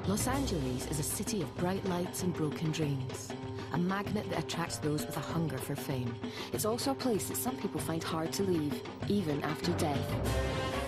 Los Angeles is a city of bright lights and broken dreams. A magnet that attracts those with a hunger for fame. It's also a place that some people find hard to leave, even after death.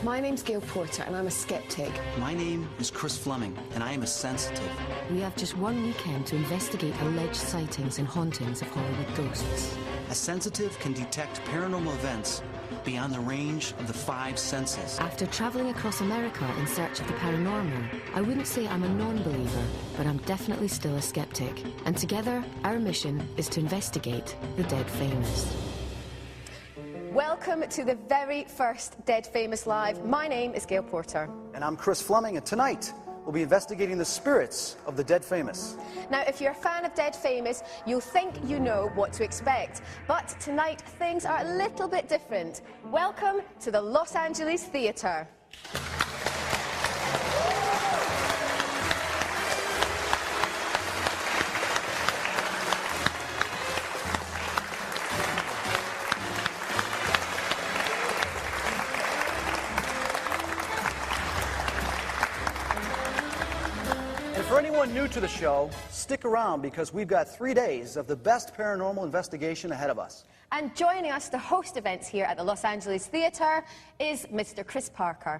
My name's Gail Porter, and I'm a skeptic. My name is Chris Fleming, and I am a sensitive. We have just one weekend to investigate alleged sightings and hauntings of Hollywood ghosts. A sensitive can detect paranormal events beyond the range of the 5 senses. After traveling across America in search of the paranormal, I wouldn't say I'm a non-believer, but I'm definitely still a skeptic. And together, our mission is to investigate the dead famous. Welcome to the very first Dead Famous Live. My name is Gail Porter. And I'm Chris Fleming, and tonight we'll be investigating the spirits of the dead famous. Now, if you're a fan of Dead Famous, you'll think you know what to expect. But tonight, things are a little bit different. Welcome to the Los Angeles Theatre. For anyone new to the show, stick around because we've got 3 days of the best paranormal investigation ahead of us. And joining us to host events here at the Los Angeles Theatre is Mr. Chris Parker.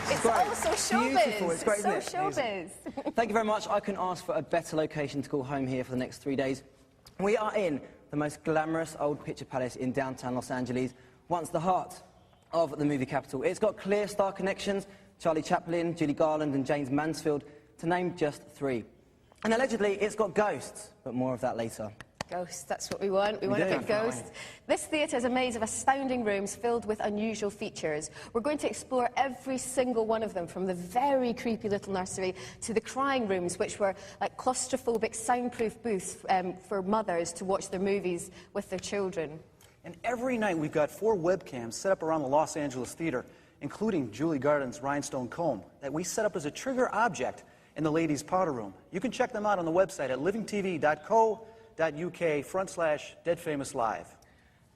It's also showbiz. Beautiful. It's great, isn't it? So showbiz. Thank you very much. I couldn't ask for a better location to call home here for the next 3 days. We are in the most glamorous old picture palace in downtown Los Angeles, once the heart of the movie capital. It's got clear star connections: Charlie Chaplin, Judy Garland and James Mansfield, to name just 3. And allegedly, it's got ghosts, but more of that later. Ghosts, that's what we want. We want a bit ghosts. This theatre is a maze of astounding rooms filled with unusual features. We're going to explore every single one of them, from the very creepy little nursery to the crying rooms, which were like claustrophobic, soundproof booths for mothers to watch their movies with their children. And every night we've got 4 webcams set up around the Los Angeles Theatre, including Julie Garland's rhinestone comb, that we set up as a trigger object in the ladies' powder room. You can check them out on the website at livingtv.co.uk/deadfamouslive.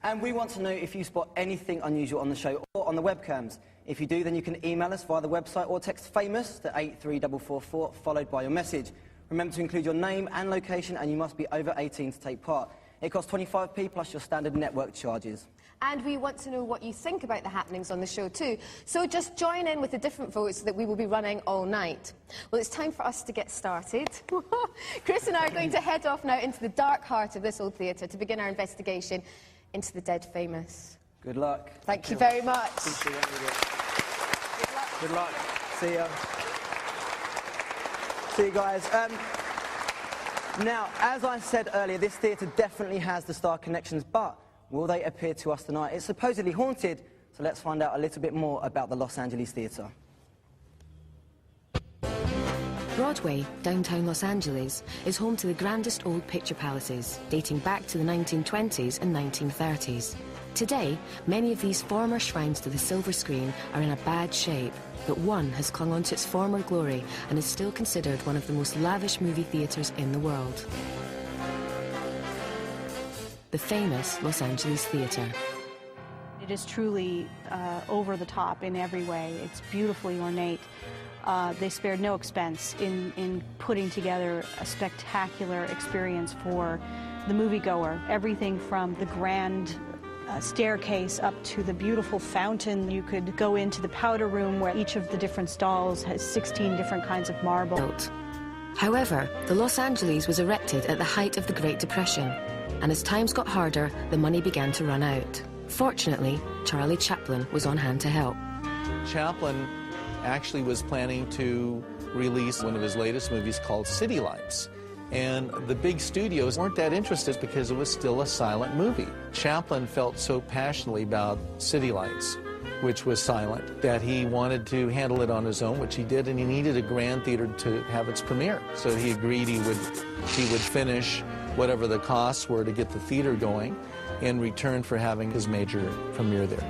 And we want to know if you spot anything unusual on the show or on the webcams. If you do, then you can email us via the website or text FAMOUS to 83444, followed by your message. Remember to include your name and location, and you must be over 18 to take part. It costs 25p plus your standard network charges. And we want to know what you think about the happenings on the show too. So just join in with the different votes that we will be running all night. Well, it's time for us to get started. Chris and I are going to head off now into the dark heart of this old theatre to begin our investigation into the dead famous. Good luck. Thank you very much. Appreciate it. Good luck. See ya. See you guys. Now, as I said earlier, this theatre definitely has the star connections, but will they appear to us tonight? It's supposedly haunted, so let's find out a little bit more about the Los Angeles Theatre. Broadway, downtown Los Angeles, is home to the grandest old picture palaces, dating back to the 1920s and 1930s. Today, many of these former shrines to the silver screen are in a bad shape, but one has clung on to its former glory and is still considered one of the most lavish movie theatres in the world. The famous Los Angeles Theatre. It is truly over the top in every way. It's beautifully ornate. They spared no expense in putting together a spectacular experience for the moviegoer. Everything from the grand staircase up to the beautiful fountain. You could go into the powder room where each of the different stalls has 16 different kinds of marble. However, the Los Angeles was erected at the height of the Great Depression, and as times got harder, the money began to run out. Fortunately, Charlie Chaplin was on hand to help. Chaplin actually was planning to release one of his latest movies called City Lights. And the big studios weren't that interested because it was still a silent movie. Chaplin felt so passionately about City Lights, which was silent, that he wanted to handle it on his own, which he did, and he needed a grand theater to have its premiere. So he agreed he would finish whatever the costs were to get the theater going in return for having his major premiere there.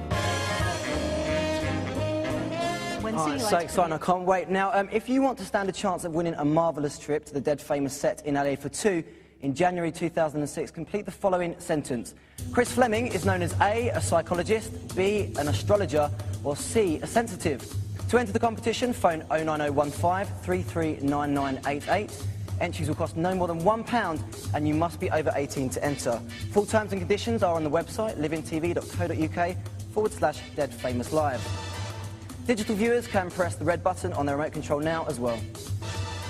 Oh, it's so exciting, I can't wait. Now, if you want to stand a chance of winning a marvellous trip to the dead famous set in LA for 2, in January 2006, complete the following sentence. Chris Fleming is known as A, a psychologist, B, an astrologer, or C, a sensitive. To enter the competition, phone 09015 339988. Entries will cost no more than £1 and you must be over 18 to enter. Full terms and conditions are on the website livingtv.co.uk/deadfamouslive. Digital viewers can press the red button on their remote control now as well.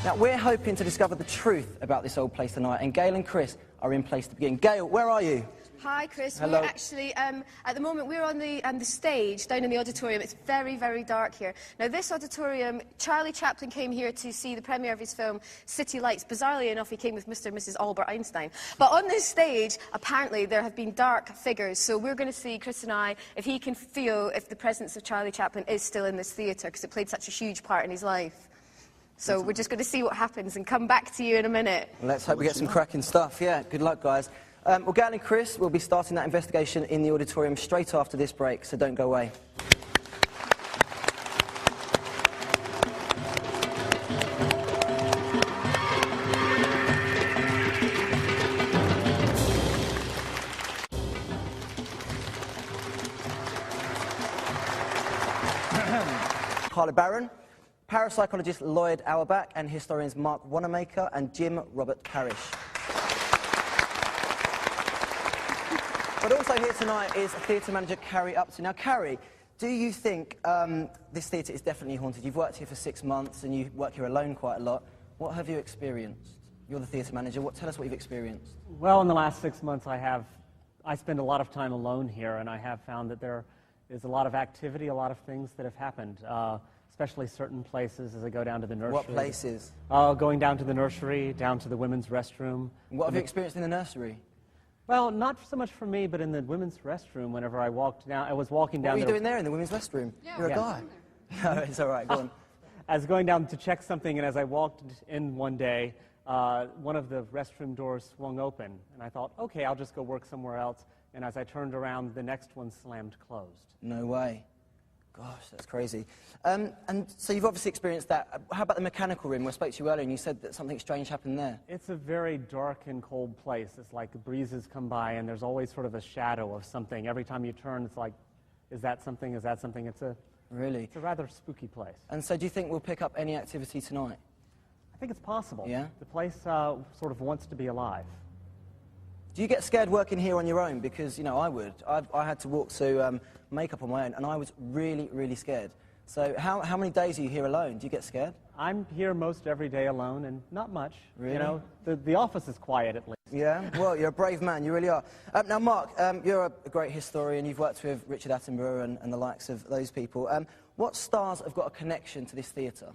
Now, we're hoping to discover the truth about this old place tonight, and Gail and Chris are in place to begin. Gail, where are you? Hi, Chris. Hello. We're actually, at the moment, we're on the stage down in the auditorium. It's very, very dark here. Now, this auditorium, Charlie Chaplin came here to see the premiere of his film, City Lights. Bizarrely enough, he came with Mr. and Mrs. Albert Einstein. But on this stage, apparently, there have been dark figures. So we're going to see, Chris and I, if he can feel if the presence of Charlie Chaplin is still in this theatre, because it played such a huge part in his life. So we're just going to see what happens and come back to you in a minute. Let's hope we get some cracking stuff. Yeah, good luck, guys. Well, Gail and Chris will be starting that investigation in the auditorium straight after this break, so don't go away. Carla Barron, parapsychologist Lloyd Auerbach, and historians Mark Wanamaker and Jim Robert Parrish. But also here tonight is theatre manager Carrie Upton. Now, Carrie, do you think this theatre is definitely haunted? You've worked here for 6 months and you work here alone quite a lot. What have you experienced? You're the theatre manager. Tell us what you've experienced. Well, in the last 6 months, I spend a lot of time alone here, and I have found that there is a lot of activity, a lot of things that have happened, especially certain places as I go down to the nursery. What places? Going down to the nursery, down to the women's restroom. What have you experienced in the nursery? Well, not so much for me, but in the women's restroom, whenever I walked down, I was walking down there. What were you doing there in the women's restroom? Yeah, You're a guy. No, it's all right, go on. I was going down to check something, and as I walked in one day, one of the restroom doors swung open, and I thought, okay, I'll just go work somewhere else. And as I turned around, the next one slammed closed. No way. Gosh, that's crazy. And so you've obviously experienced that. How about the mechanical room? I spoke to you earlier and you said that something strange happened there. It's a very dark and cold place. It's like breezes come by and there's always sort of a shadow of something. Every time you turn, it's like, is that something? Is that something? It's a rather spooky place. And so do you think we'll pick up any activity tonight? I think it's possible. Yeah? The place sort of wants to be alive. Do you get scared working here on your own? Because, you know, I would. I had to walk to makeup on my own, and I was really, really scared. So how many days are you here alone? Do you get scared? I'm here most every day alone, and not much. Really? You know, the office is quiet at least. Yeah? Well, you're a brave man. You really are. Now, Mark, you're a great historian. You've worked with Richard Attenborough and the likes of those people. What stars have got a connection to this theatre?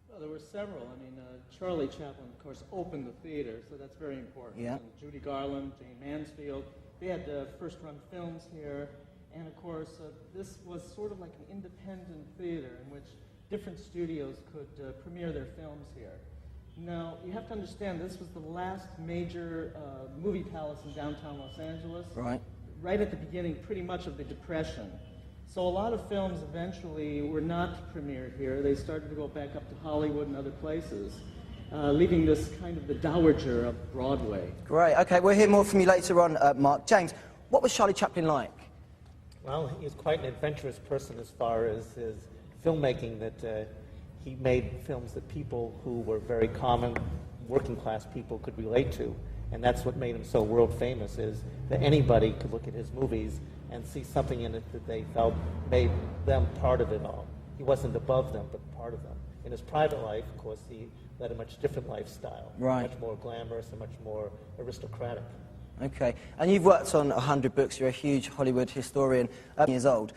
Well, there were several. I mean, Charlie Chaplin, of course, opened the theater, so that's very important. Yeah. And Judy Garland, Jane Mansfield, they had first-run films here. And, of course, this was sort of like an independent theater in which different studios could premiere their films here. Now, you have to understand, this was the last major movie palace in downtown Los Angeles. Right. Right at the beginning, pretty much, of the Depression. So a lot of films eventually were not premiered here. They started to go back up to Hollywood and other places, leaving this kind of the dowager of Broadway. Great. Okay, we'll hear more from you later on, Mark. James, what was Charlie Chaplin like? Well, he was quite an adventurous person as far as his filmmaking, that he made films that people who were very common, working-class people could relate to. And that's what made him so world-famous, is that anybody could look at his movies and see something in it that they felt made them part of it all. He wasn't above them, but part of them. In his private life, of course, he led a much different lifestyle. Right. Much more glamorous and much more aristocratic. Okay. And you've worked on 100 books. You're a huge Hollywood historian, years old.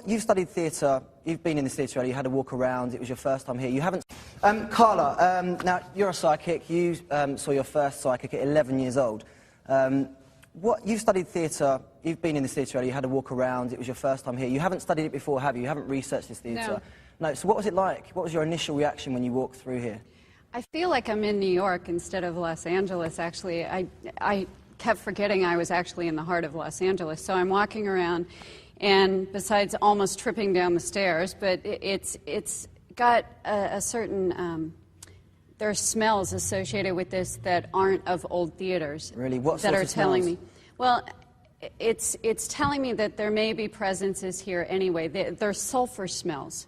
You've studied theatre. You've been in this theatre earlier. You had a walk around. It was your first time here. You haven't... Carla, now, you're a psychic. You saw your first psychic at 11 years old. You've studied theatre. You've been in this theatre earlier. You had a walk around. It was your first time here. You haven't studied it before, have you? You haven't researched this theatre? No. So what was it like? What was your initial reaction when you walked through here? I feel like I'm in New York instead of Los Angeles, actually. I kept forgetting I was actually in the heart of Los Angeles. So I'm walking around, and besides almost tripping down the stairs, but it's got a certain there are smells associated with this that aren't of old theaters. Really? What that sorts are of telling smells? me? Well, it's telling me that there may be presences here anyway. They're sulfur smells.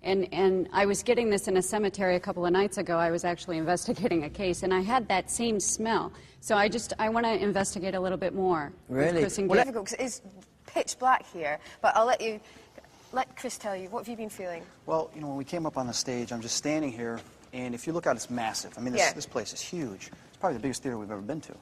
And I was getting this in a cemetery a couple of nights ago. I was actually investigating a case, and I had that same smell. So I want to investigate a little bit more. Really? It's difficult because it's pitch black here, but I'll let Chris tell you. What have you been feeling? Well, you know, when we came up on the stage, I'm just standing here, and if you look out, it's massive. I mean, this place is huge. It's probably the biggest theater we've ever been to.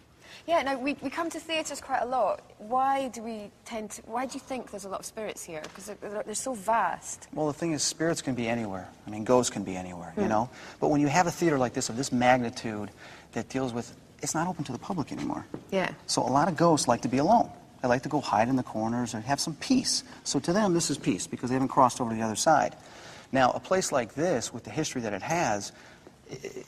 Yeah, no, we come to theatres quite a lot. Why do you think there's a lot of spirits here? Because they're so vast. Well, the thing is, spirits can be anywhere. I mean, ghosts can be anywhere, you know? But when you have a theater like this, of this magnitude, that deals with, it's not open to the public anymore. Yeah. So a lot of ghosts like to be alone. They like to go hide in the corners and have some peace. So to them, this is peace, because they haven't crossed over to the other side. Now, a place like this, with the history that it has,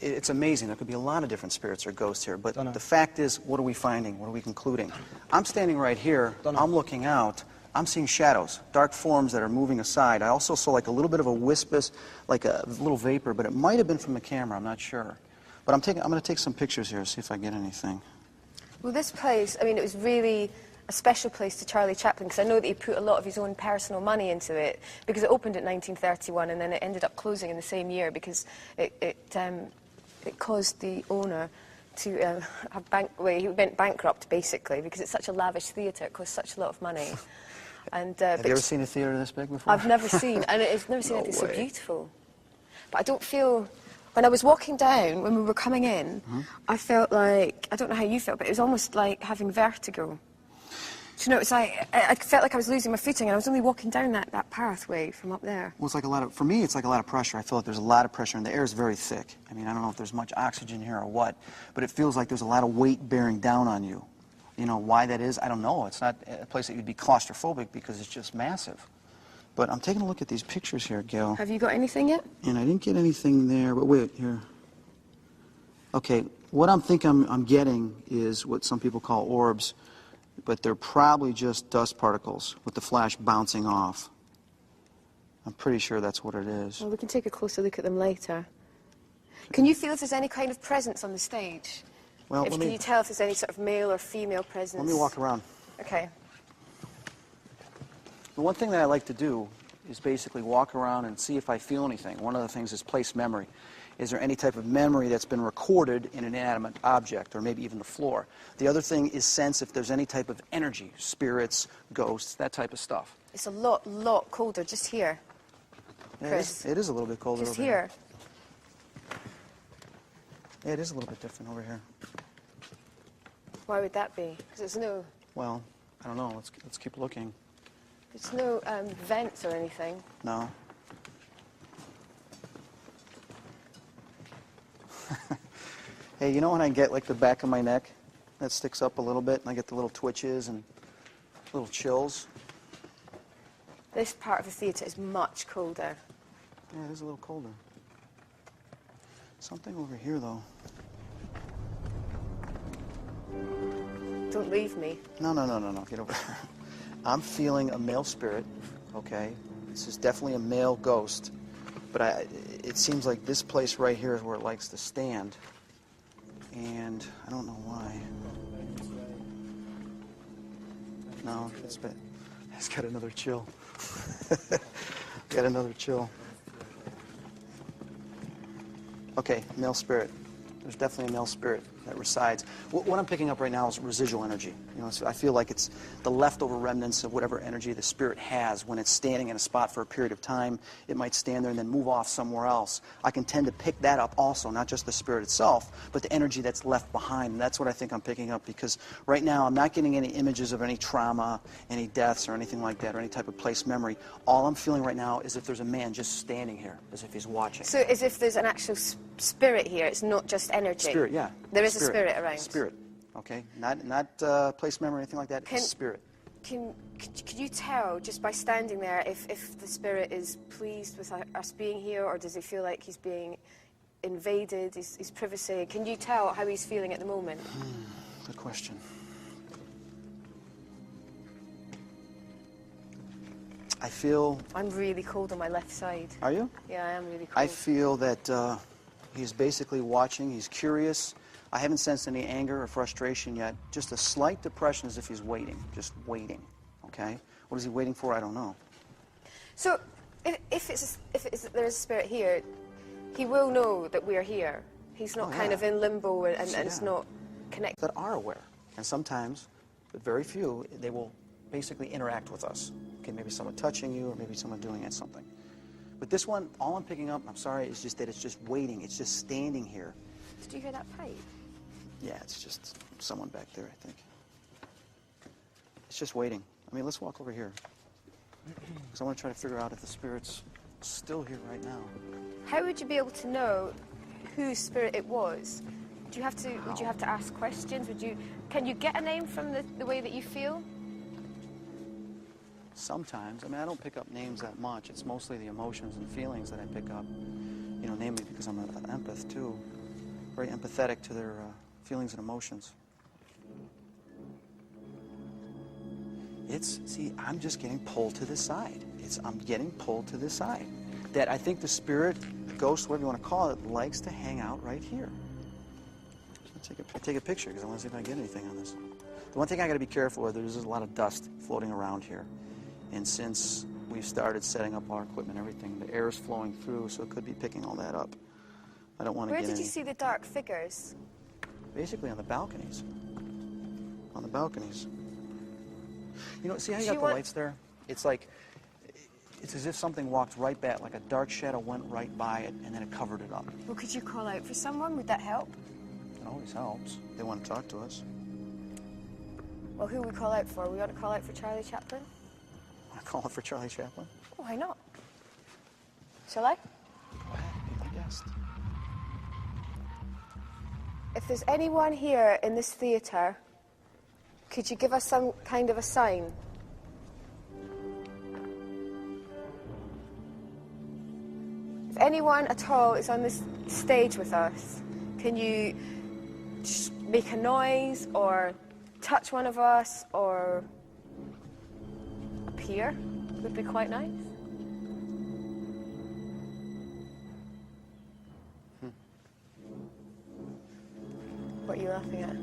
it's amazing. There could be a lot of different spirits or ghosts here, but the fact is, what are we finding? What are we concluding? I'm standing right here. I'm looking out. I'm seeing shadows, dark forms that are moving aside. I also saw like a little bit of a wispus, like a little vapor, but it might have been from the camera. I'm not sure. But I'm going to take some pictures here, see if I get anything. Well, this place, I mean, it was really a special place to Charlie Chaplin, because I know that he put a lot of his own personal money into it, because it opened in 1931 and then it ended up closing in the same year because it caused the owner to he went bankrupt, basically, because it's such a lavish theatre. It cost such a lot of money. And have you ever seen a theatre this big before? I've never seen, and I've never seen anything so beautiful. But I don't feel. When I was walking down, when we were coming in, I felt like, I don't know how you felt, but it was almost like having vertigo. You know, it's like, I felt like I was losing my footing, and I was only walking down that pathway from up there. Well, it's like for me, it's like a lot of pressure. I feel like there's a lot of pressure, and the air is very thick. I mean, I don't know if there's much oxygen here or what, but it feels like there's a lot of weight bearing down on you. You know, why that is, I don't know. It's not a place that you'd be claustrophobic because it's just massive. But I'm taking a look at these pictures here, Gail. Have you got anything yet? And I didn't get anything there, but wait, here. Okay, what I'm getting is what some people call orbs, but they're probably just dust particles with the flash bouncing off. I'm pretty sure that's what it is. Well, we can take a closer look at them later. Can you feel if there's any kind of presence on the stage? Well, can you tell if there's any sort of male or female presence? Let me walk around. Okay. The one thing that I like to do is basically walk around and see if I feel anything. One of the things is place memory. Is there any type of memory that's been recorded in an inanimate object, or maybe even the floor? The other thing is sense if there's any type of energy, spirits, ghosts, that type of stuff. It's a lot colder just here, Chris. Yeah, it is a little bit colder just over here. Yeah, it is a little bit different over here. Why would that be? Because there's no... Well, I don't know. Let's keep looking. There's no vents or anything. No. Hey, you know when I get like the back of my neck that sticks up a little bit and I get the little twitches and little chills? This part of the theatre is much colder. Yeah, it is a little colder. Something over here, though. Don't leave me. No. Get over here. I'm feeling a male spirit, okay? This is definitely a male ghost. But it seems like this place right here is where it likes to stand. And I don't know why. No, it's got another chill. Got another chill. Okay, male spirit. There's definitely a male spirit that resides. What I'm picking up right now is residual energy. You know, so I feel like it's the leftover remnants of whatever energy the spirit has when it's standing in a spot for a period of time. It might stand there and then move off somewhere else. I can tend to pick that up also, not just the spirit itself, but the energy that's left behind. And that's what I think I'm picking up, because right now I'm not getting any images of any trauma, any deaths or anything like that, or any type of place memory. All I'm feeling right now is if there's a man just standing here, as if he's watching. So as if there's an actual spirit here, it's not just energy? Spirit, yeah. There is a spirit around? Spirit, okay? Not place memory or anything like that, it's spirit. Can you tell, just by standing there, if the spirit is pleased with us being here, or does he feel like he's being invaded, his privacy? Can you tell how he's feeling at the moment? Good question. I'm really cold on my left side. Are you? Yeah, I am really cold. I feel that He's basically watching. He's curious. I haven't sensed any anger or frustration yet. Just a slight depression as if he's waiting. Just waiting. Okay? What is he waiting for? I don't know. So, if there's a spirit here, he will know that we're here. He's not kind of in limbo and it's not connected. That are aware. And sometimes, but very few, they will basically interact with us. Okay, maybe someone touching you or maybe someone doing something. But this one, all I'm picking up, I'm sorry, is just that it's just waiting. It's just standing here. Did you hear that pipe? Yeah, it's just someone back there, I think. It's just waiting. I mean, let's walk over here. Because I want to try to figure out if the spirit's still here right now. How would you be able to know whose spirit it was? Would you have to ask questions? Can you get a name from the way that you feel? Sometimes. I mean, I don't pick up names that much. It's mostly the emotions and feelings that I pick up. You know, namely because I'm an empath, too. Very empathetic to their feelings and emotions. See, I'm just getting pulled to this side. I'm getting pulled to this side. That I think the spirit, the ghost, whatever you want to call it, likes to hang out right here. So take a picture because I want to see if I get anything on this. The one thing I got to be careful with is there's a lot of dust floating around here. And since we've started setting up our equipment and everything, the air is flowing through, so it could be picking all that up. I don't want to get Where did you see the dark figures? Basically on the balconies. On the balconies. You know, see how you got the lights there? It's like, it's as if something walked right back, like a dark shadow went right by it, and then it covered it up. Well, could you call out for someone? Would that help? It always helps. They want to talk to us. Well, who would we call out for? We ought to call out for Charlie Chaplin? Want to call out for Charlie Chaplin? Why not? Shall I? Go ahead, be my guest. If there's anyone here in this theatre, could you give us some kind of a sign? If anyone at all is on this stage with us, can you just make a noise or touch one of us or appear? Would be quite nice. What are you laughing at?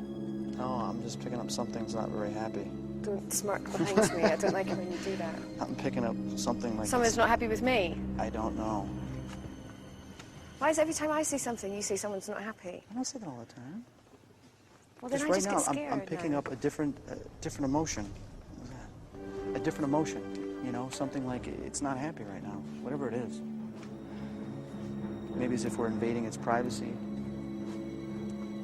No, I'm just picking up something that's not very happy. Don't smirk behind me. I don't like it when you do that. I'm picking up something like Someone's not happy with me? I don't know. Why is it every time I say something, you say someone's not happy? I don't say that all the time. Well, then I right just now, get scared. I'm picking up a different emotion. What was that? A different emotion. You know, something like it's not happy right now, whatever it is. Maybe as if we're invading its privacy.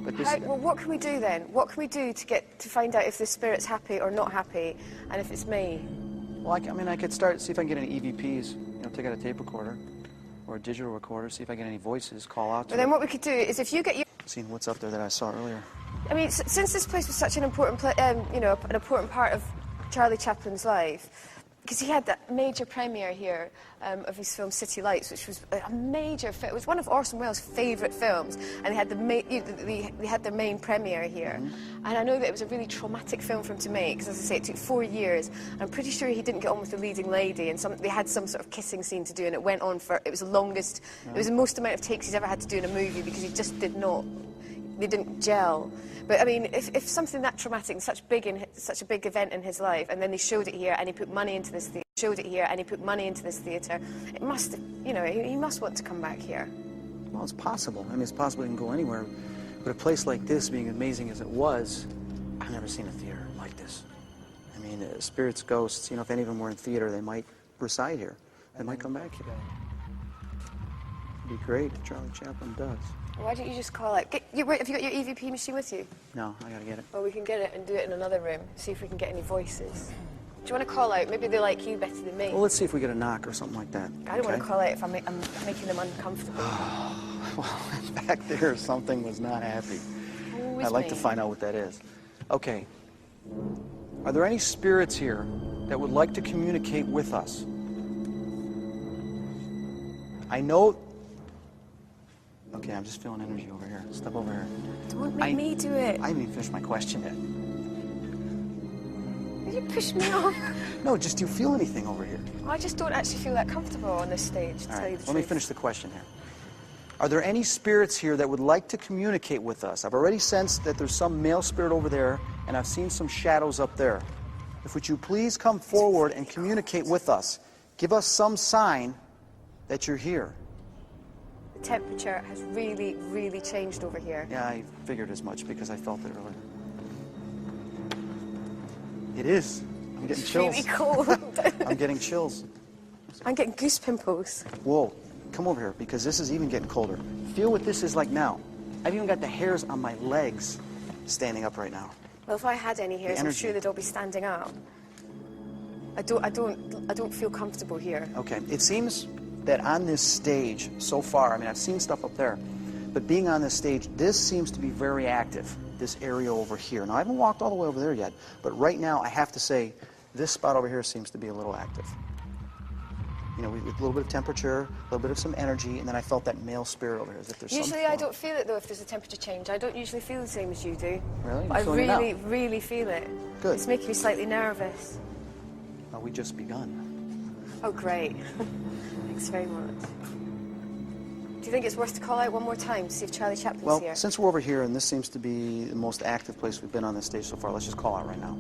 But this, well, what can we do then? What can we do to find out if the spirit's happy or not happy, and if it's me? Well, I mean, I could see if I can get any EVPs. You know, take out a tape recorder or a digital recorder, see if I get any voices, call out to But then what we could do is if you get your... Seeing what's up there that I saw earlier. I mean, since this place was such an important, you know, an important part of Charlie Chaplin's life, because he had that major premiere here of his film City Lights, which was a major film. It was one of Orson Welles' favourite films, and they had they had their main premiere here. Mm-hmm. And I know that it was a really traumatic film for him to make, because as I say, it took 4 years. I'm pretty sure he didn't get on with the leading lady, and they had some sort of kissing scene to do, and it went on for, it was the longest, it was the most amount of takes he's ever had to do in a movie, because he just did not, they didn't gel. But I mean, if something that traumatic and such a big event in his life, and then they showed it here, and he put money into this theatre, it must, you know, he must want to come back here. Well, it's possible. I mean, it's possible he can go anywhere. But a place like this, being amazing as it was, I've never seen a theater like this. I mean, spirits, ghosts, you know, if any of them were in theater, they might reside here. They might come back here. It'd be great if Charlie Chaplin does. Why don't you just call out? Have you got your EVP machine with you? No, I gotta get it. Well, we can get it and do it in another room, see if we can get any voices. Do you want to call out? Maybe they like you better than me. Well, let's see if we get a knock or something like that. I don't want to call out if I'm making them uncomfortable. Well, back there, something was not happy. I'd like to find out what that is. Okay. Are there any spirits here that would like to communicate with us? I know... Okay, I'm just feeling energy over here. Step over here. Don't make me do it. I haven't even finished my question yet. Will you push me off? No, just do you feel anything over here? I just don't actually feel that comfortable on this stage, to tell you the truth. Let me finish the question here. Are there any spirits here that would like to communicate with us? I've already sensed that there's some male spirit over there, and I've seen some shadows up there. If would you please come forward and communicate with us? Give us some sign that you're here. The temperature has really, really changed over here. Yeah, I figured as much because I felt it earlier. It is. I'm getting chills. It's really cold. I'm getting chills. I'm getting goose pimples. Whoa, come over here because this is even getting colder. Feel what this is like now. I've even got the hairs on my legs standing up right now. Well, if I had any hairs, I'm sure they'd all be standing up. I don't feel comfortable here. Okay, it seems that on this stage so far, I mean, I've seen stuff up there, but being on this stage, this seems to be very active, this area over here. Now, I haven't walked all the way over there yet, but right now, I have to say, this spot over here seems to be a little active. You know, with a little bit of temperature, a little bit of some energy, and then I felt that male spirit over here, as if there's usually I don't feel it, though, if there's a temperature change. I don't usually feel the same as you do. Really? But I really, really feel it. Good. It's making me slightly nervous. Well, we just begun. Oh, great. Thanks very much. Do you think it's worth to call out one more time to see if Charlie Chaplin's here? Well, since we're over here, and this seems to be the most active place we've been on this stage so far, let's just call out right now.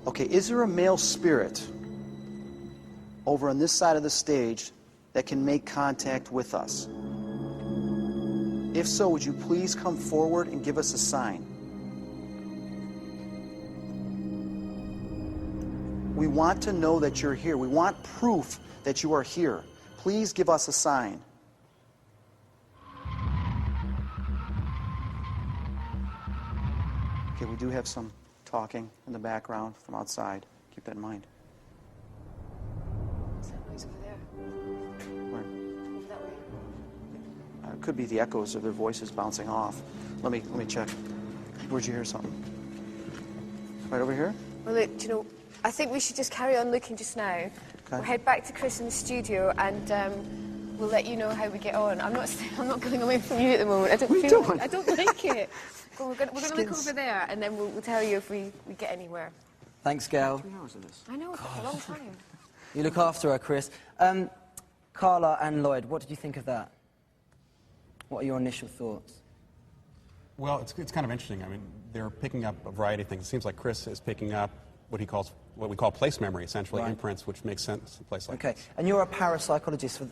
Okay, is there a male spirit over on this side of the stage that can make contact with us? If so, would you please come forward and give us a sign? We want to know that you're here. We want proof that you are here. Please give us a sign. Okay, we do have some talking in the background from outside. Keep that in mind. What's that noise over there? Where? Over that way. It could be the echoes of their voices bouncing off. Let me check. Where'd you hear something? Right over here? Well, look, do you know, I think we should just carry on looking just now. Okay. We'll head back to Chris in the studio, and we'll let you know how we get on. I'm not going away from you at the moment. I don't like it. But we're going to look over there, and then we'll tell you if we get anywhere. Thanks, Gail. 3 hours of this. I know, it's a long time. You look after her, Chris. Carla and Lloyd, what did you think of that? What are your initial thoughts? Well, it's kind of interesting. I mean, they're picking up a variety of things. It seems like Chris is picking up what we call place memory, essentially, imprints, which makes sense in a place like this. Okay, and you're a parapsychologist. For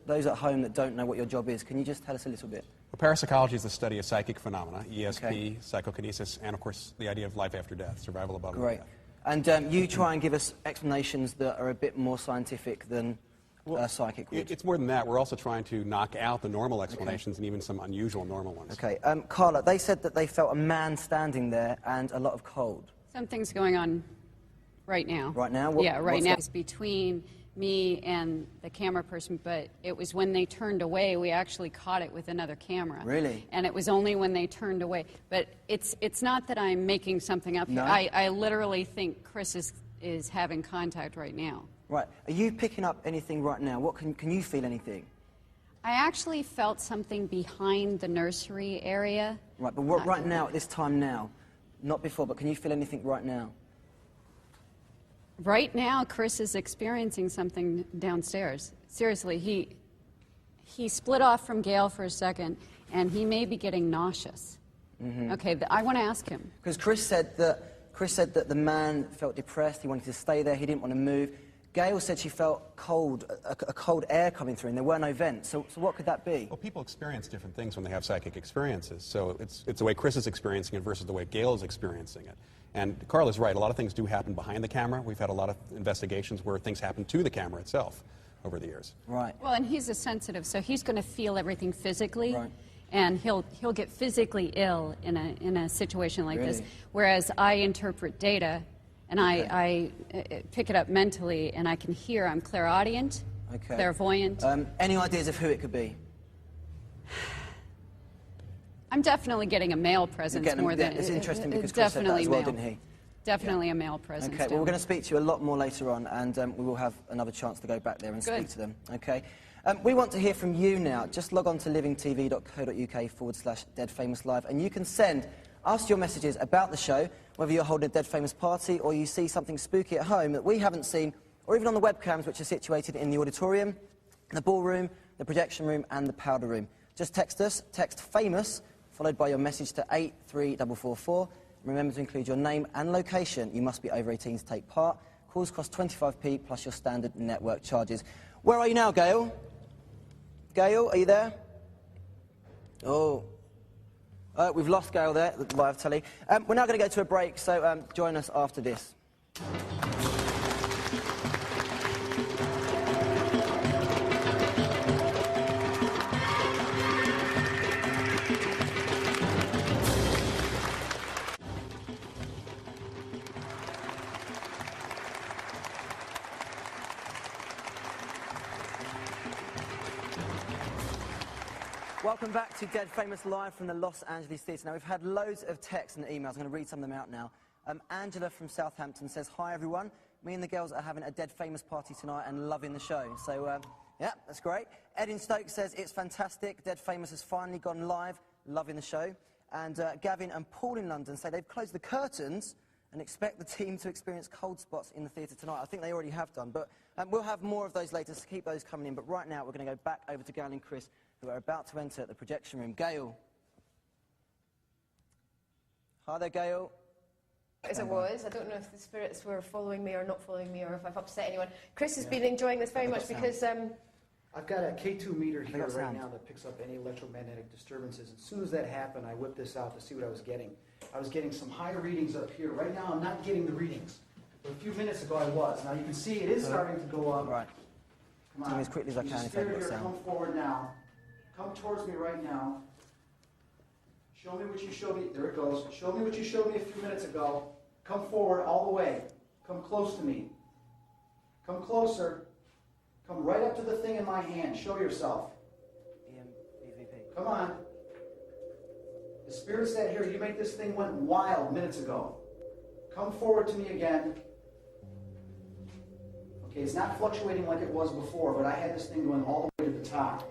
those at home that don't know what your job is, can you just tell us a little bit? Well, parapsychology is the study of psychic phenomena, ESP, psychokinesis, and, of course, the idea of life after death, survival above Great. death. And you try and give us explanations that are a bit more scientific than psychic would. It's more than that. We're also trying to knock out the normal explanations and even some unusual normal ones. Okay, Carla, they said that they felt a man standing there and a lot of cold. Something's going on right now. Right now? Right now. It's between me and the camera person, but it was when they turned away, we actually caught it with another camera. Really? And it was only when they turned away. But it's not that I'm making something up No. here. I literally think Chris is having contact right now. Right. Are you picking up anything right now? What can you feel anything? I actually felt something behind the nursery area. Right, but what, right now, at this time now? Not before, but can you feel anything right now? Right now, Chris is experiencing something downstairs. Seriously, he split off from Gail for a second, and he may be getting nauseous. Mm-hmm. Okay, I want to ask him. Because Chris said that the man felt depressed, he wanted to stay there, he didn't want to move. Gail said she felt cold, a cold air coming through, and there were no vents. So what could that be? Well, people experience different things when they have psychic experiences. So it's the way Chris is experiencing it versus the way Gail is experiencing it. And Carla's right. A lot of things do happen behind the camera. We've had a lot of investigations where things happen to the camera itself over the years. Right. Well, and he's a sensitive, so he's going to feel everything physically. Right. And he'll get physically ill in a situation like this. Whereas I interpret data, and I pick it up mentally, and I can hear. I'm clairaudient, clairvoyant. Any ideas of who it could be? I'm definitely getting a male presence more than... It's interesting because Chris said that as well, didn't he? Definitely a male presence. Okay, well, we're going to speak to you a lot more later on, and we will have another chance to go back there and speak to them. Okay. We want to hear from you now. Just log on to livingtv.co.uk/deadfamouslive, and you can send us your messages about the show, whether you're holding a Dead Famous party or you see something spooky at home that we haven't seen, or even on the webcams which are situated in the auditorium, the ballroom, the projection room and the powder room. Just text us, text FAMOUS, followed by your message to 83444. Remember to include your name and location. You must be over 18 to take part. Calls cost 25p plus your standard network charges. Where are you now, Gail? Gail, are you there? Oh. We've lost Gail there, the live telly. We're now going to go to a break, so join us after this. Welcome back to Dead Famous Live from the Los Angeles Theatre. Now, we've had loads of texts and emails. I'm going to read some of them out now. Angela from Southampton says, "Hi, everyone. Me and the girls are having a Dead Famous party tonight and loving the show." So, yeah, that's great. Ed in Stoke says, "It's fantastic. Dead Famous has finally gone live. Loving the show." And Gavin and Paul in London say they've closed the curtains and expect the team to experience cold spots in the theatre tonight. I think they already have done, but we'll have more of those later, so keep those coming in. But right now, we're going to go back over to Gail and Chris, who are about to enter the projection room. Gail. Hi there, Gail. As it was, I don't know if the spirits were following me or not following me, or if I've upset anyone. Chris has been enjoying this very much because... I've got a K2 meter here right now that picks up any electromagnetic disturbances. As soon as that happened, I whipped this out to see what I was getting. I was getting some high readings up here. Right now, I'm not getting the readings. But a few minutes ago, I was. Now, you can see it is starting to go up. Right. Come on. Do as quickly as I can if I've got sound. Come forward now. Come towards me right now. Show me what you showed me. There it goes. Show me what you showed me a few minutes ago. Come forward all the way. Come close to me. Come closer. Come right up to the thing in my hand. Show yourself. Come on. The spirit said here, you make this thing went wild minutes ago. Come forward to me again. Okay, it's not fluctuating like it was before, but I had this thing going all the way to the top.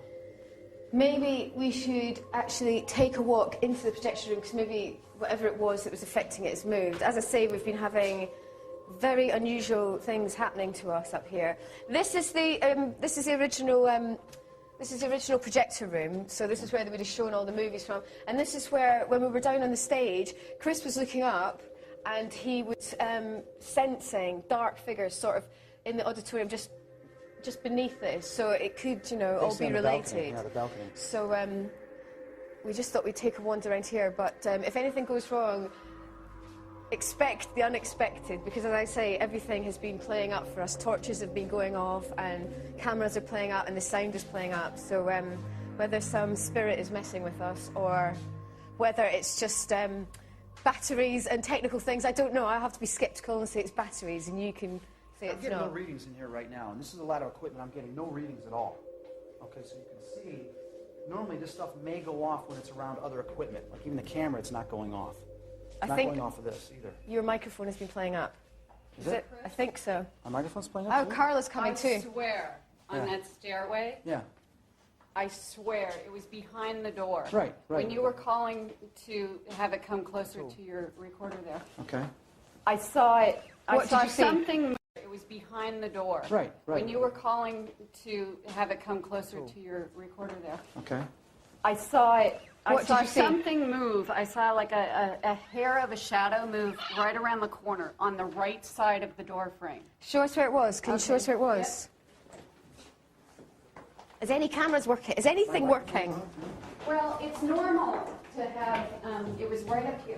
Maybe we should actually take a walk into the projection room, because maybe whatever it was that was affecting it has moved. As I say, we've been having very unusual things happening to us up here. This is the original projector room. So this is where they would have shown all the movies from. And this is where, when we were down on the stage, Chris was looking up, and he was sensing dark figures sort of in the auditorium just beneath this, so it could, you know, all be related. Yeah, the balcony. So we just thought we'd take a wander around here, but if anything goes wrong, expect the unexpected, because as I say, everything has been playing up for us. Torches have been going off, and cameras are playing up, and the sound is playing up. So whether some spirit is messing with us, or whether it's just batteries and technical things, I don't know. I have to be sceptical and say it's batteries, and you can say I'm it's getting not. no readings in here right now, and this is a lot of equipment. I'm getting no readings at all. Okay, so you can see, normally this stuff may go off when it's around other equipment. Like even the camera, it's not going off. It's not going off of this either. Your microphone has been playing up. Is it? I think so. Our microphone's playing up Oh, too? Carla's coming too. I swear, on that stairway, Yeah. I swear, it was behind the door. Right. When you were calling to have it come closer to your recorder there. Okay. I saw it. What I saw did you see? something. It was behind the door. Right. When you were calling to have it come closer to your recorder there. Okay. I saw it. What I saw did you see? something move. I saw like a hair of a shadow move right around the corner on the right side of the door frame. Show us where it was. Can you show us where it was? Is any cameras working? Is anything working? Well, it's normal to have, it was right up here.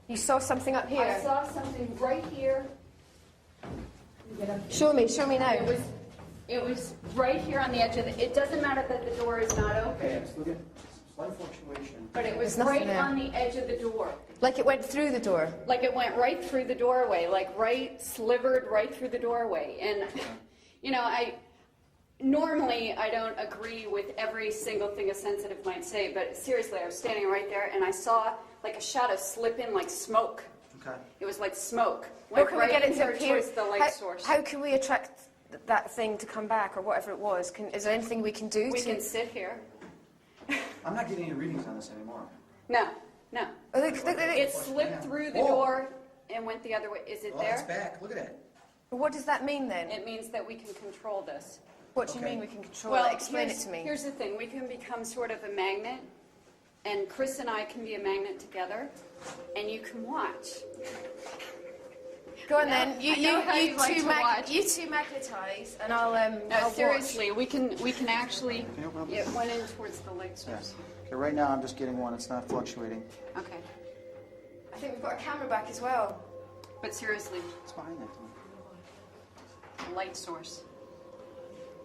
You saw something up here? I saw something right here. Show me now. It was right here on the edge of the, it doesn't matter that the door is not open. Okay, let's look at slight fluctuation. But it was There's nothing right there. on the edge of the door. Like it went through the door? Like it went right through the doorway, like slivered right through the doorway. And, you know, normally I don't agree with every single thing a sensitive might say, but seriously, I was standing right there and I saw like a shadow slip in like smoke. Okay. It was like smoke. How can we get it to here appear? towards the light source. How can we attract that thing to come back, or whatever it was? Is there anything we can do? We can sit here. I'm not getting any readings on this anymore. No. Oh, It slipped through the door and went the other way. Is it Oh, it's there? back. Look at it. What does that mean then? It means that we can control this. What do you mean we can control Well, it? Explain it to me. Here's the thing. We can become sort of a magnet, and Chris and I can be a magnet together, and you can watch. Go on then. You like to watch. two magnetize, and I'll No, I'll seriously, we can actually Can you open up get this? one in towards the light source. Yes. Okay, right now I'm just getting one. It's not fluctuating. Okay. watch. I think we've got a camera back as well. But seriously, It's behind that. light source.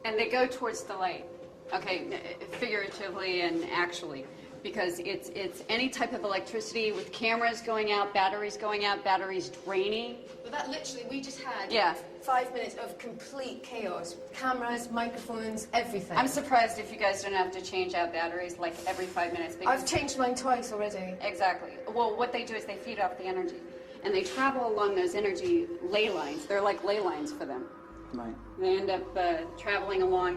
And they go towards the light. Okay, figuratively and actually. Because it's any type of electricity with cameras going out, batteries draining. But that literally, we just had Yeah. 5 minutes of complete chaos. Cameras, microphones, everything. I'm surprised if you guys don't have to change out batteries like every 5 minutes. I've changed mine twice already. Exactly. Well, what they do is they feed off the energy. And they travel along those energy ley lines. They're like ley lines for them. Right. They end up traveling along,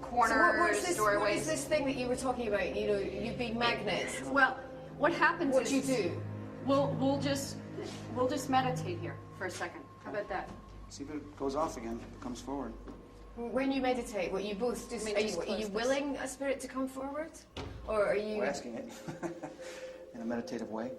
corners, So what is doorways. this thing that you were talking about? You know, you being magnets. Well, what happens What is... do you do? We'll just meditate here for a second. How about that? See if it goes off again. It comes forward. When you meditate, what you both just, Let me just are you close this. willing a spirit to come forward? Or are you... We're asking it in a meditative way.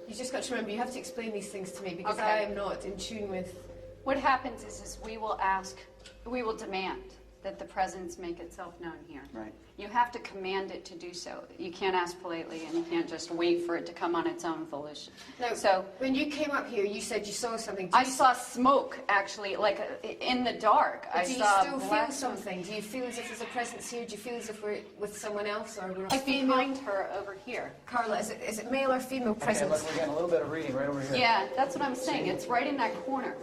You just got to remember, you have to explain these things to me because Okay. I am not in tune with... What happens is we will demand that the presence make itself known here. Right. You have to command it to do so. You can't ask politely, and you can't just wait for it to come on its own volition. No, So when you came up here, you said you saw something. I saw smoke, actually, like in the dark. I Do you saw still feel black something? Do you feel as if there's a presence here? Do you feel as if we're with someone else or we're a I'm female? behind her over here. Carla, is it male or female Okay, presence? look, we're getting a little bit of reading right over here. Yeah, that's what I'm saying. It's right in that corner.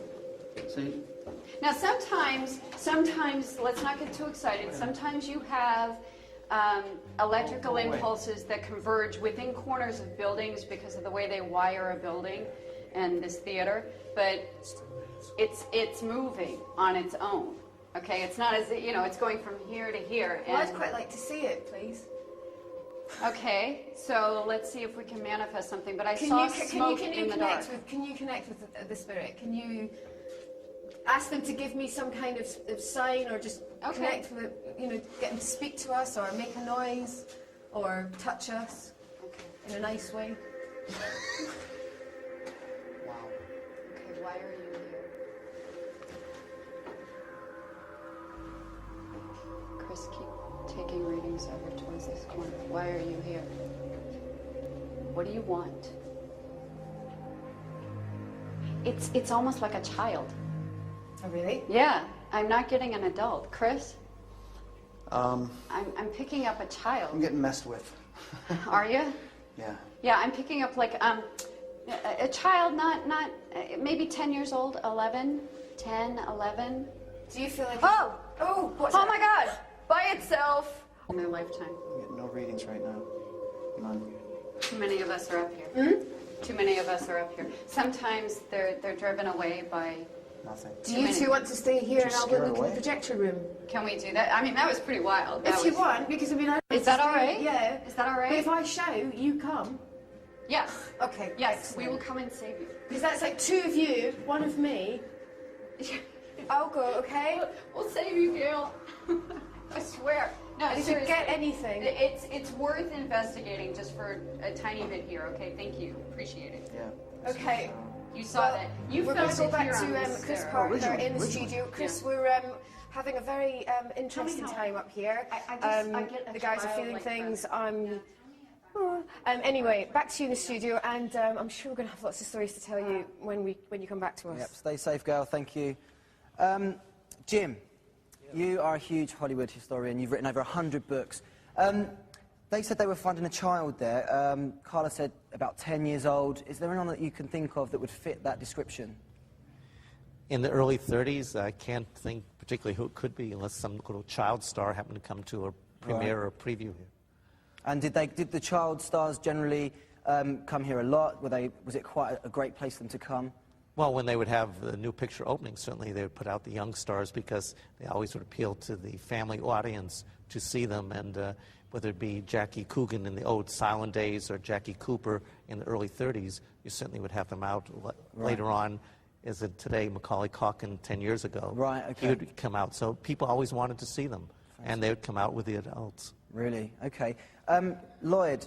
See? Now, sometimes, let's not get too excited. Sometimes you have electrical impulses that converge within corners of buildings because of the way they wire a building and this theater. But it's moving on its own. Okay, it's not as it's going from here to here. Well, I'd And, quite like to see it, please. okay, so let's see if we can manifest something. But I Can saw you smoke in the dark. Can you connect with the spirit? Can you ask them to give me some kind of sign, or just connect with, get them to speak to us, or make a noise, or touch us in a nice way? Wow. Okay, why are you here? Chris, keep taking readings over towards this corner. Why are you here? What do you want? It's almost like a child. Oh, really? Yeah, I'm not getting an adult. Chris? I'm I'm picking up a child. getting messed with. Are you? Yeah. Yeah, I'm picking up like a child, not maybe 10 years old, 11, 10, 11. Do you feel like... Oh! What's Oh that? my God! By itself! In their lifetime. I'm getting no readings right now. None. Too many of us are up here. Too many of us are up here. Sometimes they're driven away by... Nothing. Do you two want to stay here and Just I'll go scare look in away? the projector room? Can we do that? I mean, that was pretty wild. That If you was- want, because I mean... Is that all right? Yeah. Is that all right? But if I shout, you come. Yes. Okay. Yes, we will come and save you. Because that's like 2 of you, 1 of me. I'll go, okay? We'll save you, Gail. I swear. No, If you seriously. get anything. It's worth investigating just for a tiny bit here, okay? Thank you. Appreciate it. Yeah. Okay. You saw that. You We're felt going to go it back here on to this Chris stair. Parker Originally, in the originally. studio. Chris, Yeah. we're having a very interesting how- time up here. I get a the guys are child feeling like things. that. Anyway, back to you in the studio, and I'm sure we're going to have lots of stories to tell you when you come back to us. Yep, stay safe, girl. Thank you. Jim, you are a huge Hollywood historian. You've written over 100 books. They said they were finding a child there. Carla said about 10 years old. Is there anyone that you can think of that would fit that description? In the early 30s, I can't think particularly who it could be unless some little child star happened to come to a premiere or a preview here. And did the child stars generally come here a lot? Was it quite a great place for them to come? Well, when they would have the new picture opening, certainly they would put out the young stars because they always would appeal to the family audience to see them. And whether it be Jackie Coogan in the old silent days or Jackie Cooper in the early 30s, you certainly would have them out later on isn't today Macaulay Culkin 10 years ago. Right, okay. He would come out. So people always wanted to see them. And they would come out with the adults. Really? Okay. Lloyd,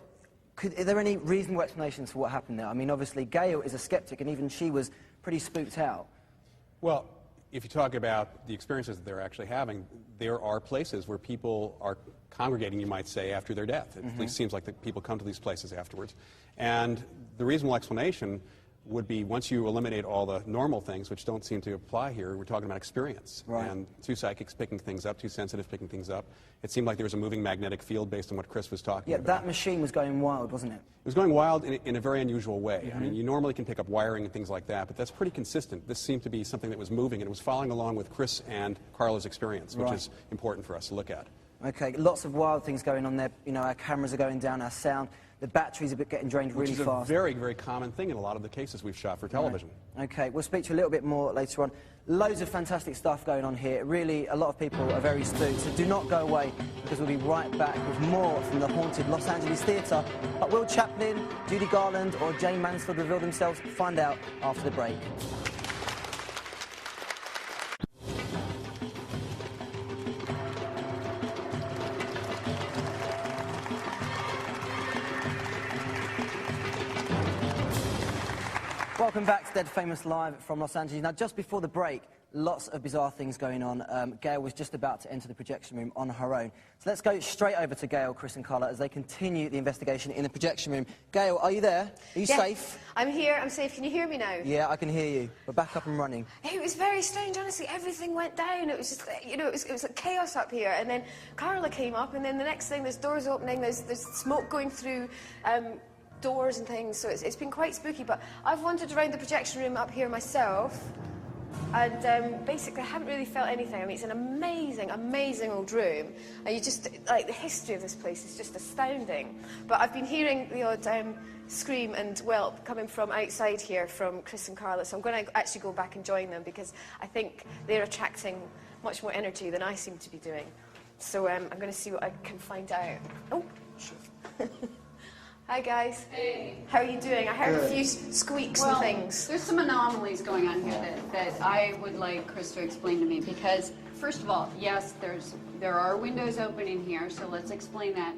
are there any reasonable explanations for what happened there? I mean, obviously, Gail is a skeptic, and even she was pretty spooked out. Well, if you talk about the experiences that they're actually having, there are places where people are congregating, you might say, after their death. It at least seems like that people come to these places afterwards. And the reasonable explanation would be once you eliminate all the normal things, which don't seem to apply here, we're talking about experience. Right. And two psychics picking things up, two sensitive picking things up. It seemed like there was a moving magnetic field based on what Chris was talking about. Yeah, that machine was going wild, wasn't it? It was going wild in a very unusual way. I mean, you normally can pick up wiring and things like that, but that's pretty consistent. This seemed to be something that was moving, and it was following along with Chris and Carla's experience, which is important for us to look at. Okay, lots of wild things going on there. You know, our cameras are going down, our sound, the batteries are getting drained really fast. Which is a very, very common thing in a lot of the cases we've shot for television. Right. Okay, we'll speak to you a little bit more later on. Loads of fantastic stuff going on here. Really, a lot of people are very spooked, so do not go away, because we'll be right back with more from the haunted Los Angeles Theatre. But will Chaplin, Judy Garland or Jayne Mansfield reveal themselves? Find out after the break. Welcome back to Dead Famous Live from Los Angeles. Now, just before the break, lots of bizarre things going on. Gail was just about to enter the projection room on her own. So let's go straight over to Gail, Chris and Carla as they continue the investigation in the projection room. Gail, are you there? Are you safe? I'm here, I'm safe. Can you hear me now? Yeah, I can hear you. We're back up and running. It was very strange, honestly. Everything went down. It was just, you know, it was like chaos up here. And then Carla came up, and then the next thing, there's doors opening, there's smoke going through doors and things, so it's been quite spooky. But I've wandered around the projection room up here myself, and basically I haven't really felt anything. I mean, it's an amazing, amazing old room, and you just, like, the history of this place is just astounding. But I've been hearing the odd scream and whelp coming from outside here from Chris and Carla, so I'm going to actually go back and join them, because I think they're attracting much more energy than I seem to be doing. So I'm going to see what I can find out. Oh, sure. Hi guys. Hey. How are you doing? I heard a few squeaks and things. There's some anomalies going on here that I would like Chris to explain to me, because first of all, yes, there are windows open in here, so let's explain that.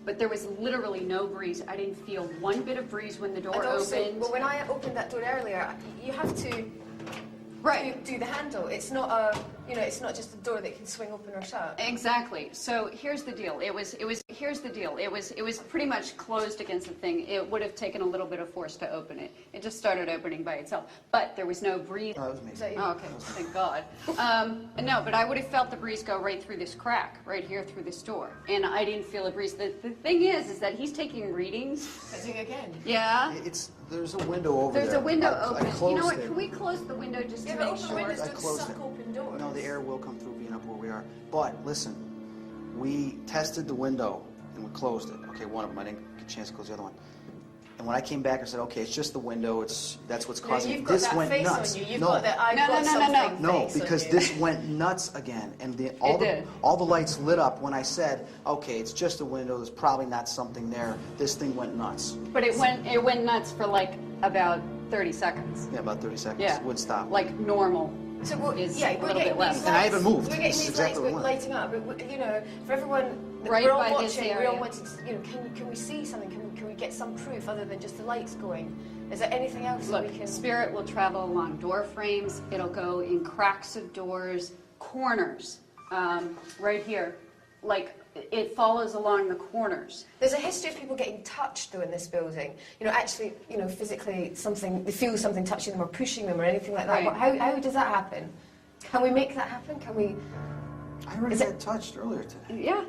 But there was literally no breeze. I didn't feel one bit of breeze when the door opened. Well, when I opened that door earlier, you have to do the handle. It's not a, you know, it's not just a door that can swing open or shut. Exactly. So here's the deal. It was pretty much closed against the thing. It would have taken a little bit of force to open it. It just started opening by itself. But there was no breeze. Oh, that was me. Oh, okay. Thank God. No, but I would have felt the breeze go right through this crack, right here through this door. And I didn't feel a breeze. The thing is that he's taking readings. Doing again. Yeah. There's a window over there. There's a window open. You know what? Can we close the window just to make sure? Windows don't suck open doors. No, the air will come through being up where we are. But listen, we tested the window and we closed it. Okay, one of them. I didn't get a chance to close the other one. And when I came back, I said, okay, it's just the window. That's what's causing it. This went nuts. You've got that I've got something No, face because on you. this went nuts again. And all the lights lit up when I said, okay, it's just a window. There's probably not something there. This thing went nuts. But it went nuts for like about 30 seconds. Yeah, about 30 seconds. Yeah. It wouldn't stop. Like normal. So we're getting less. And I haven't moved. We're getting This is these exactly lights what I want. lighting up. But, you know, for everyone, Right we're all by watching. this We all area. wanted to, you know, can we see something? Can we get some proof other than just the lights going? Is there anything else Look, that we can? spirit will travel along door frames. It'll go in cracks of doors, corners, right here. Like, it follows along the corners. There's a history of people getting touched, though, in this building. You know, actually, you know, physically, they feel something touching them or pushing them or anything like that. Right. How does that happen? Can we make that happen? Can we? I already got touched earlier today. Yeah.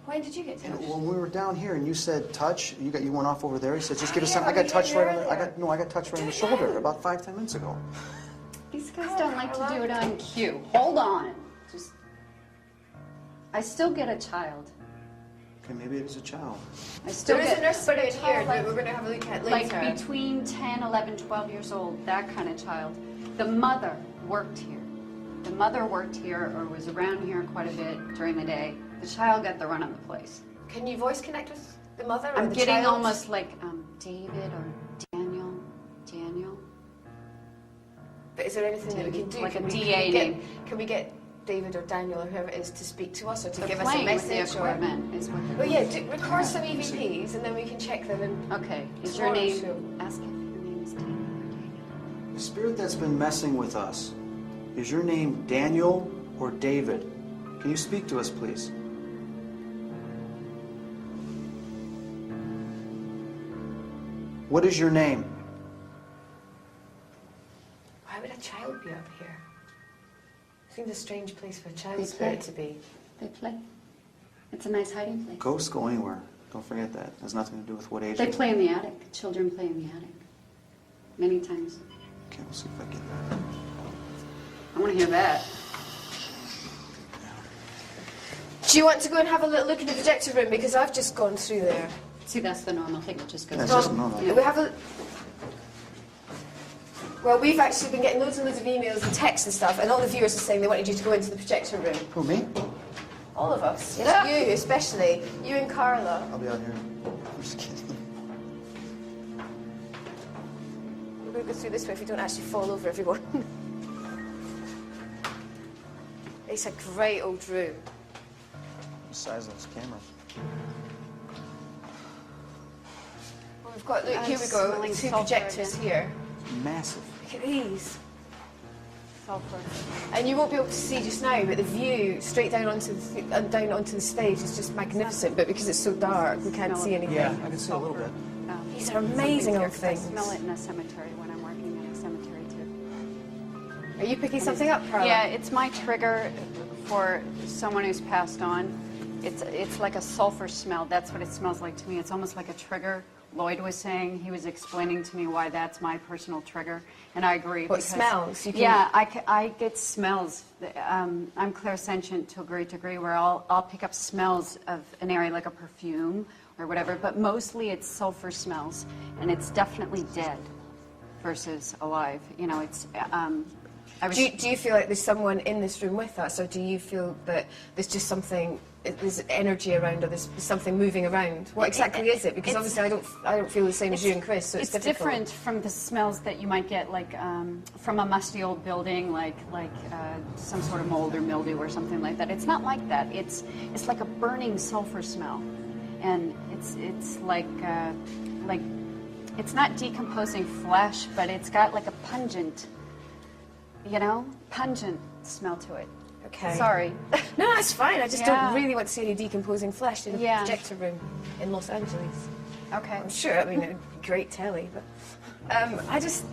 When did you get touched? And when we were down here and you said touch, you went off over there. You said just give us Yeah, something. I got you touched did right on the, earlier. I got touched right on the shoulder about 5-10 minutes ago. These guys don't like to do it on cue. Hold on. I still get a child. Okay, maybe it was a child. I still There is get a nurse bed child here that we're going to have a look at later. like between 10, 11, 12 years old, that kind of child. The mother worked here. The mother worked here or was around here quite a bit during the day. The child got the run of the place. Can you voice connect with the mother or I'm the getting child? almost like David or Daniel. But is there anything that we can do? Like can a we, DA name. Can we get David or Daniel or whoever it is to speak to us or to They're give us a playing with the message? equipment is what they're Well, yeah, record some EVPs and then we can check them. And okay. Is your tomorrow's name? show. Ask if your name is Daniel or Daniel. The spirit that's been messing with us, is your name Daniel or David? Can you speak to us, please? What is your name? Why would a child be up here? Seems a strange place for a child They spirit play. to be. They play. It's a nice hiding place. Ghosts go anywhere. Don't forget that. It has nothing to do with what age They they play in the attic. Children play in the attic. Many times. Okay, we'll see if I get that. I want to hear that. Do you want to go and have a little look in the projector room? Because I've just gone through there. See, that's the normal thing. It just goes. That's just normal. We have a... Well, we've actually been getting loads and loads of emails and texts and stuff, and all the viewers are saying they wanted you to go into the projector room. Who, me? All of us. Yeah. You, especially. You and Carla. I'll be out here. I'm just kidding. We're going to go through this way if we don't actually fall over everyone. It's a great old room. The size of those cameras. Well, we've got, look, I'm here we go, smelling two sulfur projectors again. here. Massive. Look at these. Sulfur. And you won't be able to see just now, but the view straight down onto the stage is just magnificent. But because it's so dark, we can't see anything. Yeah, I can see a little bit. These are amazing old I things. smell it in a cemetery when I'm working in a cemetery too. Are you picking something up, Carla? Yeah, it's my trigger for someone who's passed on. It's like a sulfur smell. That's what it smells like to me. It's almost like a trigger. Lloyd was saying, he was explaining to me why that's my personal trigger, and I agree. What because, smells? You can... Yeah, I get smells. I'm clairsentient to a great degree where I'll pick up smells of an area like a perfume or whatever, but mostly it's sulfur smells, and it's definitely dead versus alive. You know, it's... Do you feel like there's someone in this room with us, or do you feel that there's just something, there's energy around, or there's something moving around? What exactly is it? Because obviously I don't feel the same as you and Chris, so it's difficult. Different from the smells that you might get, like from a musty old building, like some sort of mold or mildew or something like that. It's not like that. It's like a burning sulfur smell, and it's like it's not decomposing flesh, but it's got like a pungent. You know, pungent smell to it. Okay. Sorry. No, that's fine. I just don't really want to see any decomposing flesh in a projector room in Los Angeles. Okay. I'm sure, I mean, it'd be great telly, but I just,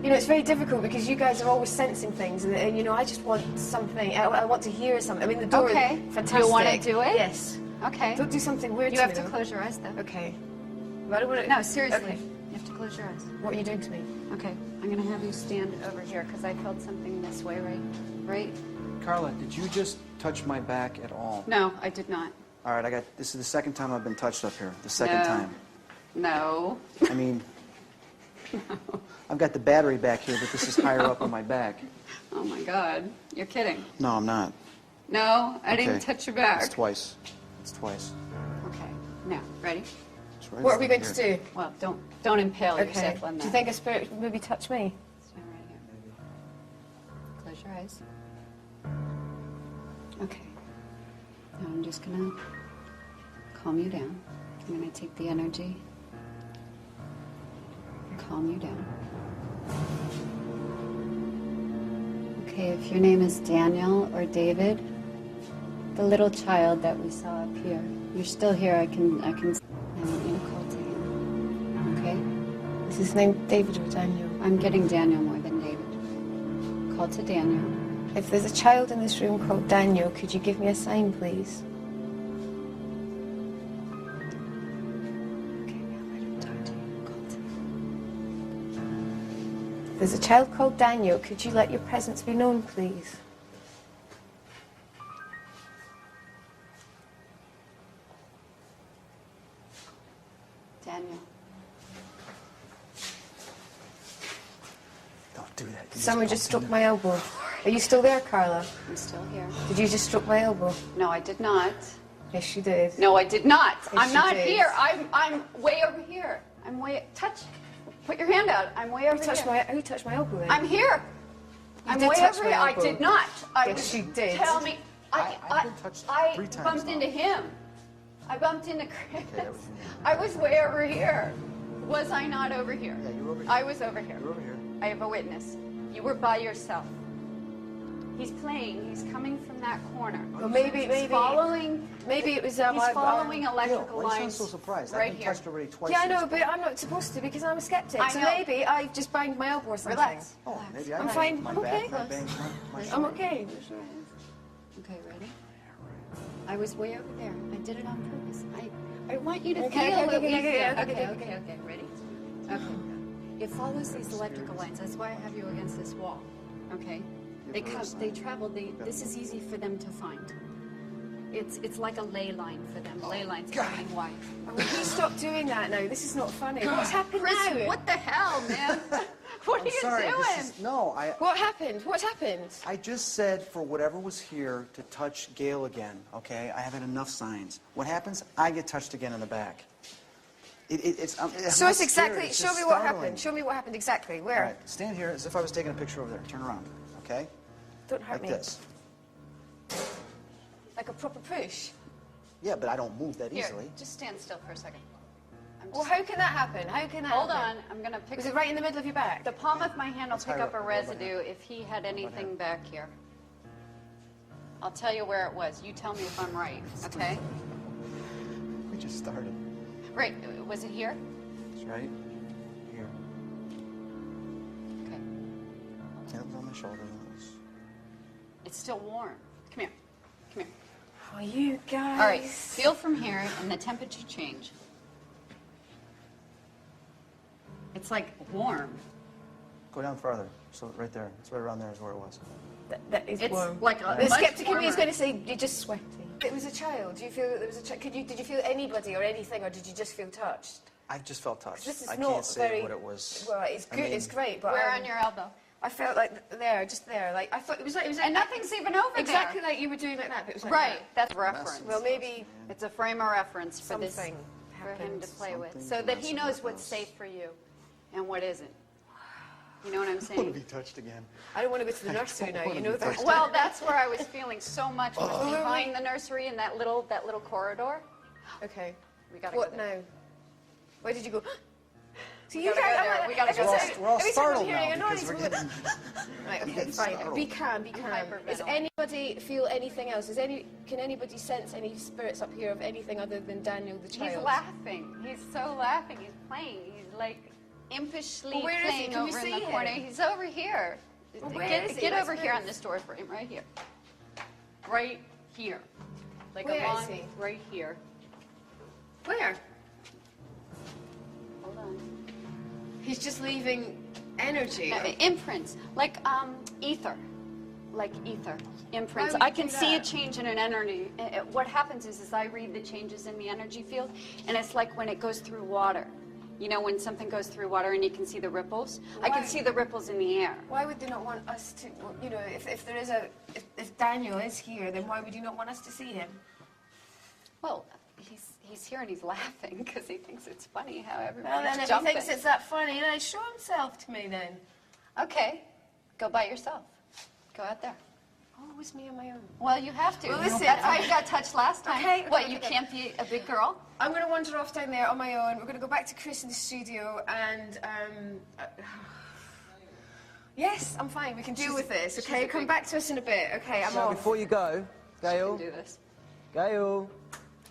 you know, it's very difficult because you guys are always sensing things, and you know, I just want something, I want to hear something. I mean, the door is fantastic. Do you want to do it? Yes. Okay. Don't do something weird You to have me, to close your eyes, though. Okay. But I don't want to... No, seriously. Okay. You have to close your eyes. What are you doing to me? Okay. I'm going to have you stand over here because I felt something this way, right? Carla, did you just touch my back at all? No, I did not. All right, this is the second time I've been touched up here. The second time. No. I mean, I've got the battery back here, but this is higher up on my back. Oh my God. You're kidding. No, I'm not. No, I didn't touch your back. It's twice. It's twice. Okay. Now, ready? Right what are we going to do? Well, don't impale yourself on that. Do you think a spirit would maybe touch me? Stand right here. Close your eyes. Okay. Now I'm just going to calm you down. I'm going to take the energy, calm you down. Okay, if your name is Daniel or David, the little child that we saw up here, you're still here. I want you to call to him. Okay? Is his name David or Daniel? I'm getting Daniel more than David. Call to Daniel. If there's a child in this room called Daniel, could you give me a sign, please? Okay, now let him talk to you. Call to him. If there's a child called Daniel, could you let your presence be known, please? Daniel. Don't do that. Someone just stroked my elbow. Are you still there, Carla? I'm still here. Did you just stroke my elbow? No, I did not. Yes, you did. No, I did not. Yes, I'm you not did. here. I'm way over here. I'm way touch. Put your hand out. I'm way over Who touched here. Who touched my elbow then? I'm here. I'm did way touch over my here. I elbow. did not. Yes, you did. Tell me. I've been touched 3 times bumped now. into him. I bumped into Chris. Okay, that was you. I was way over here. Was I not over here? Yeah, you were over here. I was over here. You were over here. I have a witness. You were by yourself. He's playing. He's coming from that corner. Well, maybe He's following. Maybe it was. He's following electrical Why you sound lines. so surprised? Right I've been here. touched already twice. Yeah, I in know, this but I'm not supposed to because I'm a skeptic. I So know. maybe I just banged my elbow or something. Relax. Oh, maybe I I'm banged fine. my I'm back, okay. and I banged my I'm shoulder. okay. Okay, ready? I was way over there. I did it on purpose. I want you to Okay, feel okay, what we okay, feel. okay, okay, Okay. Ready? Okay. It follows these electrical lines. That's why I have you against this wall. Okay. They come. They travel. This is easy for them to find. It's like a ley line for them. Ley lines are running wide. Will you stop doing that now? This is not funny. What's happened Chris, now? what the hell, man? What are I'm you sorry. doing? This is, no, What happened? What happened? I just said for whatever was here to touch Gail again, okay? I have had enough signs. What happens? I get touched again in the back. It's I'm So not it's scared, exactly. it's Show just me what startling. happened. Show me what happened exactly. All Where? right, stand here as if I was taking a picture over there. Turn around, okay? Don't hurt Like me. this. Like a proper push. Yeah, but I don't move that Here, easily. just stand still for a second. Well, how can that happen? How can that Hold happen? on. I'm gonna pick. Was it right in the middle of your back? The palm of my hand will Let's pick higher up a up. What about residue if he had anything back here. I'll tell you where it was. You tell me if I'm right, okay? We just started. Right. Was it here? It's right here. Okay. Yeah, it was on my shoulder. That was... It's still warm. Come here. Come here. Oh, you guys. All right. Feel from here and the temperature change. It's like warm. Go down farther. So right there. It's right around there is where it was. That is It's warm. like a The much skeptic in me is warmer. going to say you're just sweaty. It was a child. Do you feel that there was a child? Did you feel anybody or anything, or did you just feel touched? I just felt touched. This is I not can't say very. what it was. Well, it's good. I mean, it's great, but Where on your elbow? I felt like there, just there. Like I thought it was like And nothing's even over exactly there. like you were doing like that. But it was like Right. that. That's reference. Well, maybe It's a frame of reference for this something for him happened. to play with, Something so that he messing knows with what's us. safe for you and what isn't. You know what I'm I want to saying? be touched again. I don't want to go to the nursery now. You know that. Well, that's where I was feeling so much was behind the nursery in that little corridor. Okay. We gotta What go there. now? Where did you go? So We you gotta guys, go I'm there. like- We gotta every go time- there. We're all every time I'm startled hearing now a noise, because we're we're getting... Right, okay, getting fine. startled. Be calm, be I'm calm. Does hyperventilating. anybody feel anything else? Can anybody sense any spirits up here of anything other than Daniel the child? He's laughing. He's so laughing. He's playing. He's like impishly Well, where is he? playing Can we over in see the corner. him? He's over here. Well, where get is he? get Let's over here move. on this door frame, right here. Right here. Like Where is along, he? right here. Where? Hold on. He's just leaving energy. Imprints, like ether, like ether. Imprints. Why would I you can do see a that? change in an energy. What happens is I read the changes in the energy field, and it's like when it goes through water. You know, when something goes through water and you can see the ripples. I can Why- see the ripples in the air. Why would they not want us to, you know, if there is if Daniel is here, then why would you not want us to see him? Well, he's here and he's laughing because he thinks it's funny how Well, everybody's then if he jumping. thinks it's that funny, then show himself to me then. Okay, go by yourself. Go out there. Oh, it was me on my own. Well, you have to. Well, listen, That's how you got touched last time. Okay, What, okay, you okay. can't be a big girl? I'm going to wander off down there on my own. We're going to go back to Chris in the studio and... yes, I'm fine. We can deal with this, okay? a Come big- back to us in a bit. Okay, I'm Now, off. before you go, Gail, Do this. Gail,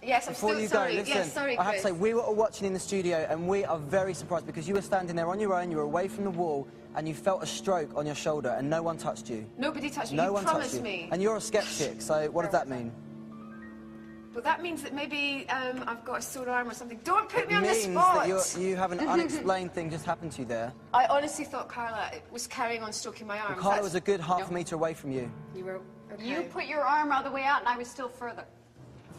Yes, I'm before still you sorry. go, listen, Yes, sorry, I have Chris. to say, we were all watching in the studio and we are very surprised because you were standing there on your own, you were away from the wall, and you felt a stroke on your shoulder and no one touched you. Nobody touched me. No You one touched promised you. me. And you're a skeptic, so what does that mean? Well, that means that maybe I've got a sore arm or something. Don't put me It on the means spot. that you have an unexplained thing just happened to you there. I honestly thought Carla was carrying on stroking my arm. Well, Carla That's- was a good half a metre away from you. You were... Okay. You put your arm all the way out and I was still further.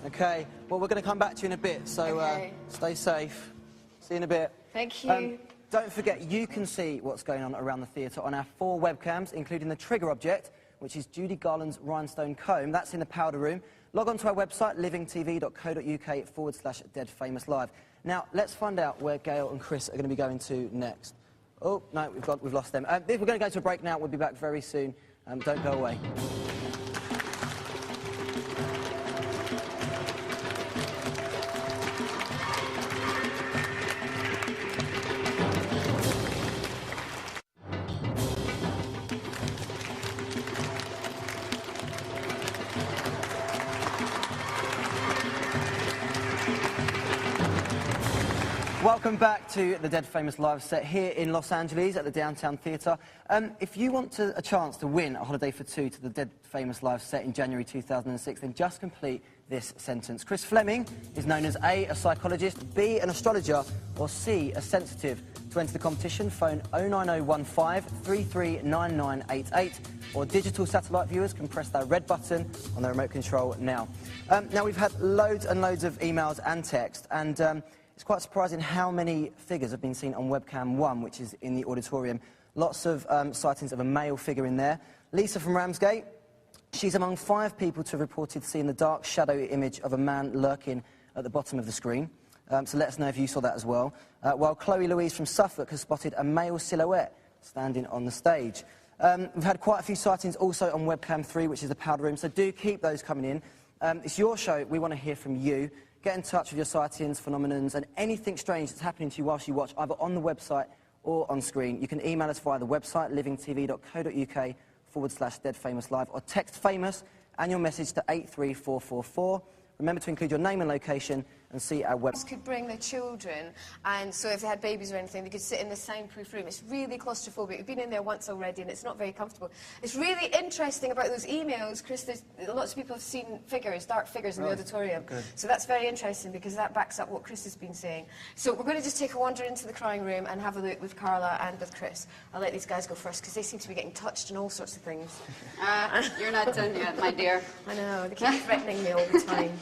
Okay, well, we're going to come back to you in a bit, so Okay. stay safe. See you in a bit. Thank you. Don't forget, you can see what's going on around the theatre on our 4 webcams, including the trigger object, which is Judy Garland's rhinestone comb. That's in the powder room. Log on to our website, livingtv.co.uk/deadfamouslive. Now, let's find out where Gail and Chris are going to be going to next. Oh, no, we've lost them. We're going to go to a break now. We'll be back very soon Don't go away. Welcome back to the Dead Famous Live set here in Los Angeles at the Downtown Theatre. If you want a chance to win a holiday for two to the Dead Famous Live set in January 2006, then just complete this sentence. Chris Fleming is known as A, a psychologist, B, an astrologer, or C, a sensitive. To enter the competition, phone 09015 339988, or digital satellite viewers can press that red button on the remote control now. Now, we've had loads and loads of emails and text, and it's quite surprising how many figures have been seen on webcam 1, which is in the auditorium. Lots of sightings of a male figure in there. Lisa from Ramsgate, she's among 5 people to have reported seeing the dark shadow image of a man lurking at the bottom of the screen. So let us know if you saw that as well. While Chloe Louise from Suffolk has spotted a male silhouette standing on the stage. We've had quite a few sightings also on webcam 3, which is the powder room, so do keep those coming in. It's your show, we want to hear from you. Get in touch with your sightings, phenomenons, and anything strange that's happening to you whilst you watch, either on the website or on screen. You can email us via the website, livingtv.co.uk/deadfamouslive, or text FAMOUS and your message to 83444. Remember to include your name and location and see our website. Could bring their children, and so if they had babies or anything, they could sit in the soundproof room. It's really claustrophobic. We've been in there once already, and it's not very comfortable. It's really interesting about those emails, Chris. Lots of people have seen figures, dark figures in the auditorium. Good. So that's very interesting because that backs up what Chris has been saying. So we're going to just take a wander into the crying room and have a look with Carla and with Chris. I'll let these guys go first because they seem to be getting touched and all sorts of things. You're not done yet, my dear. I know. They keep threatening me all the time.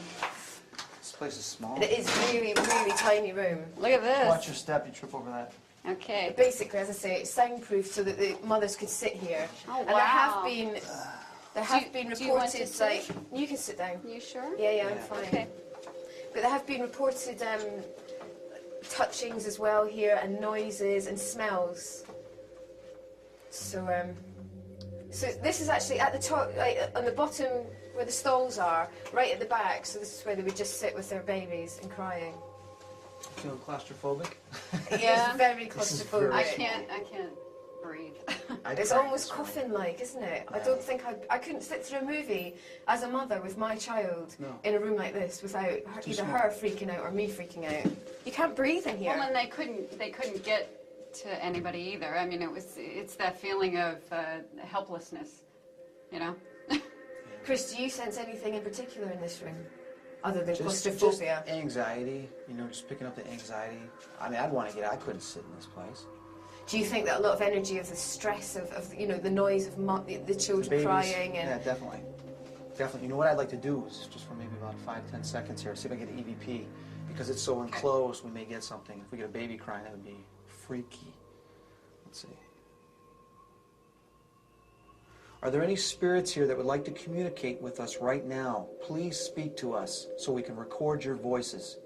This place is small. It is really, really tiny room. Look at this. Watch your step, you trip over that. Okay. Basically, as I say, it's soundproof so that the mothers could sit here. Oh, and wow. there have been reported, like, you can sit down. You sure? Yeah, I'm fine. Okay. But there have been reported touchings as well here, and noises and smells. So, so this is actually at the top, like, on the bottom where the stalls are, right at the back. So this is where they would just sit with their babies and crying. Feeling claustrophobic? Yeah, it's very claustrophobic. I can't breathe. It's almost coffin-like, isn't it? Yeah. I don't think I couldn't sit through a movie as a mother with my child in a room like this without either her freaking out or me freaking out. You can't breathe in here. Well, and they couldn't get to anybody either. I mean, it's that feeling of helplessness, you know. Chris, do you sense anything in particular in this room, other than Just claustrophobia? anxiety, you know, just picking up the anxiety. I mean, I'd want to get out. I couldn't sit in this place. Do you think that a lot of energy of the stress of you know, the noise of the children crying and... Yeah, definitely. Definitely. You know what I'd like to do is, just for maybe about 5-10 seconds here, see if I can get EVP. Because it's so enclosed, we may get something. If we get a baby crying, that would be freaky. Let's see. Are there any spirits here that would like to communicate with us right now? Please speak to us so we can record your voices.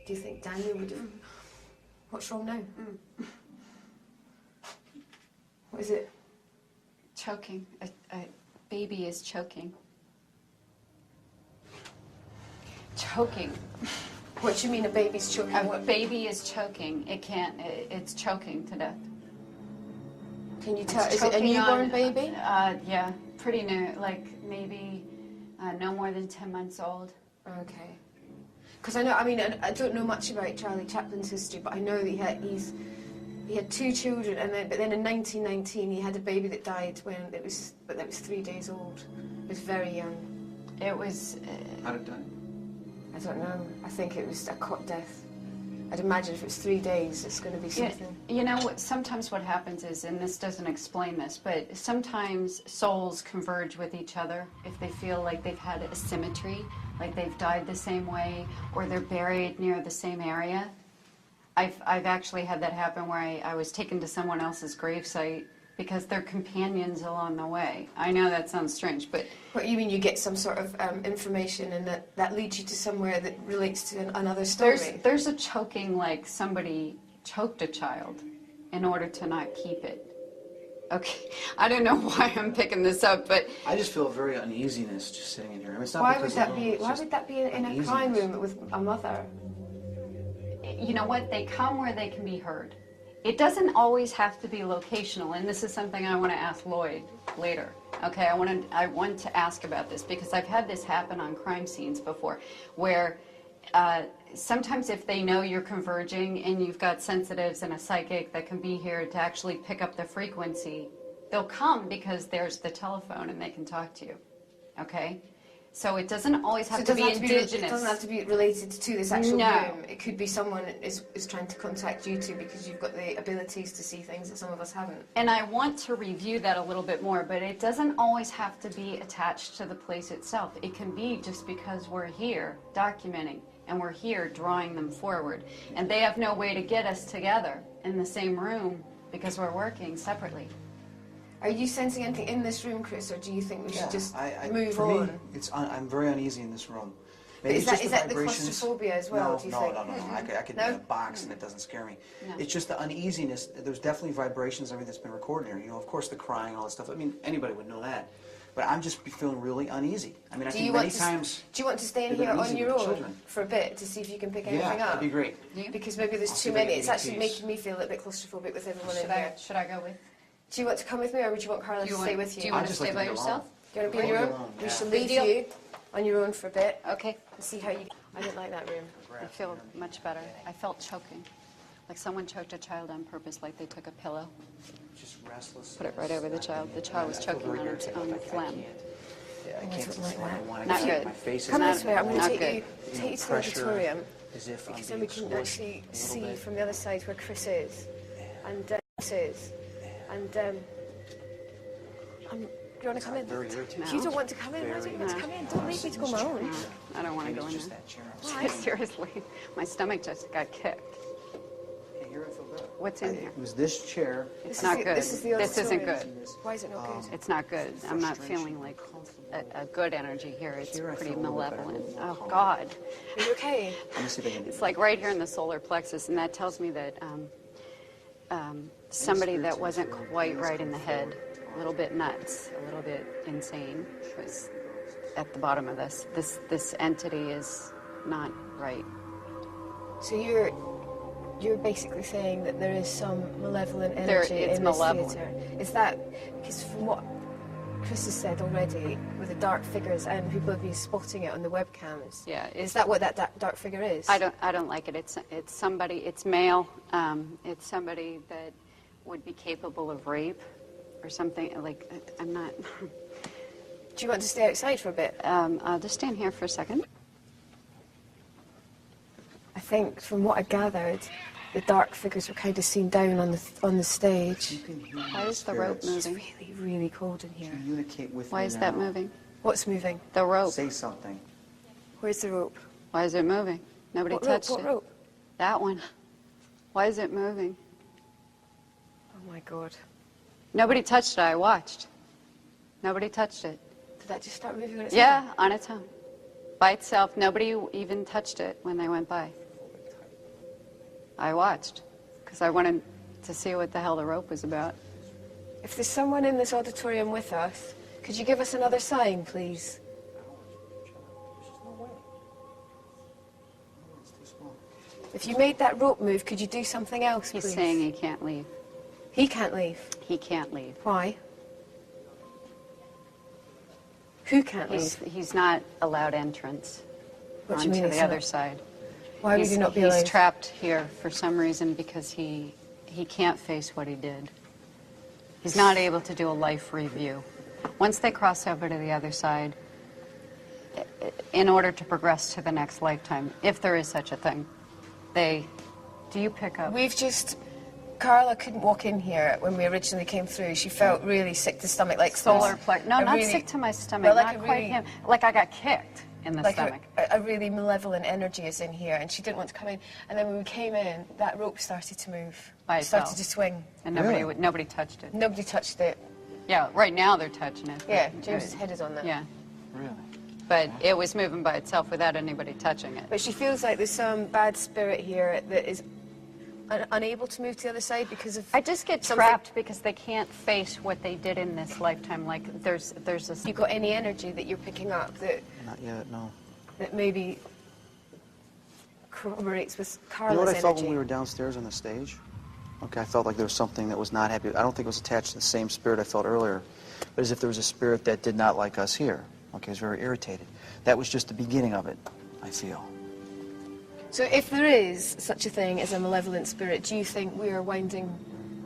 Do you think Daniel would have... What's wrong now? What is it? Choking. A baby is choking. Choking. What do you mean a baby's choking? A baby is choking. It's choking to death. Can you tell? Is it a newborn baby? Yeah, pretty new, like maybe no more than 10 months old. Okay. Because I don't know much about Charlie Chaplin's history, but I know that he had 2 children, but then in 1919 he had a baby that died that was 3 days old. It was very young. It was... How did it die? I don't know. I think it was a cot death. I'd imagine if it's 3 days, it's going to be something. You know, sometimes what happens is, and this doesn't explain this, but sometimes souls converge with each other if they feel like they've had a symmetry, like they've died the same way, or they're buried near the same area. I've actually had that happen where I was taken to someone else's gravesite because they're companions along the way. I know that sounds strange, but... What, you mean you get some sort of information and that leads you to somewhere that relates to another story? There's a choking, like somebody choked a child in order to not keep it. Okay, I don't know why I'm picking this up, but... I just feel very uneasiness just sitting in here. I mean, it's not Why would that be in a crime room with a mother? You know what? They come where they can be heard. It doesn't always have to be locational, and this is something I want to ask Lloyd later. Okay, I want to ask about this because I've had this happen on crime scenes before, where sometimes if they know you're converging and you've got sensitives and a psychic that can be here to actually pick up the frequency, they'll come because there's the telephone and they can talk to you. Okay? So it doesn't always have to be indigenous. It doesn't have to be related to this actual No. room. It could be someone is trying to contact you two because you've got the abilities to see things that some of us haven't. And I want to review that a little bit more, but it doesn't always have to be attached to the place itself. It can be just because we're here documenting and we're here drawing them forward. And they have no way to get us together in the same room because we're working separately. Are you sensing anything in this room, Chris, or do you think we should just move for on? Me, I'm very uneasy in this room. Maybe Is that the claustrophobia as well, No, do you no, think? no. I could be in a box and it doesn't scare me. No. It's just the uneasiness. There's definitely vibrations, everything that's been recorded here. You know, of course, the crying, all that stuff. I mean, anybody would know that. But I'm just feeling really uneasy. I mean, I think many times... Do you want to stay in here on your own for a bit to see if you can pick anything up? Yeah, that'd be great. Because maybe there's too many. It's actually making me feel a bit claustrophobic with everyone in here. Should I go with? Do you want to come with me, or would you want Carla to stay with you? Do you want to stay by yourself? Do you want to be on your own? We shall leave you on your own for a bit. Okay. And see how you... I didn't like that room. I feel much better. I felt choking. Like someone choked a child on purpose, like they took a pillow. Just restless. Put it right over the child. The child was choking on the phlegm. Yeah, I can't like that. Not good. My face Come not, this way. I'm going to not take you to the auditorium. As if Because then we can actually see from the other side where Chris is. And Chris is. And do you want to come in? If you don't want to come in, why don't you want to come in? Don't leave me to go on my own. I don't want to go in there. Seriously, my stomach just got kicked. What's in here? It was this chair. It's not good. This is the This isn't auditorium. good. Why is it not good? It's not good. I'm not feeling like a good energy here. It's pretty malevolent. Oh, God. Are you okay? Let me see if I can do It's like right here in the solar plexus, and that tells me that somebody that wasn't quite right in the head, a little bit nuts, a little bit insane, was at the bottom of this. This entity is not right. So you're basically saying that there is some malevolent energy It's in this malevolent. theatre. Is that because from what Chris has said already, with the dark figures and people have been spotting it on the webcams? Yeah, is that what that dark figure is? I don't like it. It's somebody. It's male. It's somebody that would be capable of rape or something. Like I'm not. Do you want to stay outside for a bit? I'll just stand here for a second. I think from what I gathered, the dark figures were kind of seen down on the stage. Why is the rope It's moving? really, really cold in here. Communicate with Why me is that now. moving? What's moving? The rope. Say something. Where's the rope? Why is it moving? Nobody What rope? touched What it. rope? That one. Why is it moving? Oh my God. Nobody touched it. I watched. Nobody touched it. Did that just start moving on its Yeah, own? on its own. By itself. Nobody even touched it when they went by. I watched because I wanted to see what the hell the rope was about. If there's someone in this auditorium with us, could you give us another sign, please? If you made that rope move, could you do something else, please? He's saying he can't leave. He can't leave. He can't leave. Why? Who can't leave? He's not allowed entrance What do you onto mean the he's other not? side. Why would he not be allowed? He's trapped here for some reason because he can't face what he did. He's not able to do a life review. Once they cross over to the other side, in order to progress to the next lifetime, if there is such a thing, do you pick up? Carla couldn't walk in here when we originally came through. She felt really sick to stomach, like Solar plex. No, not really, sick to my stomach. well, like not a quite really, him. Like I got kicked in the like stomach. a really malevolent energy is in here, and she didn't want to come in. And then when we came in, that rope started to move. By It started itself. to swing. And nobody touched it. Nobody touched it. Yeah, right now they're touching it. Yeah, James's head is on that. Yeah. Really? But it was moving by itself without anybody touching it. But she feels like there's some bad spirit here that is unable to move to the other side because of... I just get something. trapped because they can't face what they did in this lifetime. Like, there's this... You got any energy that you're picking up that... Not yet, no. That maybe corroborates with Carla's You know what I energy? felt when we were downstairs on the stage? Okay, I felt like there was something that was not happy. I don't think it was attached to the same spirit I felt earlier, but as if there was a spirit that did not like us here. Okay, I was very irritated. That was just the beginning of it, I feel. So if there is such a thing as a malevolent spirit, do you think we are winding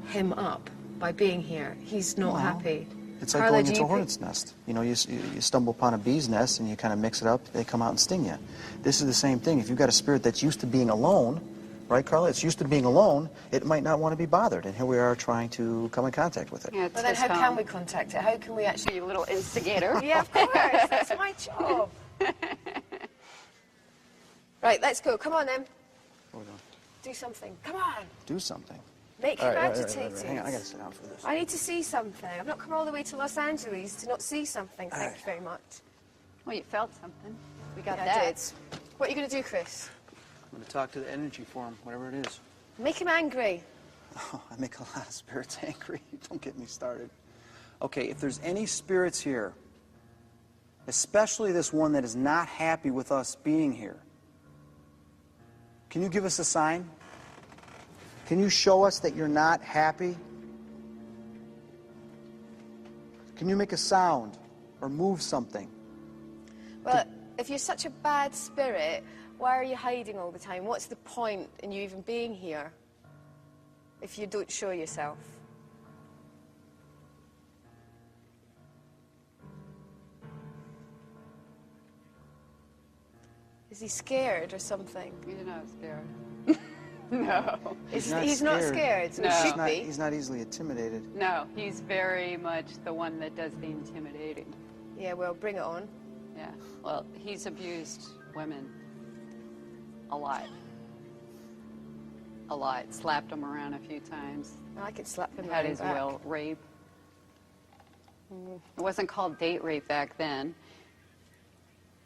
him up by being here? He's not happy. It's like going into a hornet's nest. You know, you stumble upon a bee's nest and you kind of mix it up, they come out and sting you. This is the same thing. If you've got a spirit that's used to being alone, right, Carla? It's used to being alone, it might not want to be bothered. And here we are trying to come in contact with it. Yeah, But then how can we contact it? How can we actually... You little instigator. Yeah, of course. That's my job. Right, let's go. Come on, then. Hold on. Do something. Come on. Do something. Make All him right, agitated. Hang on, I gotta sit down for this. I need to see something. I've not come all the way to Los Angeles to not see something. Thank you very much. Well, you felt something. We got Yeah, that. I did. What are you going to do, Chris? I'm gonna talk to the energy for him, whatever it is. Make him angry. Oh, I make a lot of spirits angry. Don't get me started. Okay, if there's any spirits here, especially this one that is not happy with us being here, can you give us a sign? Can you show us that you're not happy? Can you make a sound or move something? Well, if you're such a bad spirit, why are you hiding all the time? What's the point in you even being here if you don't show yourself? Is he scared or something? He's not scared. No. He's not scared. So No. he should be. He's not easily intimidated. No, he's very much the one that does the intimidating. Yeah, well, bring it on. Yeah. Well, he's abused women a lot. A lot. Slapped them around a few times. I could slap him Had around his back. will rape. It wasn't called date rape back then.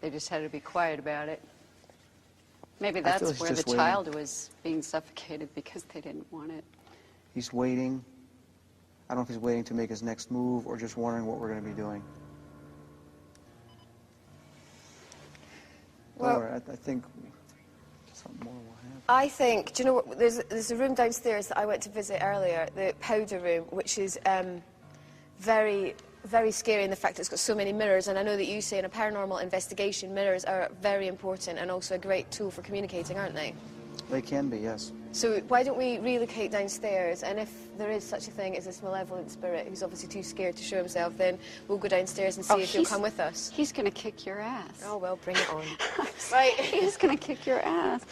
They just had to be quiet about it. Maybe I feel that's he's where the just waiting. child was being suffocated because they didn't want it. He's waiting. I don't know if he's waiting to make his next move or just wondering what we're going to be doing. Well- Don't worry, I think something more will happen. I think, do you know what, there's a room downstairs that I went to visit earlier, the powder room, which is very, very scary in the fact that it's got so many mirrors, and I know that you say in a paranormal investigation, mirrors are very important and also a great tool for communicating, aren't they? They can be, yes. So why don't we relocate downstairs, and if there is such a thing as this malevolent spirit who's obviously too scared to show himself, then we'll go downstairs and see if he'll come with us. He's going to kick your ass. Oh, well, bring it on. Right. He's going to kick your ass.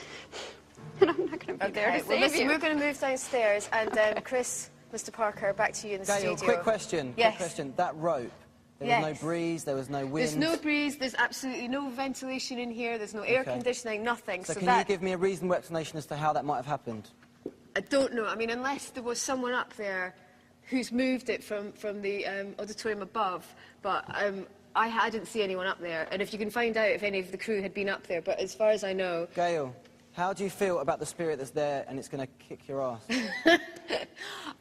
And I'm not going to be there to Well, save listen, you. we're going to move downstairs, and Chris, Mr. Parker, back to you in the Gail, studio. quick question. Yes. Quick question. That rope, there Yes. was no breeze, there was no wind. There's no breeze, there's absolutely no ventilation in here, there's no air Okay. conditioning, nothing. So can that, you give me a reasonable explanation as to how that might have happened? I don't know. I mean, unless there was someone up there who's moved it from the auditorium above, but I didn't see anyone up there. And if you can find out if any of the crew had been up there, but as far as I know... Gail, how do you feel about the spirit that's there and it's going to kick your ass?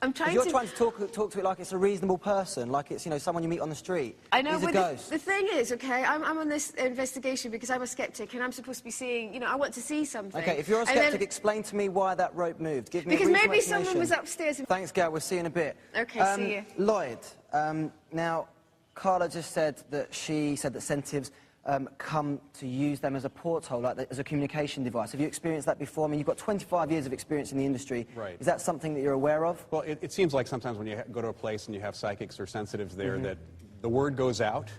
I'm trying You're to... trying to talk to it like it's a reasonable person, like it's, you know, someone you meet on the street. I know, He's a but ghost. the thing is, okay, I'm on this investigation because I'm a skeptic and I'm supposed to be seeing, you know, I want to see something. Okay, if you're a And skeptic, then- explain to me why that rope moved. Give me Because a reasonable maybe someone explanation. was upstairs and... Thanks, Gail. We'll see you in a bit. Okay, see you. Lloyd, now, Carla just said that she said that sensitives come to use them as a porthole, like as a communication device. Have you experienced that before? I mean, you've got 25 years of experience in the industry. Right. Is that something that you're aware of? Well, it seems like sometimes when you go to a place and you have psychics or sensitives there that the word goes out.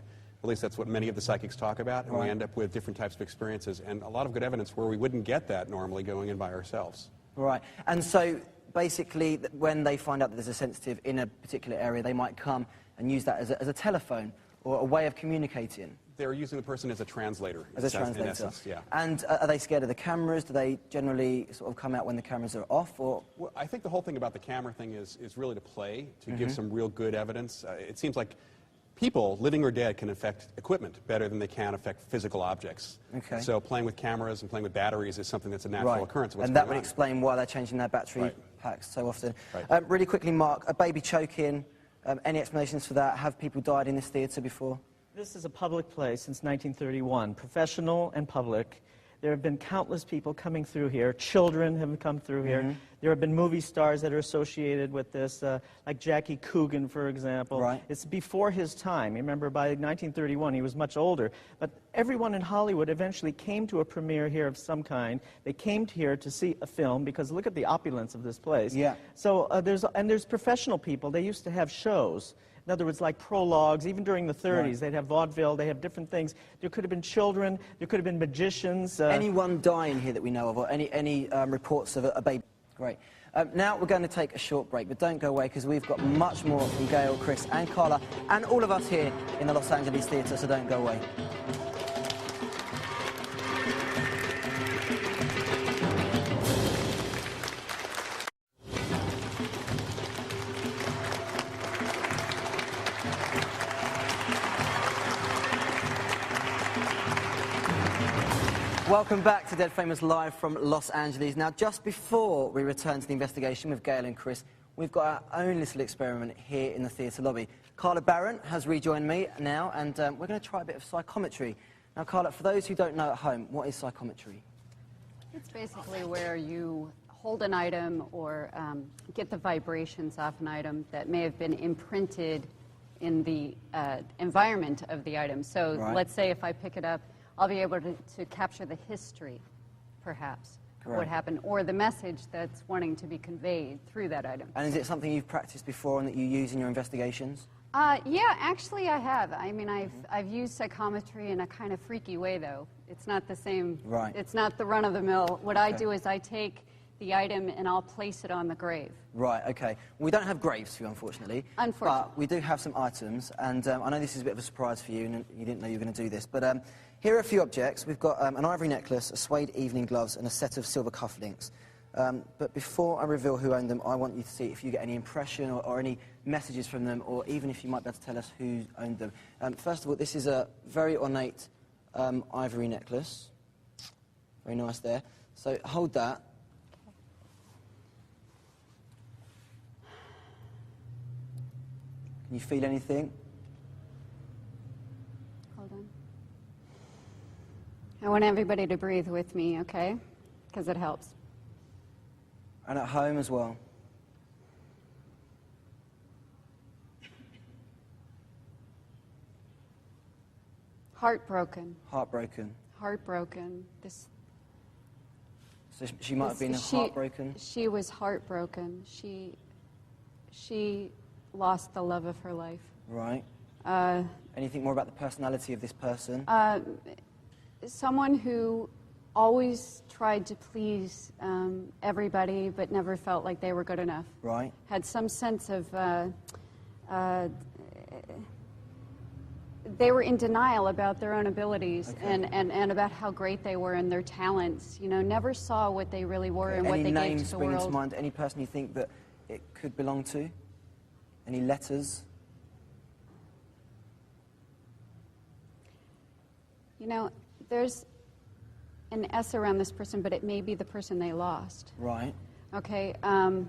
At least that's what many of the psychics talk about, and we end up with different types of experiences and a lot of good evidence where we wouldn't get that normally going in by ourselves. Right. And so, basically, when they find out that there's a sensitive in a particular area, they might come and use that as a telephone or a way of communicating. They're using the person as a translator. As a translator. In essence, yeah. And are they scared of the cameras? Do they generally sort of come out when the cameras are off? Or? Well, I think the whole thing about the camera thing is really to play, to give some real good evidence. It seems like people, living or dead, can affect equipment better than they can affect physical objects. Okay. So playing with cameras and playing with batteries is something that's a natural occurrence. And that would explain why they're changing their battery packs so often. Right. Really quickly, Mark, a baby choking, any explanations for that? Have people died in this theatre before? This is a public play since 1931, professional and public. There have been countless people coming through here. Children have come through here. There have been movie stars that are associated with this, like Jackie Coogan, for example. Right. It's before his time. You remember, by 1931, he was much older. But everyone in Hollywood eventually came to a premiere here of some kind. They came here to see a film, because look at the opulence of this place. Yeah. So there's professional people. They used to have shows. In other words, like prologues, even during the 30s, they'd have vaudeville, they have different things. There could have been children, there could have been magicians. Anyone dying here that we know of, or any reports of a baby? Great. Now we're going to take a short break, but don't go away, because we've got much more from Gail, Chris and Carla, and all of us here in the Los Angeles Theatre, so don't go away. Welcome back to Dead Famous Live from Los Angeles. Now, just before we return to the investigation with Gail and Chris, we've got our own little experiment here in the theatre lobby. Carla Barron has rejoined me now, and we're going to try a bit of psychometry. Now, Carla, for those who don't know at home, what is psychometry? It's basically where you hold an item or get the vibrations off an item that may have been imprinted in the environment of the item. So let's say if I pick it up, I'll be able to capture the history, perhaps, of what happened, or the message that's wanting to be conveyed through that item. And is it something you've practiced before and that you use in your investigations? Yeah, actually I have. I mean, I've used psychometry in a kind of freaky way, though. It's not the same. Right. It's not the run-of-the-mill. What I do is I take the item and I'll place it on the grave. Right, okay. We don't have graves for you, unfortunately. Unfortunately. But we do have some items, and I know this is a bit of a surprise for you, and you didn't know you were going to do this, but here are a few objects. We've got an ivory necklace, a suede evening gloves, and a set of silver cufflinks. But before I reveal who owned them, I want you to see if you get any impression or any messages from them, or even if you might be able to tell us who owned them. First of all, this is a very ornate ivory necklace. Very nice there. So hold that. Can you feel anything? Hold on. I want everybody to breathe with me, okay? Because it helps. And at home as well. Heartbroken. Heartbroken. Heartbroken. So she might have been heartbroken? She was heartbroken. She lost the love of her life. Right. Anything more about the personality of this person? Someone who always tried to please everybody, but never felt like they were good enough. Right. Had some sense of... they were in denial about their own abilities and about how great they were and their talents. You know, never saw what they really were and what they gave to the world. Any names spring to mind? Any person you think that it could belong to? Any letters? You know, there's an S around this person, but it may be the person they lost. Right. Okay. I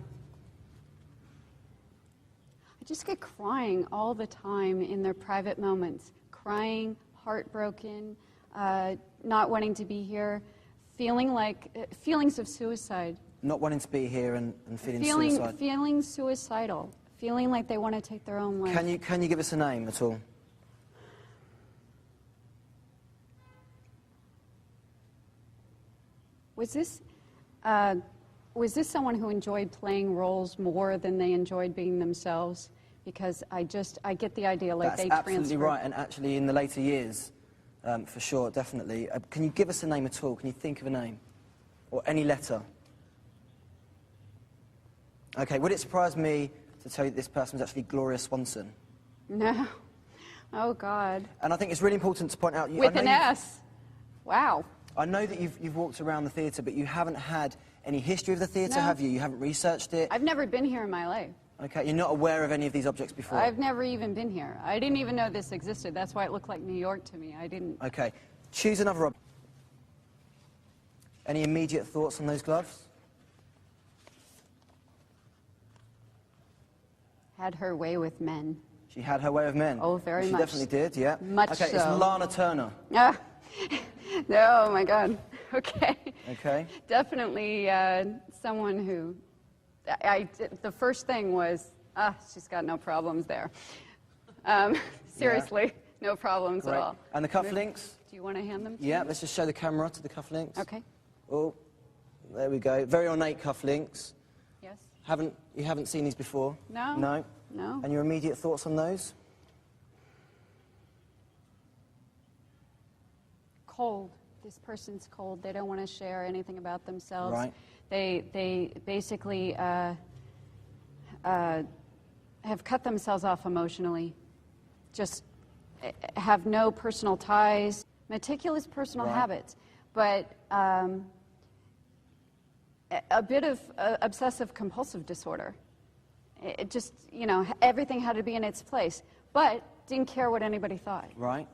just get crying all the time in their private moments. Crying, heartbroken, not wanting to be here, feeling like feelings of suicide. Not wanting to be here and feeling suicide. Feeling suicidal. Feeling like they want to take their own life. Can you give us a name at all? Was this someone who enjoyed playing roles more than they enjoyed being themselves? Because I get the idea like they transferred. That's absolutely right, and actually in the later years, for sure, definitely. Can you give us a name at all? Can you think of a name? Or any letter? Okay, would it surprise me to tell you that this person was actually Gloria Swanson? No. Oh, God. And I think it's really important to point out... With an S. Wow. I know that you've walked around the theatre, but you haven't had any history of the theatre, have you? You haven't researched it? I've never been here in my life. Okay, you're not aware of any of these objects before? I've never even been here. I didn't even know this existed. That's why it looked like New York to me. I didn't... Okay, choose another object. Any immediate thoughts on those gloves? Had her way with men. She had her way with men? Oh, very much. She definitely did, yeah. Much so. Okay, it's Lana Turner. Ah. Oh, my God. Okay. Okay. Definitely someone who... the first thing was, she's got no problems there. Seriously, no problems at all. And the cufflinks? Do you want to hand them to me? Yeah, let's just show the camera to the cufflinks. Okay. Oh, there we go. Very ornate cufflinks. Yes. You haven't seen these before? No. No? No. And your immediate thoughts on those? Cold. This person's cold. They don't want to share anything about themselves. Right. They basically have cut themselves off emotionally. Just have no personal ties, meticulous personal habits, but a bit of obsessive compulsive disorder. It just, you know, everything had to be in its place, but didn't care what anybody thought. Right.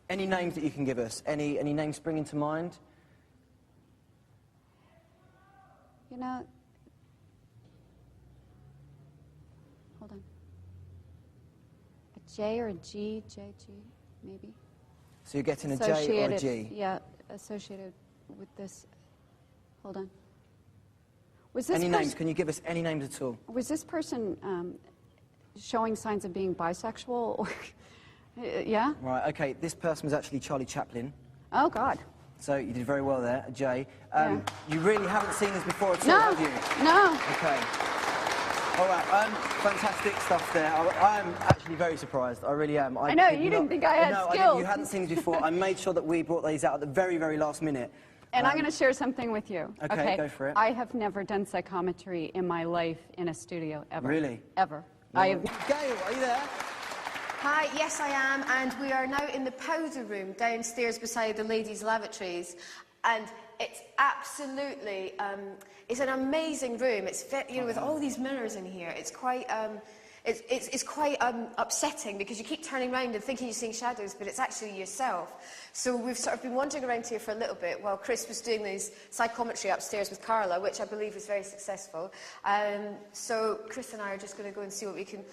Any names that you can give us? Any names springing to mind? You know, hold on. A J or a G, J, G, maybe. So you're getting a J or a G? Yeah, associated with this. Hold on. Was this any names? Can you give us any names at all? Was this person showing signs of being bisexual? Or yeah? Right, okay. This person was actually Charlie Chaplin. Oh, God. So you did very well there, a J. Yeah. You really haven't seen this before at all, No. have you? No. Okay. All right, fantastic stuff there. I'm actually very surprised. I really am. I know, you didn't think I had skills. You hadn't seen these before. I made sure that we brought these out at the very, very last minute. And I'm going to share something with you. Okay, go for it. I have never done psychometry in my life in a studio, ever. Really? Ever. No. I have... Gail, are you there? Hi, yes I am, and we are now in the powder room downstairs beside the ladies' lavatories, and it's absolutely, it's an amazing room. It's, you know, with all these mirrors in here, it's quite, it's quite upsetting because you keep turning around and thinking you're seeing shadows, but it's actually yourself. So we've sort of been wandering around here for a little bit while Chris was doing this psychometry upstairs with Carla, which I believe was very successful. So Chris and I are just going to go and see what we can...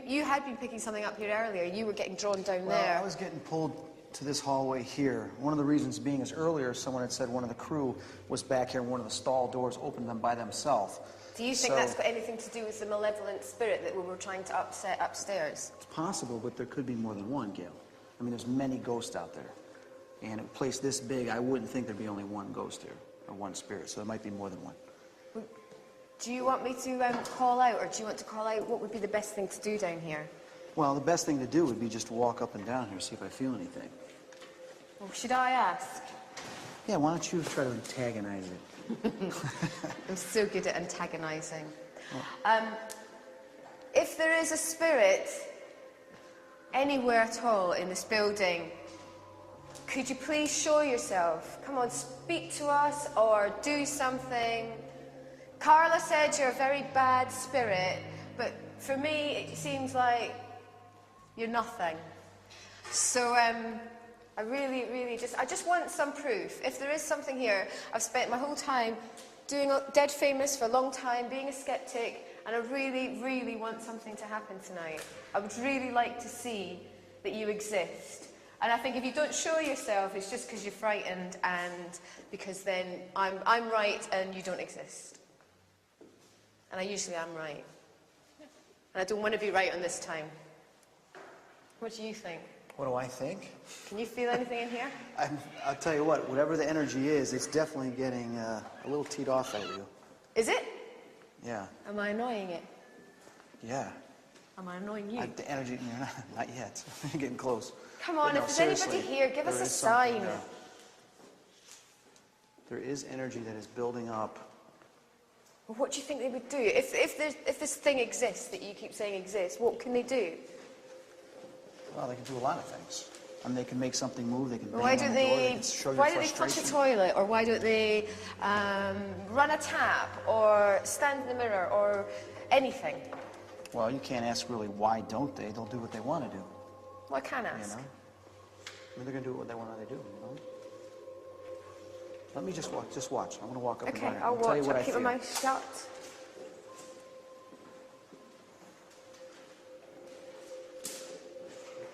You had been picking something up here earlier. You were getting drawn down there. I was getting pulled to this hallway here. One of the reasons being is earlier someone had said one of the crew was back here and one of the stall doors opened them by themselves. Do you think that's got anything to do with the malevolent spirit that we were trying to upset upstairs? It's possible, but there could be more than one, Gail. I mean, there's many ghosts out there. And a place this big, I wouldn't think there'd be only one ghost here, or one spirit, so there might be more than one. Do you want me to call out, or do you want to call out what would be the best thing to do down here? Well, the best thing to do would be just to walk up and down here, see if I feel anything. Well, should I ask? Yeah, why don't you try to antagonize it? I'm so good at antagonizing. If there is a spirit anywhere at all in this building, could you please show yourself? Come on, speak to us or do something. Carla said you're a very bad spirit, but for me it seems like you're nothing. So I really just want some proof. If there is something here, I've spent my whole time doing Dead Famous for a long time, being a skeptic, and I really want something to happen tonight. I would really like to see that you exist. And I think if you don't show yourself, it's just because you're frightened and because then I'm right and you don't exist. And I usually am right. And I don't want to be right on this time. What do you think? What do I think? Can you feel anything in here? I'll tell you what, whatever the energy is, it's definitely getting a little teed off at you. Is it? Yeah. Am I annoying it? Yeah. Am I annoying you? The energy, not yet. You're getting close. Come on, if there's anybody here, give us a sign. There is energy that is building up. Well, what do you think they would do? If this thing exists that you keep saying exists, what can they do? Well, they can do a lot of things. I mean, they can make something move, they can bang Why on don't the door, they they? can show you Why don't they flush a frustration. toilet, or why don't they run a tap, or stand in the mirror, or anything? Well, you can't ask really why don't they. They'll do what they want to do. Well, I can You ask. know? I mean, they're going to do what they want to do, you know? Let me just watch. Just watch. I'm going to walk up Okay, and down. I'll tell you watch. what I'll I keep feel. my mouth shut.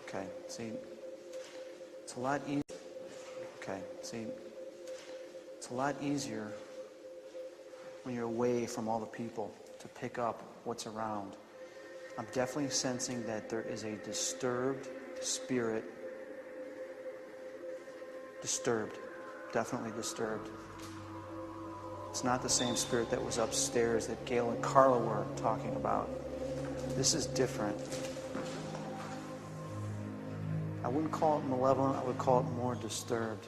Okay, see, it's a lot easier. Okay, see, it's a lot easier when you're away from all the people to pick up what's around. I'm definitely sensing that there is a disturbed spirit. Disturbed. Definitely disturbed. It's not the same spirit that was upstairs that Gail and Carla were talking about. This is different. I wouldn't call it malevolent. I would call it more disturbed,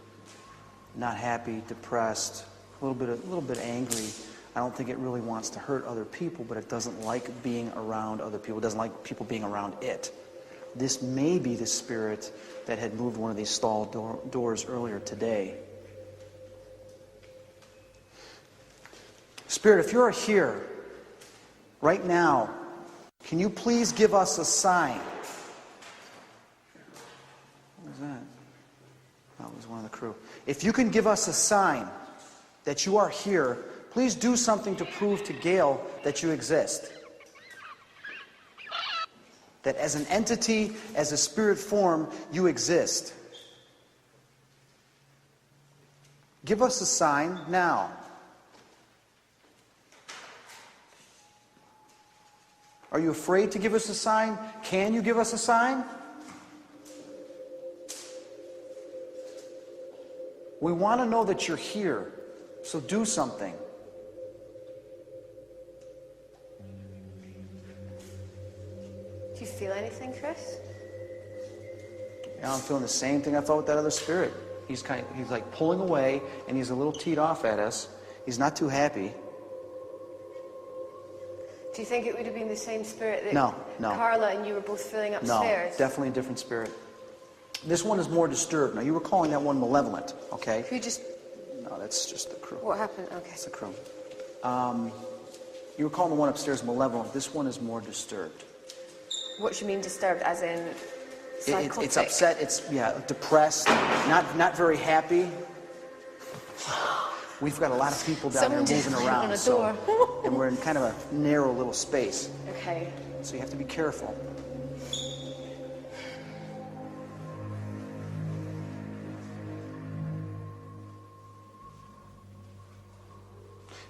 not happy, depressed, a little bit angry. I don't think it really wants to hurt other people, but it doesn't like being around other people. It doesn't like people being around it. This may be the spirit that had moved one of these stall doors earlier today. Spirit, if you're here right now, can you please give us a sign? What was that? That was one of the crew. If you can give us a sign that you are here, please do something to prove to Gail that you exist. That as an entity, as a spirit form, you exist. Give us a sign now. Are you afraid to give us a sign? Can you give us a sign? We want to know that you're here, so do something. Do you feel anything, Chris? Yeah, I'm feeling the same thing I felt with that other spirit. He's like pulling away, and he's a little teed off at us. He's not too happy. Do you think it would have been the same spirit that No. Carla and you were both feeling upstairs? No, definitely a different spirit. This one is more disturbed. Now, you were calling that one malevolent, okay? Who just... No, that's just the crew. What happened? Okay. It's the crew. You were calling the one upstairs malevolent. This one is more disturbed. What do you mean disturbed, as in psychotic? It's upset. It's, depressed. Not very happy. We've got a lot of people down Someone there just moving went around. on a door. And we're in kind of a narrow little space. Okay. So you have to be careful.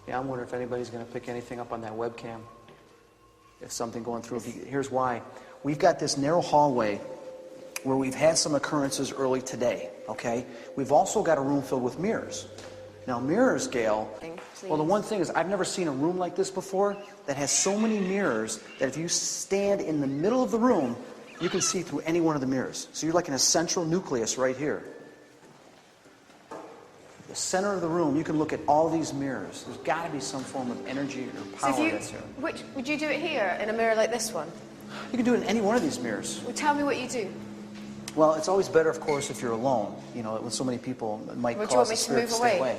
Yeah, I'm wondering if anybody's going to pick anything up on that webcam. If something going through. Here's why. We've got this narrow hallway where we've had some occurrences early today, okay? We've also got a room filled with mirrors. Now, mirrors, Gail, well, the one thing is I've never seen a room like this before that has so many mirrors that if you stand in the middle of the room, you can see through any one of the mirrors. So you're like in a central nucleus right here. The center of the room, you can look at all these mirrors. There's got to be some form of energy or power that's here. Would you do it here, in a mirror like this one? You can do it in any one of these mirrors. Well, tell me what you do. Well, it's always better, of course, if you're alone. You know, with so many people, it might cause the spirit to stay away.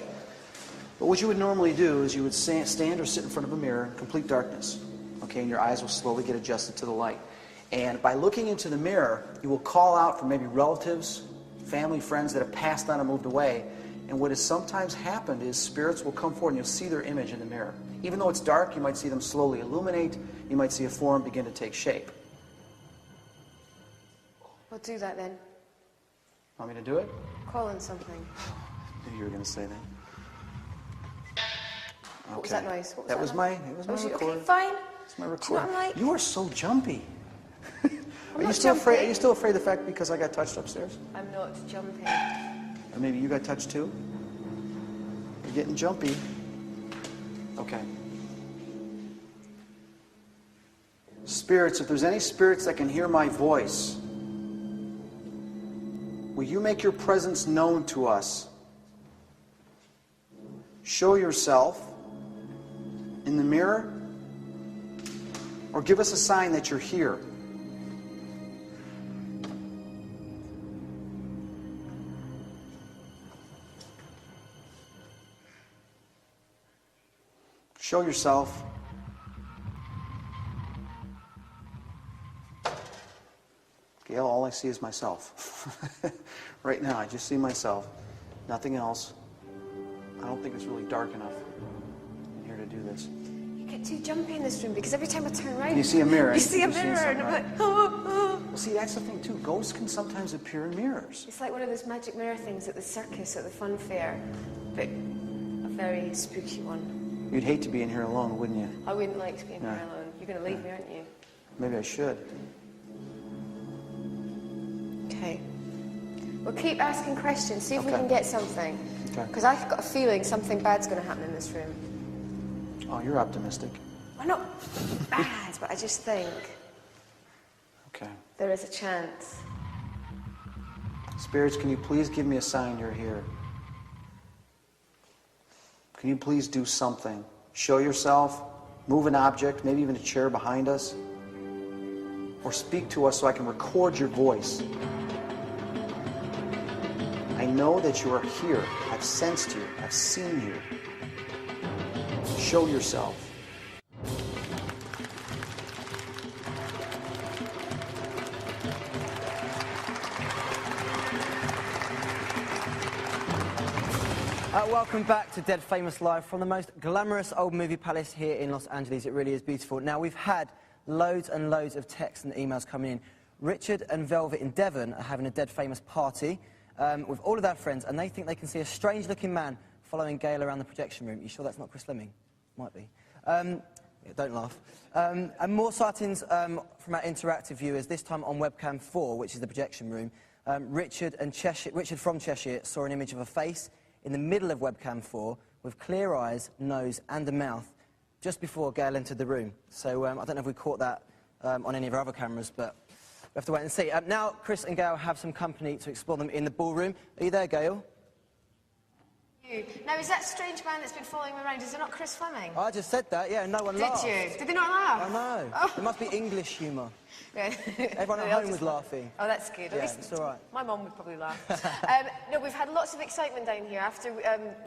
But what you would normally do is you would stand or sit in front of a mirror in complete darkness. Okay, and your eyes will slowly get adjusted to the light. And by looking into the mirror, you will call out for maybe relatives, family, friends that have passed on and moved away. And what has sometimes happened is spirits will come forward and you'll see their image in the mirror. Even though it's dark, you might see them slowly illuminate. You might see a form begin to take shape. Well, do that then. Want me to do it? Call in something. I knew you were going to say that. Okay. What was that noise? What was that was my recorder. Okay, fine. It's my recorder. Do you know what I'm like? You are so jumpy. I'm Are you still afraid? Are you still afraid of the fact because I got touched upstairs? I'm not jumping. Or maybe you got touched too? You're getting jumpy. Okay. Spirits, if there's any spirits that can hear my voice, will you make your presence known to us? Show yourself in in the mirror? Or give us a sign that you're here? Show yourself. Gail, all I see is myself. Right now, I just see myself. Nothing else. I don't think it's really dark enough in here to do this. You get too jumpy in this room because every time I turn around, You see a mirror. You see a mirror, and I'm like, oh. Well, see, that's the thing, too. Ghosts can sometimes appear in mirrors. It's like one of those magic mirror things at the circus, at the fun fair, but a very spooky one. You'd hate to be in here alone, wouldn't you? I wouldn't like to be in No. here alone. You're going to leave me, aren't you? Maybe I should. Okay. We'll keep asking questions, see if we Okay. can get something. Okay. Because I've got a feeling something bad's going to happen in this room. Oh, you're optimistic. Well, not bad, but I just think Okay. there is a chance. Spirits, can you please give me a sign you're here? Can you please do something? Show yourself, move an object, maybe even a chair behind us, or speak to us so I can record your voice. I know that you are here. I've sensed you. I've seen you. Show yourself. Welcome back to Dead Famous Live from the most glamorous old movie palace here in Los Angeles. It really is beautiful. Now, we've had loads and loads of texts and emails coming in. Richard and Velvet in Devon are having a Dead Famous party with all of their friends, and they think they can see a strange-looking man following Gail around the projection room. You sure that's not Chris Fleming? Might be. Yeah, don't laugh. And more sightings from our interactive viewers, this time on webcam 4, which is the projection room. Richard from Cheshire saw an image of a face in the middle of webcam 4 with clear eyes, nose and a mouth just before Gail entered the room. So I don't know if we caught that on any of our other cameras, but we have to wait and see. Now Chris and Gail have some company to explore them in the ballroom. Are you there, Gail? Now, is that strange man that's been following me around, is it not Chris Fleming? I just said that, yeah, no one laughed. Did you? Did they not laugh? I know. Oh. It must be English humour. Yeah. Everyone at home was laughing. Oh, that's good. At Yeah, least it's all right. my mum would probably laugh. No, we've had lots of excitement down here after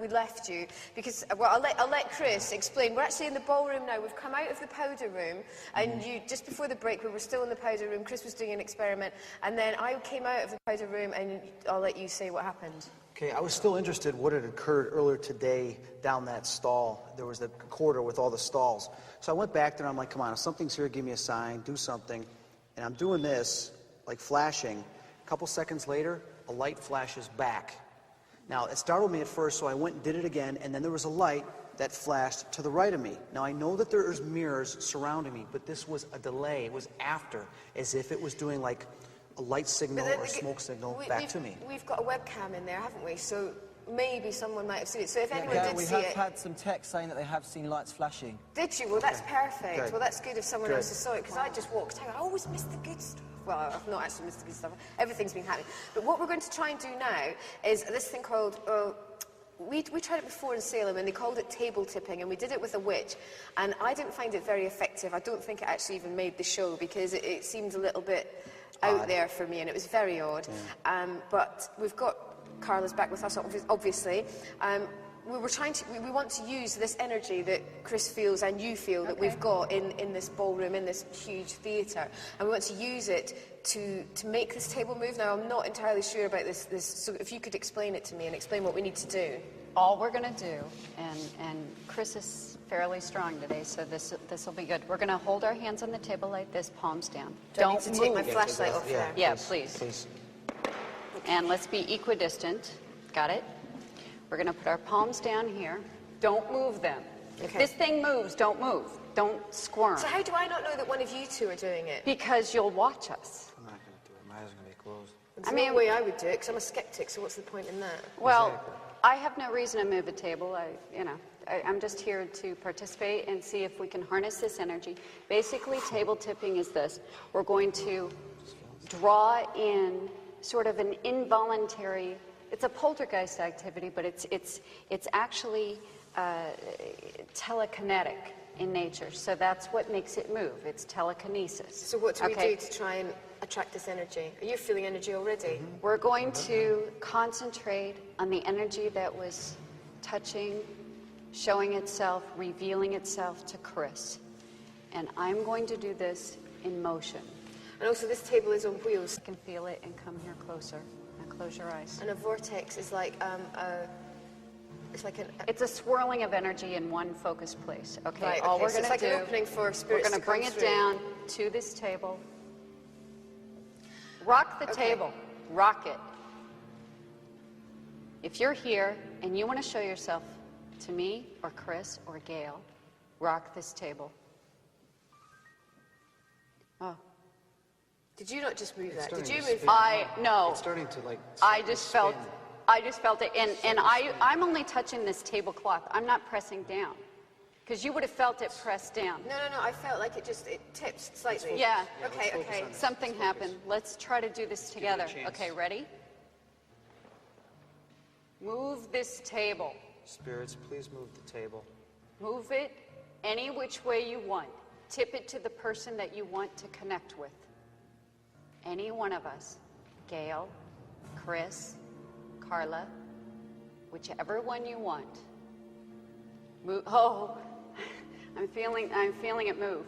we left you because, well, I'll let Chris explain. We're actually in the ballroom now. We've come out of the powder room, and you just before the break, we were still in the powder room. Chris was doing an experiment, and then I came out of the powder room, and I'll let you say what happened. Okay, I was still interested in what had occurred earlier today down that stall. There was the corridor with all the stalls. So I went back there and I'm like, come on, if something's here, give me a sign, do something. And I'm doing this, like flashing. A couple seconds later, a light flashes back. Now, it startled me at first, so I went and did it again, and then there was a light that flashed to the right of me. Now, I know that there's mirrors surrounding me, but this was a delay. It was after, as if it was doing like a light signal or a smoke signal back to me. We've got a webcam in there, haven't we? So maybe someone might have seen it. So if anyone Yeah, did we see have it... had some text saying that they have seen lights flashing. Did you? Well, that's perfect. Good. Well, that's good if someone Good. else has saw it, because I just walked out. I always miss the good stuff. Well, I've not actually missed the good stuff. Everything's been happening. But what we're going to try and do now is this thing called... we tried it before in Salem, and they called it table tipping, and we did it with a witch. And I didn't find it very effective. I don't think it actually even made the show, because it seemed a little bit out there for me, and it was very odd. Yeah. But we've got Carla's back with us, obviously. We want to use this energy that Chris feels and you feel that we've got in this ballroom, in this huge theatre, and we want to use it to make this table move. Now, I'm not entirely sure about this, so if you could explain it to me and explain what we need to do. All we're going to do, and Chris is fairly strong today, so this will be good. We're going to hold our hands on the table like this, palms down. Don't need to take my flashlight off there. Yeah, please. And let's be equidistant. Got it? We're going to put our palms down here. Don't move them. If this thing moves, don't move. Don't squirm. So how do I not know that one of you two are doing it? Because you'll watch us. I'm not going to do it. My eyes are going to be closed. There's no way I would do it, because I'm a skeptic, so what's the point in that? Well, I have no reason to move a table. I'm just here to participate and see if we can harness this energy. Basically, table tipping is this. We're going to draw in sort of an involuntary, it's a poltergeist activity, but it's actually telekinetic. in nature. So that's what makes it move. It's telekinesis. So what do we do to try and attract this energy? Are you feeling energy already? We're going to concentrate on the energy that was touching, showing itself, revealing itself to Chris. And I'm going to do this in motion. And also this table is on wheels. You can feel it and come here closer. Now close your eyes. And a vortex is like it's a swirling of energy in one focused place. Okay, right, all we're so going to do, an opening for we're spirits going to bring it through. down to this table. Rock the table. Rock it. If you're here and you want to show yourself to me or Chris or Gail, rock this table. Oh. Did you not just move that? Did you starting move to that? No. It's starting to like. I just felt it, and I'm only touching this tablecloth. I'm not pressing down, because you would have felt it pressed down. No. I felt like it tips slightly. Yeah. Okay. Something happened. Let's try to do this together. Okay, ready? Move this table. Spirits, please move the table. Move it any which way you want. Tip it to the person that you want to connect with. Any one of us. Gail, Chris, Carla, whichever one you want. Move. Oh, I'm feeling it move.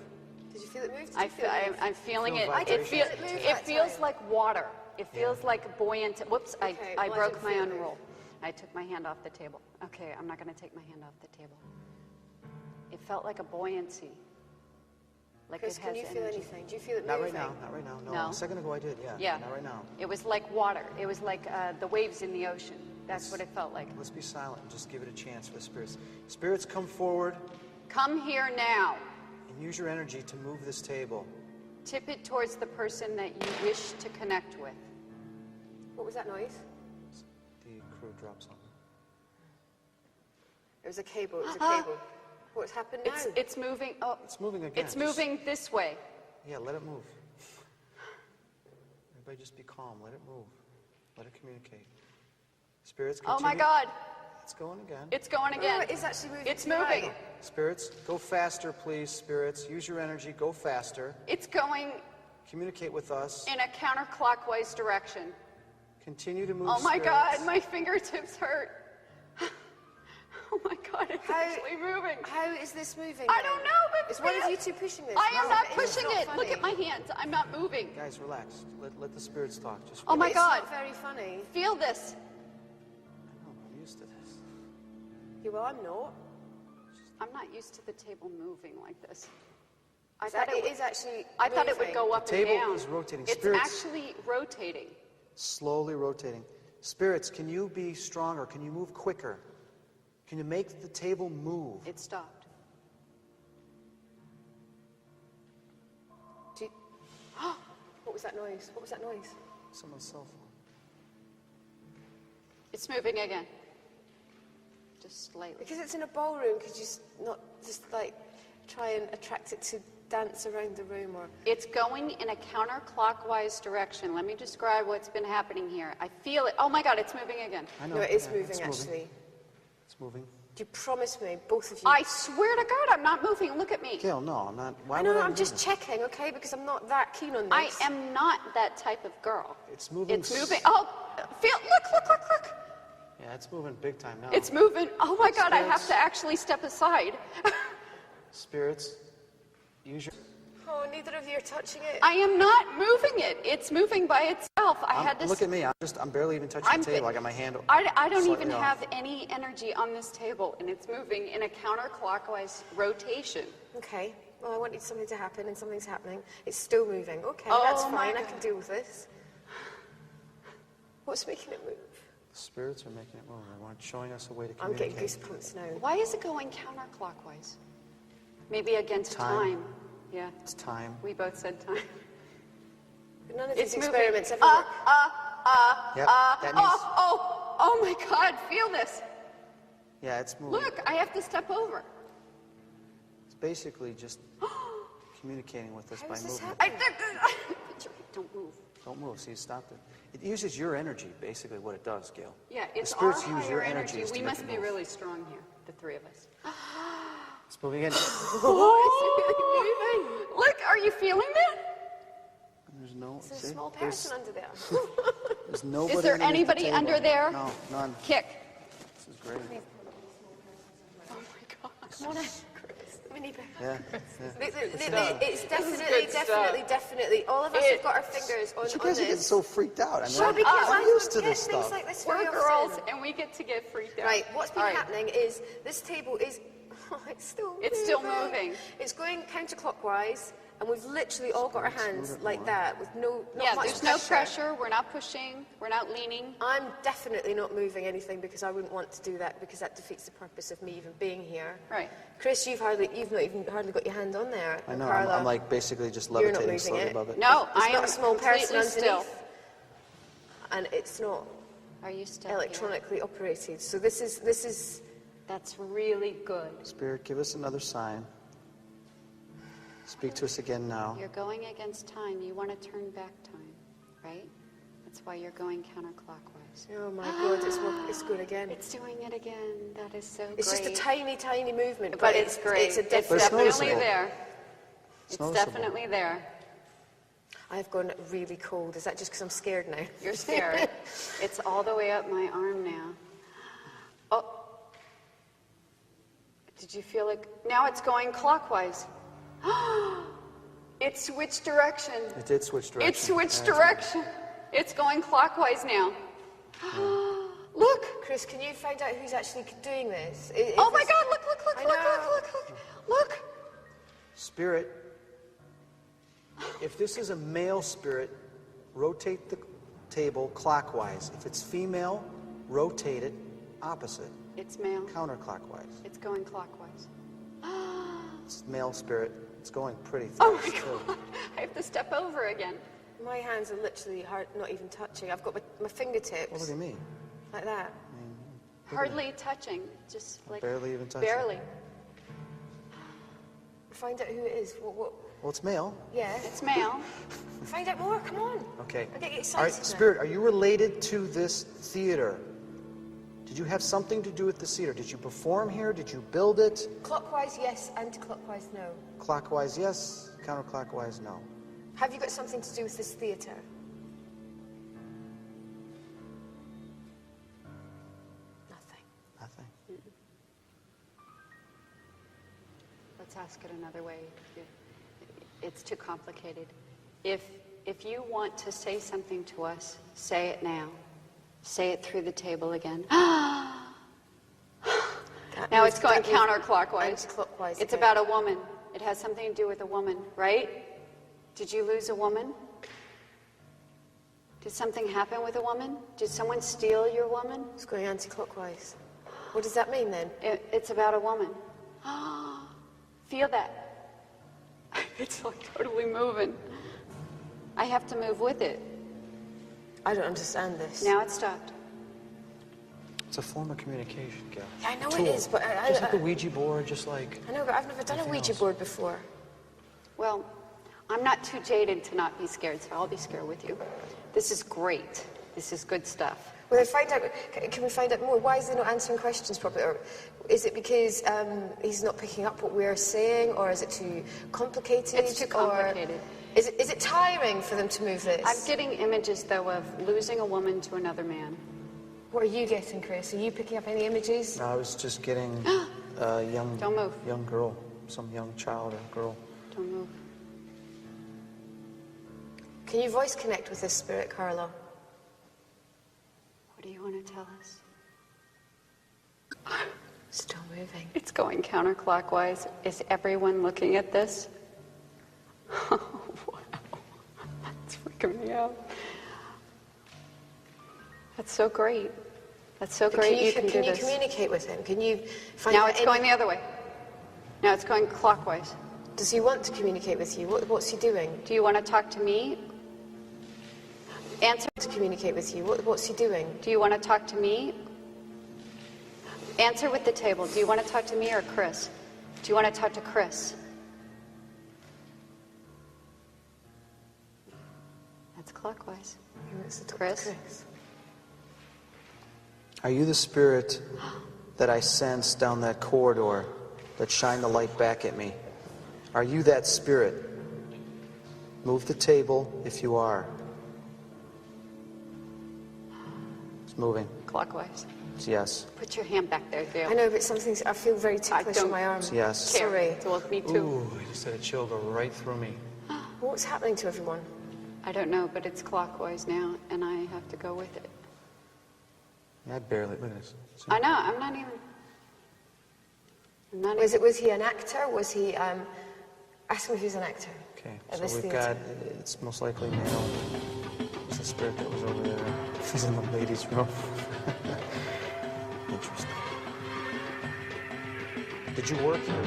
Did you feel it move? I'm feeling it. Feel It feels like water. It feels like buoyant. Whoops! I broke my own rule. I took my hand off the table. Okay, I'm not going to take my hand off the table. It felt like a buoyancy. Like Chris, it has can you feel energy. anything? Do you feel it Not moving? right now. Not right now. No. No. A second ago I did. Yeah. Yeah. Not right now. It was like water. It was like the waves in the ocean. That's what it felt like. Let's be silent and just give it a chance for the spirits. Spirits, come forward Come here now. and use your energy to move this table. Tip it towards the person that you wish to connect with. What was that noise? The crew dropped something. It was a cable. It was a cable. What's happened now? It's moving. Oh, It's moving again. it's moving this way. Yeah, let it move. Everybody just be calm. Let it move. Let it communicate. Spirits, continue. Oh my God! It's going again. It's going again. It's actually moving. It's to the right. moving. Spirits, go faster, please. Spirits, use your energy. Go faster. It's going Communicate with us. in a counterclockwise direction. Continue to move. Oh my spirits. God! My fingertips hurt. Oh my God! It's actually moving. How is this moving? I don't know, but It's one of you two pushing this. I am No, not it's pushing not it. Look at funny. my hands. I'm not moving. Guys, relax. Let the spirits talk. Just Oh my It's God! not very funny. Feel this. No, I'm used to this. Yeah, well, I'm not. I'm not used to the table moving like this. It is actually I thought it would moving. go up The and table down. is rotating. It's Spirits- actually rotating. Slowly rotating. Spirits, can you be stronger? Can you move quicker? Can you make the table move? It stopped. What was that noise? What was that noise? Someone's cell phone. It's moving again. Just slightly. Because it's in a ballroom, could you not just like try and attract it to dance around the room or? It's going in a counterclockwise direction. Let me describe what's been happening here. I feel it. Oh my God, it's moving again. I know. No, it is yeah, moving it's actually. It's moving. Do you promise me, both of you? I swear to God, I'm not moving. Look at me. Gail, no, I'm not. Why I would know, I I'm move just it? checking, okay? Because I'm not that keen on this. I am not that type of girl. It's moving. It's moving. Oh, feel. Look. Yeah, it's moving big time now. It's moving. Oh my God, I have Spirits. to actually step aside. Spirits, use your. Oh, neither of you are touching it. I am not moving it. It's moving by itself. I had to. Look at me. I'm barely even touching the table. I got my hand. I don't slightly even off. have any energy on this table, and it's moving in a counterclockwise rotation. Okay. Well, I wanted something to happen, and something's happening. It's still moving. Okay, Oh, that's my fine. I God. can deal with this. What's making it move? The spirits are making it move. They're showing us a way to I'm getting communicate. goosebumps now. Why is it going counterclockwise? Maybe against Time. time. Yeah, It's time. we both said time. But none of It's these moving. experiments ever work. Yep. That means. Oh my God, feel this. Yeah, it's moving. Look, I have to step over. It's basically just communicating with us How by is this movement. Don't move. Don't move. See, it stopped it. It uses your energy, basically, what it does, Gail. Yeah, The it's spirits our use your higher energy. energy. to We make must it be move. really strong here, the three of us. It's moving in. Oh, it's really moving. Look, are you feeling that? There's no. There's a small person under there. There's nobody. Is there underneath the anybody table. under there? No, none. Kick. This is great. Oh my God. Come on in. Mini bear. Yeah. It's definitely. All of us have got our fingers on But you guys are getting this. so freaked out. I mean, Sure, because I'm I used to don't this get things stuff. like this We're very girls, often. and we get to get freaked out. Right, what's been All right. happening is this table is, it's still moving. It's still moving. It's going counterclockwise, and we've literally all got our hands like that with not Yeah, much there's no pressure. We're not pushing. We're not leaning. I'm definitely not moving anything because I wouldn't want to do that because that defeats the purpose of me even being here. Right. Chris, you've not even hardly got your hand on there. I know. Carla, I'm like basically just you're not levitating moving slowly it. above it. No, There's I not am a small person completely underneath, still. and it's not Are you still electronically operated. So this is. That's really good. Spirit, give us another sign. Speak to us again now. You're going against time. You want to turn back time, right? That's why you're going counterclockwise. Oh my God, it's good again. It's doing it again. That is so It's great. just a tiny, tiny movement, But it's great. It's a It's definite. definitely noticeable. there. It's noticeable. definitely there. I've gone really cold. Is that just because I'm scared now? You're scared. It's all the way up my arm now. Oh. Did you feel like... Now it's going clockwise. It switched direction. It did switch direction. It switched Yeah, direction. It's going clockwise now. Look. Chris, can you find out who's actually doing this? Oh my God, look, look, I look, look, know. look, look, look. Look. Spirit, if this is a male spirit, rotate the table clockwise. If it's female, rotate it opposite, It's male. counterclockwise. It's going clockwise. It's male spirit. It's going pretty fast. Oh my too. God. I have to step over again. My hands are literally not even touching. I've got my fingertips. Well, look at me. Like that. Hardly touching. Just like... Barely even touching. Barely. Find out who it is. What? Well, it's male. Yeah. It's male. Find out more. Come on. Okay. I get All excited right, now. Spirit, are you related to this theater? Did you have something to do with this theater? Did you perform here? Did you build it? Clockwise, yes. Anti-clockwise, no. Clockwise, yes. Counterclockwise, no. Have you got something to do with this theatre? Nothing. Nothing. Let's ask it another way. It's too complicated. If you want to say something to us, say it now. Say it through the table again. Now it's going counterclockwise. Anti-clockwise. It's okay. about a woman. It has something to do with a woman, right? Did you lose a woman? Did something happen with a woman? Did someone steal your woman? It's going anti-clockwise. What does that mean then? It's about a woman. Feel that. It's like totally moving. I have to move with it. I don't understand this. Now it stopped. It's a form of communication, Gail. Yeah, I know Tool. it is, but just like the Ouija board, just like... I know, but I've never done a Anything Ouija else? board before. Well, I'm not too jaded to not be scared, so I'll be scared with you. This is great. This is good stuff. Well, can we find out more? Why is he not answering questions properly? Or is it because he's not picking up what we're saying, or is it too complicated? It's too complicated. Or is it tiring for them to move this? I'm getting images, though, of losing a woman to another man. What are you getting, Chris? Are you picking up any images? No, I was just getting a young, Don't move. young girl, some young child or girl. Don't move. Can you voice connect with this spirit, Carla? What do you want to tell us? Still moving. It's going counterclockwise. Is everyone looking at this? Oh, wow. That's freaking me out. That's so great. That's so great you can do Can you this. communicate with him? Can you find Now out it's going the other way. Now it's going clockwise. Does he want to communicate with you? What's he doing? Do you want to talk to me? Answer. To communicate with you? What's he doing? Do you want to talk to me? Answer with the table. Do you want to talk to me or Chris? Do you want to talk to Chris? That's clockwise. He wants to talk to Chris? Are you the spirit that I sense down that corridor that shine the light back at me? Are you that spirit? Move the table if you are. It's moving. Clockwise. It's yes. Put your hand back there, Dale. I know, but something's, I feel very ticklish in my arm. It's yes. Sorry. Well, me too. Ooh, you just had a chill go right through me. What's happening to everyone? I don't know, but it's clockwise now, and I have to go with it. I barely, look at this. I know, I'm not even... Was he an actor? Was he, ask him if he's an actor. Okay, At so this we've theatre. got, it's most likely male. It's a spirit that was over there. He's in the ladies' room. Interesting. Did you work here?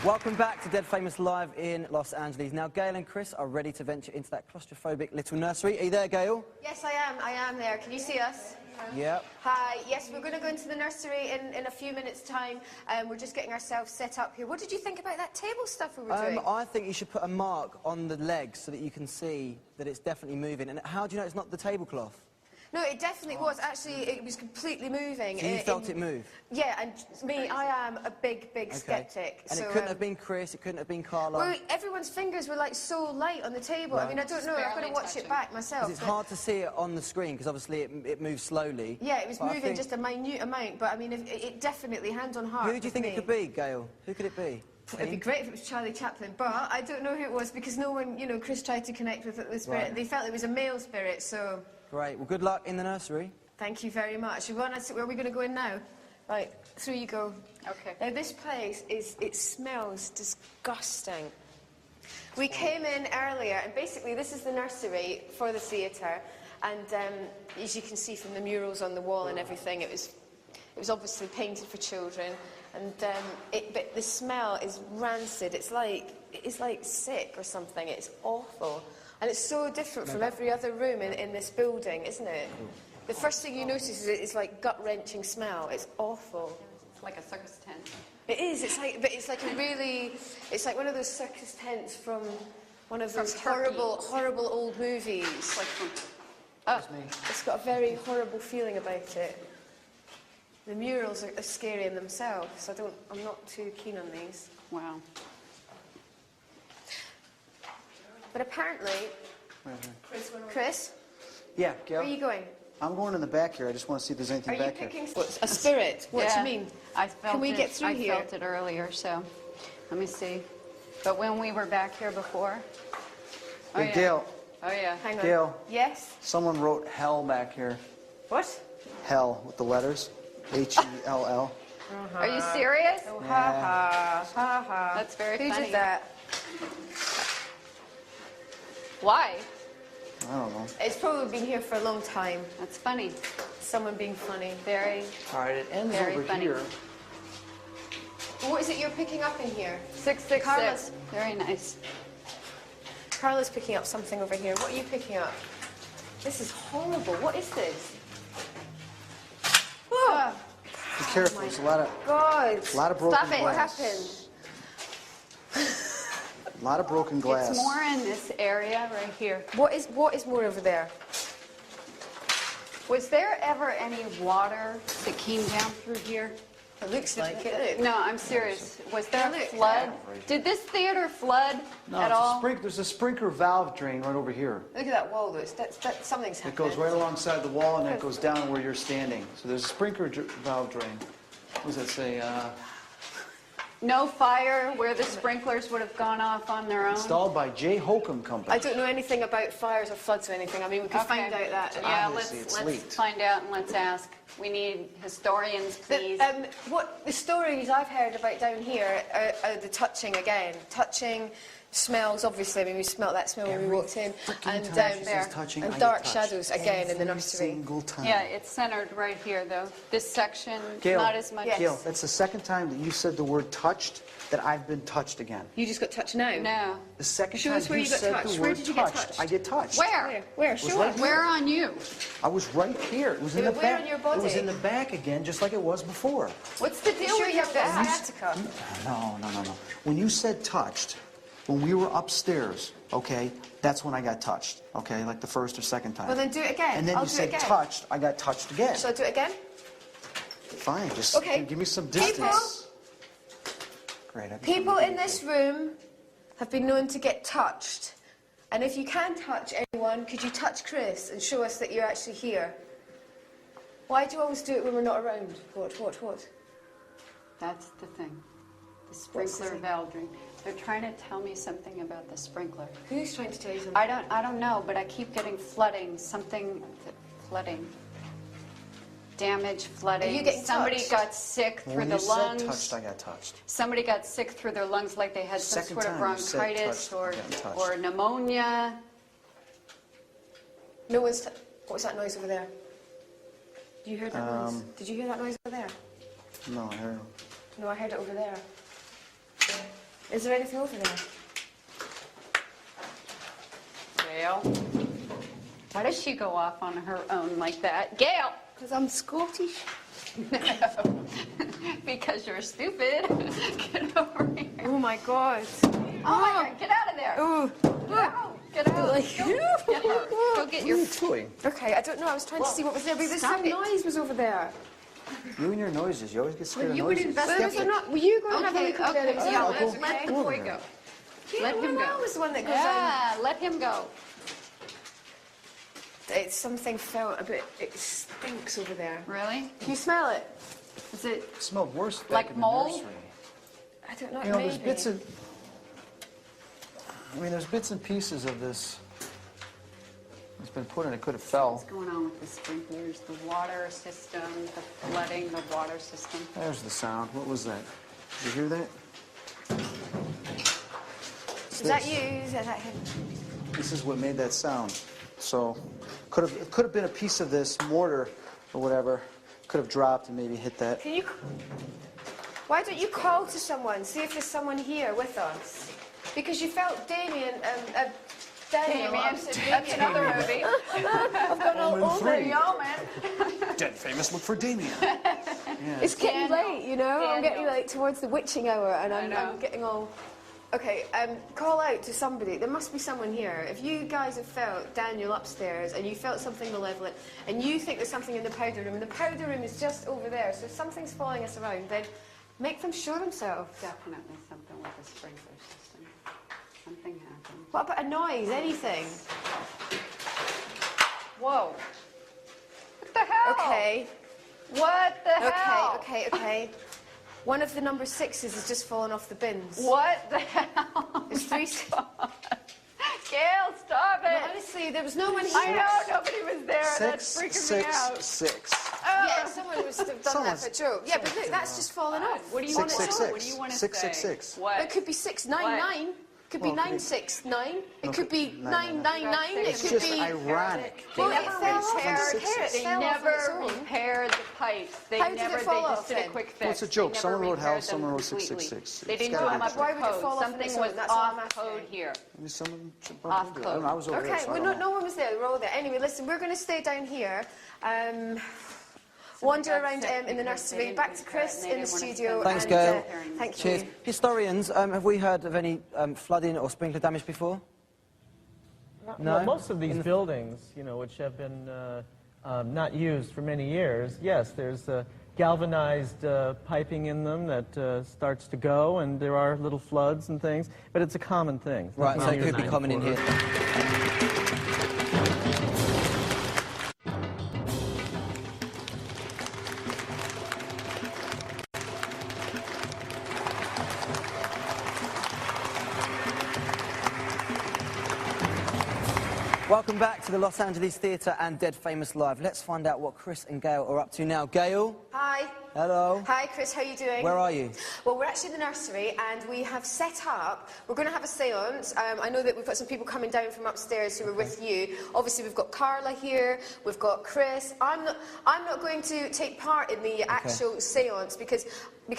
Welcome back to Dead Famous Live in Los Angeles. Now, Gail and Chris are ready to venture into that claustrophobic little nursery. Are you there, Gail? Yes, I am. I am there. Can you see us? Yep. Hi. Yes, we're going to go into the nursery in a few minutes' time. We're just getting ourselves set up here. What did you think about that table stuff we were doing? I think you should put a mark on the legs so that you can see that it's definitely moving. And how do you know it's not the tablecloth? No, it definitely was. Actually, it was completely moving. So you felt it move? Yeah, and me, I am a big skeptic. And so, it couldn't have been Chris, it couldn't have been Carla? Well, everyone's fingers were like so light on the table. Right. I mean, I don't know. I've got to watch it back myself. It's hard to see it on the screen because obviously it moves slowly. Yeah, it was But I moving think... just a minute amount, but I mean, it definitely, hand on heart. Who do you think it could be, Gail? Who could it be? It'd be great if it was Charlie Chaplin, but I don't know who it was because no one, you know, Chris tried to connect with the spirit. Right. They felt it was a male spirit, so... Great. Well, good luck in the nursery. Thank you very much. Where are we going to go in now? Right, through you go. Okay. Now, this place it smells disgusting. We came in earlier, and basically this is the nursery for the theatre, and as you can see from the murals on the wall and everything, it was obviously painted for children, and but the smell is rancid. It's like sick or something. It's awful, and it's so different from every other room in this building, isn't it? The first thing you notice is it's like gut-wrenching smell. It's awful. It's like a circus tent. It is. It's like one of those circus tents from one of those horrible old movies. It's got a very horrible feeling about it. The murals are scary in themselves. I'm not too keen on these. Wow. But apparently, Chris, Yeah, Gail? where are you going? I'm going in the back here. I just want to see if there's anything Are you back here. picking a spirit? What do you mean? I felt Can we it. get through here? I felt it earlier, so let me see. But when we were back here before... Oh, Hey, yeah. Gail. Oh, yeah. Hang on. Gail. Yes? Someone wrote hell back here. What? Hell with the letters. H-E-L-L. Are you serious? Oh, ha ha. That's very Who funny. did that? Why? I don't know. It's probably been here for a long time. That's funny. Someone being funny. Very, All right, it ends very over funny. here. What is it you're picking up in here? 666. Carla's- Very nice. Carla's picking up something over here. What are you picking up? This is horrible. What is this? Whoa! Be careful. There's a lot of God! broken Stop it! What glass. happened? A lot of broken glass. It's more in this area right here. What is more over there? Was there ever any water that came down through here? It looks like it. No, I'm serious. Was there a Look. flood? Did this theater flood No, at it's all? there's a sprinkler valve drain right over here. Look at that wall, though. Something's It happened. goes right alongside the wall and then it goes down where you're standing. So there's a sprinkler valve drain. What does that say? No fire where the sprinklers would have gone off on their own? Installed by J. Holcomb Company. I don't know anything about fires or floods or anything. I mean, we could Okay. find out that. Yeah, Obviously, it's let's leaked. find out and let's ask. We need historians, please. What the stories I've heard about down here are the touching again. Touching, smells, obviously. I mean, we smelt that smell when we walked in. And time she says touching, I and get dark touched. shadows again in the Every nursery. single time. Yeah, it's centered right here, though. This section, Gail, not as much. Gail, that's the second time that you said the word touched that I've been touched again. You just got touched now? No. The second Show time us where you you got said touched. the Where word did you get touched, touched? I get touched. Where? Where? Show right us. Where on you? I was right here. It was in Yeah, the but where back. on your body? It was in the back again, just like it was before. What's the You deal sure with you your have got back? sciatica? No. When you said touched, when we were upstairs, okay, that's when I got touched, okay, like the first or second time. Well, then do it again. And then I'll you do said it again. touched, I got touched again. Shall I do it again? Fine, just Okay. give me some distance. Great. People in this room have been known to get touched. And if you can touch anyone, could you touch Chris and show us that you're actually here? Why do you always do it when we're not around? What? That's the thing. The sprinkler valve drain. They're trying to tell me something about the sprinkler. Who's trying to tell you something? I don't know, but I keep getting flooding. Flooding. Damage, flooding. Are you getting Somebody touched? got sick through When the you lungs. said touched, I got touched. Somebody got sick through their lungs, like they had some Second sort of time you said bronchitis touched, I got touched. or pneumonia. No one's... What was that noise over there? Did you hear that noise? Did you hear that noise over there? No, I heard him. No, I heard it over there. Is there anything over there? Gail. Why does she go off on her own like that? Gail! Because I'm Scottish. No. Because you're stupid. Get over here. Oh my God. Oh my God, get out of there. Oh. Get out. Go get your... Okay, I don't know. I was trying to see what was there, but the Stop same it. noise was over there. You and your noises, you always get scared of you would noises. investigate. Will you go and have a Okay, look over there? okay. Yeah, Yeah, let the boy go. Let him go. was the one that goes Yeah, let him go. It's something felt a bit... It stinks over there. Really? Can you smell it? Is it It smelled worse back like in the mold? nursery. I don't know. You know, there's maybe. bits of... I mean, there's bits and pieces of this. It's been put in, it could have fell. What's going on with the sprinklers, the water system, the flooding, the water system? There's the sound. What was that? Did you hear that? Is that you? Is that him? This is what made that sound. So, it could have been a piece of this mortar or whatever. Could have dropped and maybe hit that. Can you... Why don't you call to someone, see if there's someone here with us? Because you felt Damien... Daniel. That's another movie. I've gone all over Dead famous, look for Damien. It's getting Daniel. late, you know? I'm getting Daniel. like towards the witching hour and I know. I'm getting all... Okay, call out to somebody. There must be someone here. If you guys have felt Daniel upstairs and you felt something malevolent and you think there's something in the powder room and the powder room is just over there, so if something's following us around, then make them show themselves. Definitely something with the sprinkler system. Something happened. What about a noise? Anything? Whoa. What the hell? Okay. What the hell? Okay. One of the number 6s has just fallen off the bins. What the hell? There's 3... Gail, stop it. No, honestly, there was no one here. I know, nobody was there. That's freaking me out. 6. Yeah, someone must have done that for a joke. Yeah, but look, that's just fallen off. What do you want to say? 666. What do you want to 666. say? What? It could be 699. It could be 969. It could be 999. 999. It It's could just be... ironic. Well, They it fell off. repaired. It They fell off on its never own. repaired the pipes. They How did it never. fall They off, just did a then? quick fix. Well, it's a joke. They Someone never wrote repaired house, someone them wrote completely. 666. They It's didn't gotta do them be up to Why would it code. fall off on Something its own? was That's all I'm off asking. code here. Maybe someone Off I don't know. I was over there, Okay, so I well, don't know. no one was there. We're all there. Anyway, listen, we're going to stay down here. Wander around in the nursery. Back to Chris in the studio. Thanks, and, Gail. Thank Cheers. you. Historians, have we heard of any flooding or sprinkler damage before? No? Well, most of these buildings, you know, which have been not used for many years, yes, there's galvanized piping in them that starts to go, and there are little floods and things, but it's a common thing. It's Right, so nothing it could be unusual. common in here. Welcome back to the Los Angeles Theatre and Dead Famous Live. Let's find out what Chris and Gail are up to now. Gail? Hi. Hello. Hi, Chris. How are you doing? Where are you? Well, we're actually in the nursery, and we have set up... We're going to have a séance. I know that we've got some people coming down from upstairs who are with you. Obviously, we've got Carla here. We've got Chris. I'm not going to take part in the actual séance because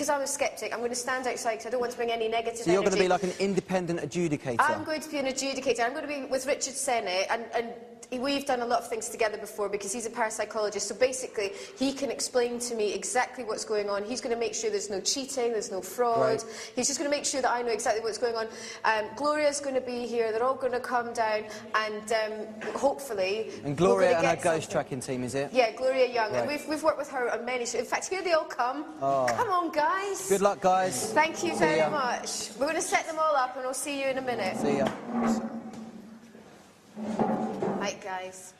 I'm a skeptic. I'm going to stand outside because I don't want to bring any negative So you're going to energy. be like an independent adjudicator? I'm going to be an adjudicator. I'm going to be with Richard Sennett, and we've done a lot of things together before because he's a parapsychologist. So basically, he can explain to me exactly what's going on. He's going to make sure there's no cheating, there's no fraud. Right. He's just going to make sure that I know exactly what's going on. Gloria's going to be here. They're all going to come down and hopefully... And Gloria and her ghost tracking team, is it? Yeah, Gloria Young. Right. And we've worked with her on many... In fact, here they all come. Oh. Come on, guys. Good luck, guys. Thank you See very ya. much. We're going to set them all up and we'll see you in a minute. See ya. Right, guys.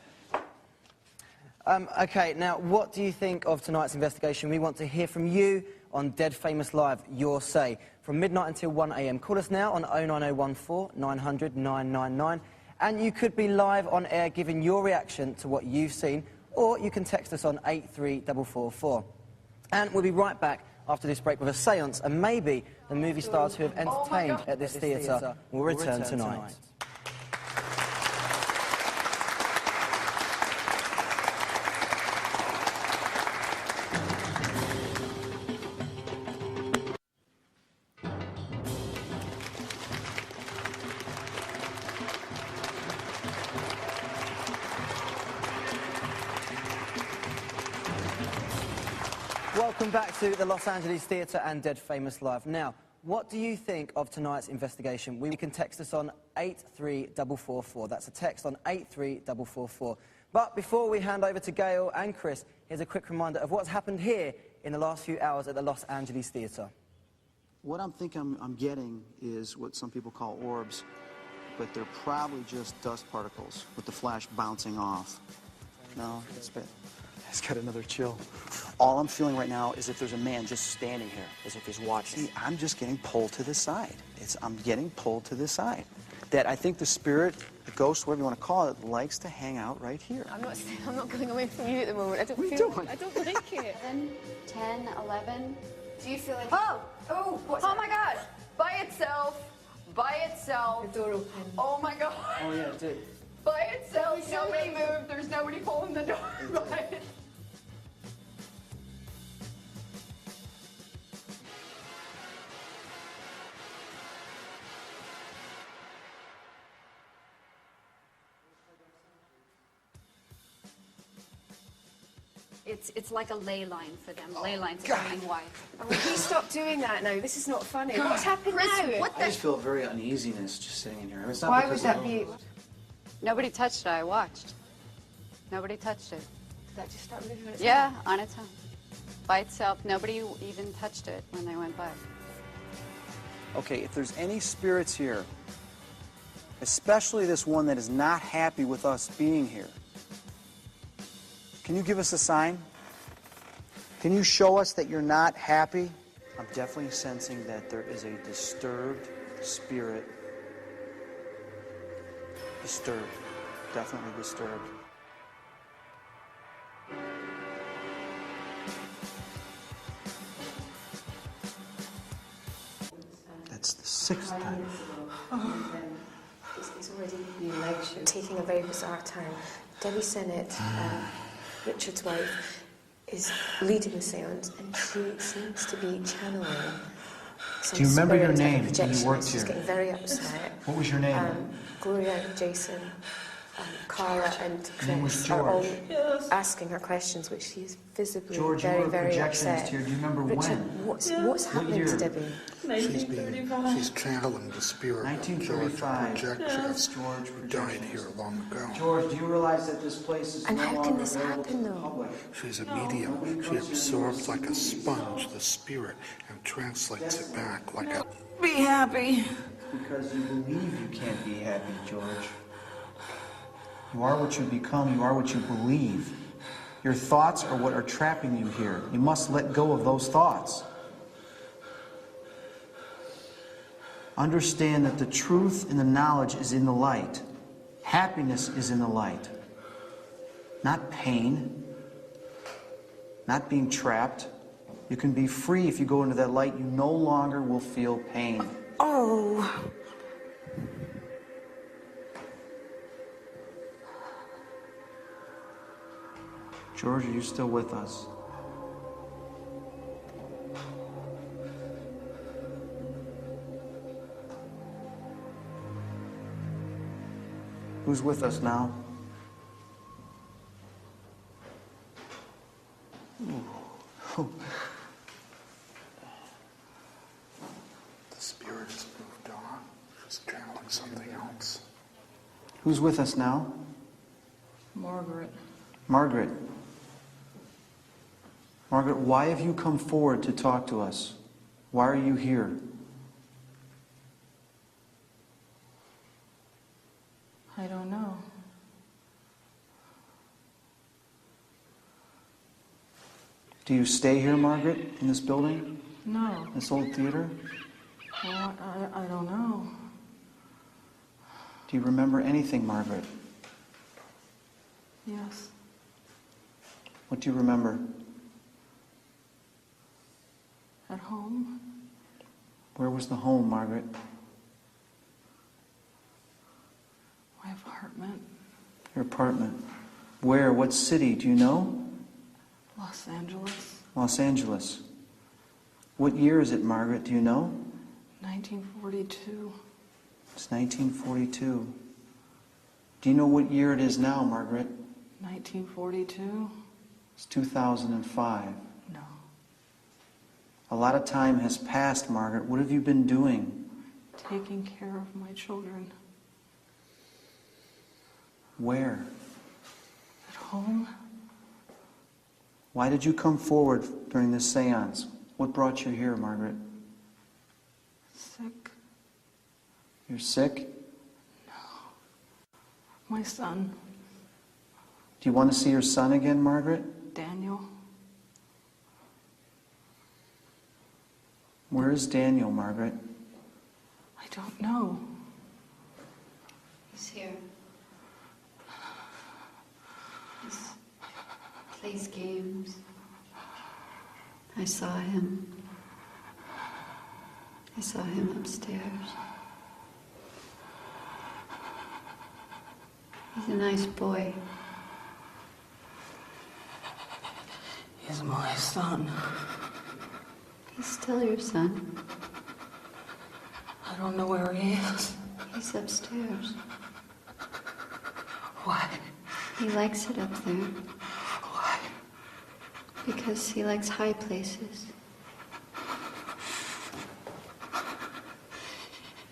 OK, now, what do you think of tonight's investigation? We want to hear from you on Dead Famous Live, your say. From midnight until 1 a.m. Call us now on 09014 900 999. And you could be live on air giving your reaction to what you've seen, or you can text us on 83444. And we'll be right back after this break with a séance, and maybe the movie stars who have entertained at this theatre will return tonight. Welcome back to the Los Angeles Theatre and Dead Famous Live. Now, what do you think of tonight's investigation? You can text us on 83444. That's a text on 83444. But before we hand over to Gail and Chris, here's a quick reminder of what's happened here in the last few hours at the Los Angeles Theatre. What I'm getting is what some people call orbs, but they're probably just dust particles with the flash bouncing off. No, it's got another chill. All I'm feeling right now is if there's a man just standing here, as if he's watching. See, I'm just getting pulled to the side. I'm getting pulled to the side. That I think the spirit, the ghost, whatever you want to call it, likes to hang out right here. I'm not going away from you at the moment. I don't doing? I don't like it. 10, 11. Do you feel like... Oh, my God. By itself. The door open. Oh, my God. Oh, yeah, do. By itself. Nobody moved. There's nobody pulling the door. It's like a ley line for them. Ley lines are going wide. Oh, please stop doing that now. This is not funny. What's happened now? I just feel very uneasiness just sitting in here. It's not Why because would of that be? Nobody touched it. I watched. Nobody touched it. Did that just start moving on its Yeah, own? on its own. By itself. Nobody even touched it when they went by. Okay, if there's any spirits here, especially this one that is not happy with us being here, can you give us a sign? Can you show us that you're not happy? I'm definitely sensing that there is a disturbed spirit. Disturbed. Definitely disturbed. That's the 6th time. It's already taking a very bizarre turn. Debbie Sennett, Richard's wife, is leading the seance, and she seems to be channeling some Do you remember your spirit and name when you projection. worked She's here? getting very upset. What was your name? Gloria, Jason, Carla, and name was Chris are all George. asking her questions, which she is visibly George, you very, were a very projectionist upset. here. Do you remember Richard, when? what's happening year? to Debbie? She's channeling the spirit of George, 1935. projectionist George, who died here long ago. George, do you realize that this place is And no how can longer this available to happen, the though? public? She's a medium. She absorbs like a sponge the spirit and translates it back like a... Be happy. Because you believe you can't be happy, George. You are what you become. You are what you believe. Your thoughts are what are trapping you here. You must let go of those thoughts. Understand that the truth and the knowledge is in the light. Happiness is in the light. Not pain. Not being trapped. You can be free if you go into that light. You no longer will feel pain. Oh. George, are you still with us? Who's with us now? spirit's moved on. She's channeling something else. Who's with us now? Margaret. Margaret. Margaret, why have you come forward to talk to us? Why are you here? I don't know. Do you stay here, Margaret, in this building? No. This old theater? Well, I don't know. Do you remember anything, Margaret? Yes. What do you remember? At home. Where was the home, Margaret? My apartment. Your apartment. Where? What city? Do you know? Los Angeles. Los Angeles. What year is it, Margaret? Do you know? 1942. It's 1942. Do you know what year it is now, Margaret? 1942? It's 2005. No. A lot of time has passed, Margaret. What have you been doing? Taking care of my children. Where? At home. Why did you come forward during this seance? What brought you here, Margaret? Sick. You're sick? My son. Do you want to see your son again, Margaret? Daniel. Where is Daniel, Margaret? I don't know. He's here. He plays games. I saw him. I saw him upstairs. He's a nice boy. He's my son. He's still your son. I don't know where he is. He's upstairs. Why? He likes it up there. Why? Because he likes high places.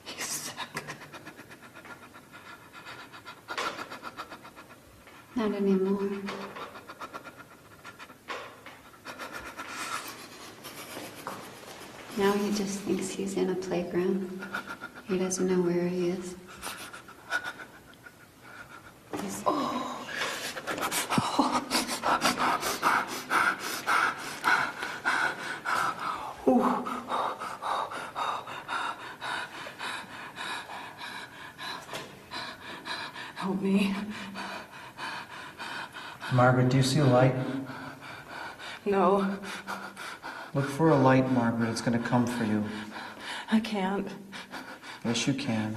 He's sick. Not anymore. Now he just thinks he's in a playground. He doesn't know where he is. He's... Help me. Margaret, do you see a light? No, Look for a light, Margaret. It's going to come for you. I can't. Yes, you can.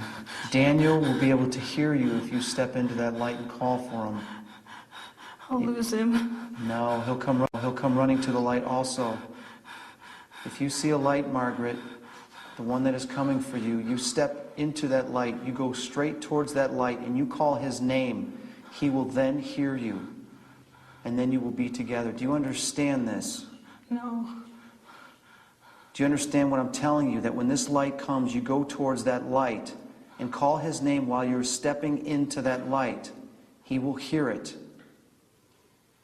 Daniel will be able to hear you if you step into that light and call for him. I'll lose him. No, he'll come running to the light also. If you see a light, Margaret, the one that is coming for you, you step into that light, you go straight towards that light, and you call his name. He will then hear you, and then you will be together. Do you understand this? No. Do you understand what I'm telling you? That when this light comes, you go towards that light and call his name while you're stepping into that light. He will hear it.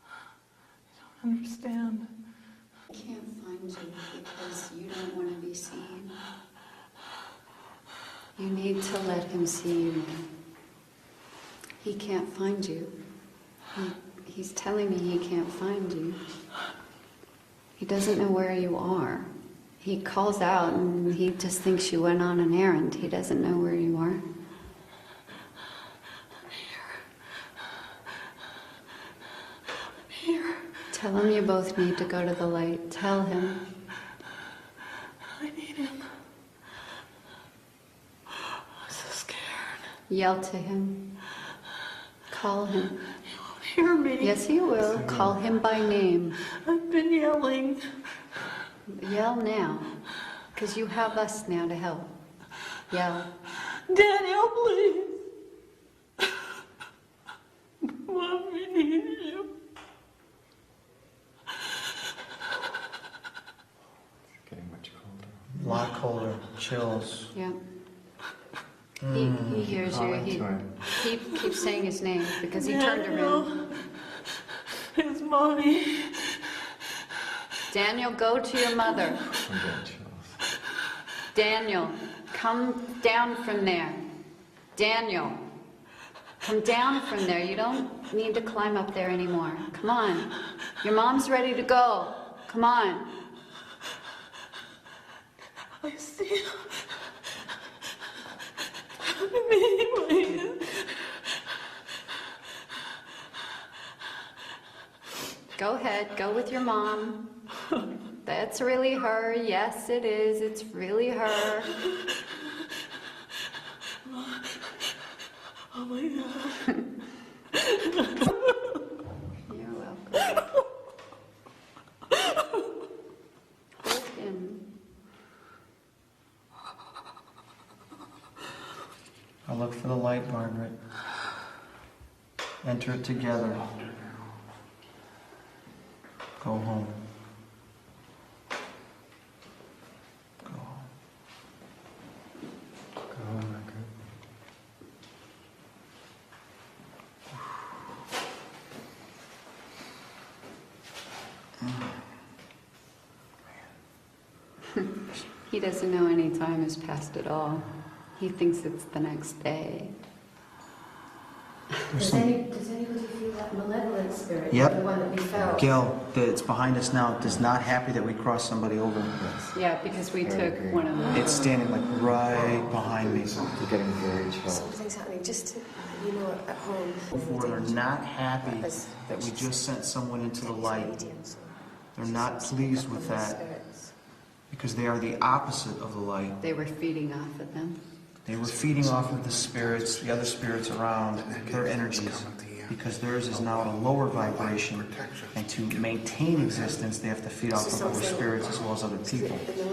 I don't understand. I can't find you because you don't want to be seen. You need to let him see you now. He can't find you. He's telling me he can't find you. He doesn't know where you are. He calls out and he just thinks you went on an errand. He doesn't know where you are. Here. Tell him you both need to go to the light. Tell him. I need him. I'm so scared. Yell to him. Call him. He won't hear me. Yes, he will. Call him by name. I've been yelling. Yell now, because you have us now to help. Yell. Daniel, please. Mom, we need you. It's getting much colder. A lot colder, chills. Yeah. He hears you. He keeps saying his name because he turned around. It's Mommy. Daniel, go to your mother. Daniel, come down from there. Daniel, come down from there. You don't need to climb up there anymore. Come on. Your mom's ready to go. Come on. I see. Me. Go ahead, go with your mom. That's really her. Yes, it is. It's really her. Oh my God. You're welcome. Hold him. I'll look for the light, Margaret. Enter it together. Go home. Go home. Go home, Margaret. He doesn't know any time has passed at all. He thinks it's the next day. Does anybody feel that malevolent spirit? Yep. The one that we felt? Gil, it's behind us now. It's not happy that we crossed somebody over. Yeah, because we took one of them. It's standing like right behind me. You're getting very chill. Something's happening. Just to, you know, at home. They're not happy that we just sent someone into the light. They're not pleased with that because they are the opposite of the light. They were feeding off of them. They were feeding off of the spirits, the other spirits around, their energies, because theirs is now at a lower vibration, and to maintain existence, they have to feed off of other spirits as well as other people. The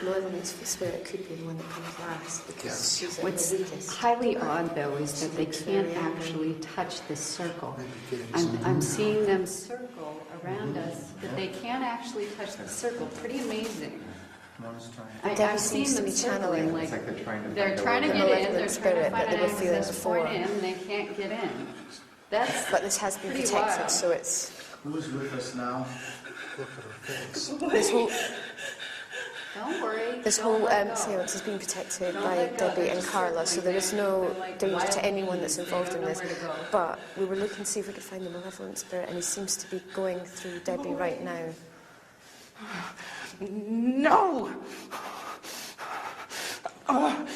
malevolent spirit could be the one that comes last, because she's at What's the weakest. highly odd, though, is that they can't actually touch this circle. I'm seeing them circle around us, but they can't actually touch the circle. Pretty amazing. I've seen them circling, like they're trying to get in, they're trying to find an access point in, and they can't get in. But this has been protected, so it's... Who's with us now? Look at her face. This whole... Don't worry. This whole seance has been protected by Debbie and Carla, so there is no danger to anyone that's involved in this. But we were looking to see if we could find the malevolent spirit, and he seems to be going through Debbie right now. No! Oh,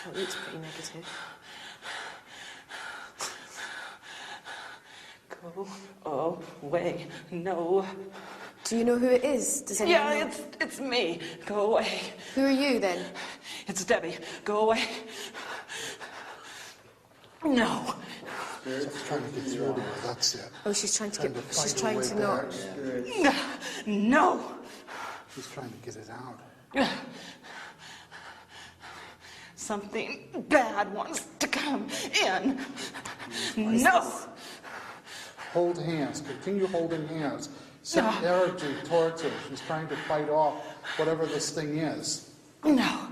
it looks pretty negative. Go away. No. Do you know who it is? Does anyone know? Yeah, it's me. Go away. Who are you then? It's Debbie. Go away. No. She's trying to get through to her. That's it. Oh, she's trying to get. She's find trying a way to not. back. No. She's trying to get it out. Something bad wants to come in. No. Hold hands. Continue holding hands. Send energy towards her. She's trying to fight off whatever this thing is. No.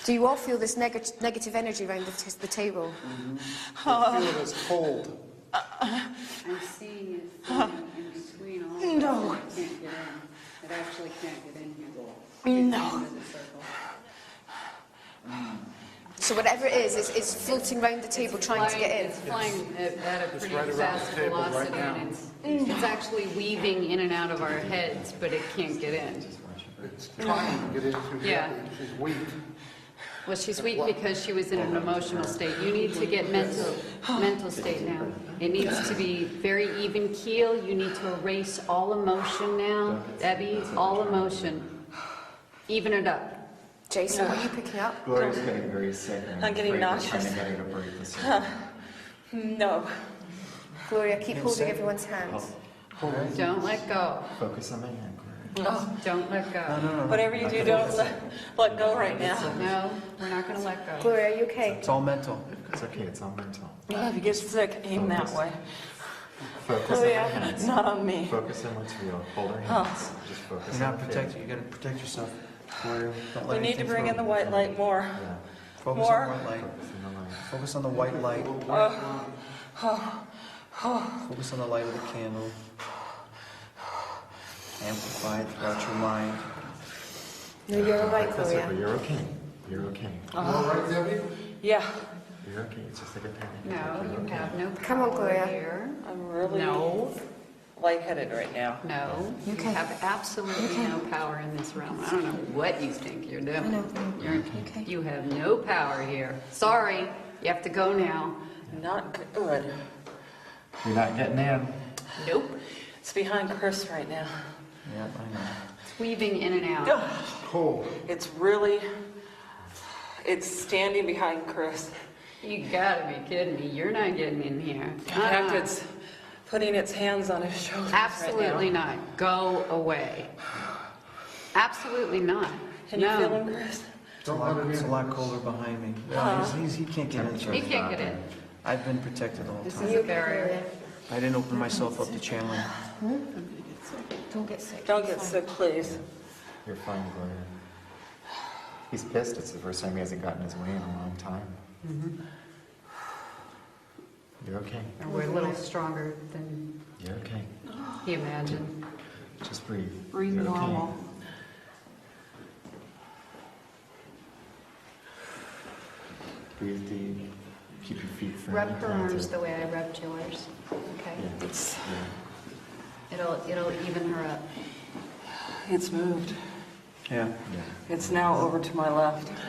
Do you all feel this negative energy around the table? Mm-hmm. I feel it as cold. I'm seeing it flowing in between all of them. No. It can't get in. It actually can't get in here. No. So whatever it is, it's floating around the table trying to get in. It's flying at a pretty right around fast the table right velocity, now. and it's actually weaving in and out of our heads, but it can't get in. It's trying to get into Yeah. Debbie. She's weak. Well, she's weak because she was in an emotional state. You need to get mental state now. It needs to be very even keel. You need to erase all emotion now, Debbie. All emotion. Even it up. Jason, what are you picking up? Gloria's getting very sick. And I'm getting afraid we're trying nauseous. to get her to break the circle. No. Gloria, keep holding everyone's hands. Don't let go. Focus on my hand, Gloria. Don't let go. Whatever you do, don't let go right now. No, we're not going to let go. Gloria, are you okay? It's all mental. It's okay, it's all mental. If you get sick, aim that way. Focus on your hands. Not on me. Focus on what's real. Hold her hands. Just focus You're on not the protected. feeling. You got to protect yourself. Gloria, don't let We need to anything bring in throw the white light more. Yeah. Focus more. on the white light. Focus on the white light. Focus on the light of the candle. Amplify it throughout your mind. No, you're all right, That's Gloria. over. You're okay. You're okay. You all right, Debbie? Yeah. You're okay. It's just like a panic. No, you have no Come on, Gloria. here. I'm really No. lightheaded right now. No, you have absolutely no power in this realm. I don't know what you think you're doing. You have no power here. Sorry, you have to go now. Not good. You're not getting in. Nope. It's behind Chris right now. Yeah, I know. It's weaving in and out. Cool. It's standing behind Chris. You gotta be kidding me. You're not getting in here. In fact, it's putting its hands on his shoulders. Absolutely right now. not. Go away. Absolutely not. Can you feel him, Chris? It's a lot colder behind me. He can't get in. He can't get in. I've been protected the whole This time. is a barrier. I didn't open myself up to channeling. Don't get sick. Don't get sick, please. You're fine, Gloria. He's pissed. It's the first time he hasn't gotten his way in a long time. You're okay. And we're a little stronger than You're okay. he imagined. Just breathe. Breathe You're okay. normal. Breathe deep. Keep your feet firm. Rub her arms the way I rubbed yours. Okay. Yeah. It'll even her up. It's moved. Yeah. It's now over to my left. It's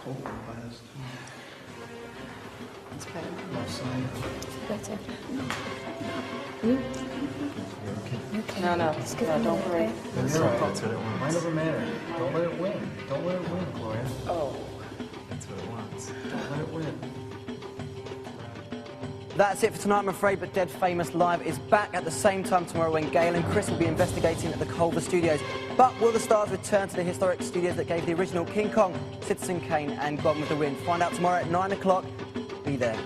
cold by this. It's better. Left side. Better. You're okay. No, don't worry. That's right. That's what it wants. Mine doesn't matter. Don't let it win. Don't let it win, Gloria. Oh. That's what it wants. Don't let it win. That's it for tonight, I'm afraid, but Dead Famous Live is back at the same time tomorrow when Gail and Chris will be investigating at the Culver Studios. But will the stars return to the historic studios that gave the original King Kong, Citizen Kane and Gone with the Wind? Find out tomorrow at 9 o'clock. Be there.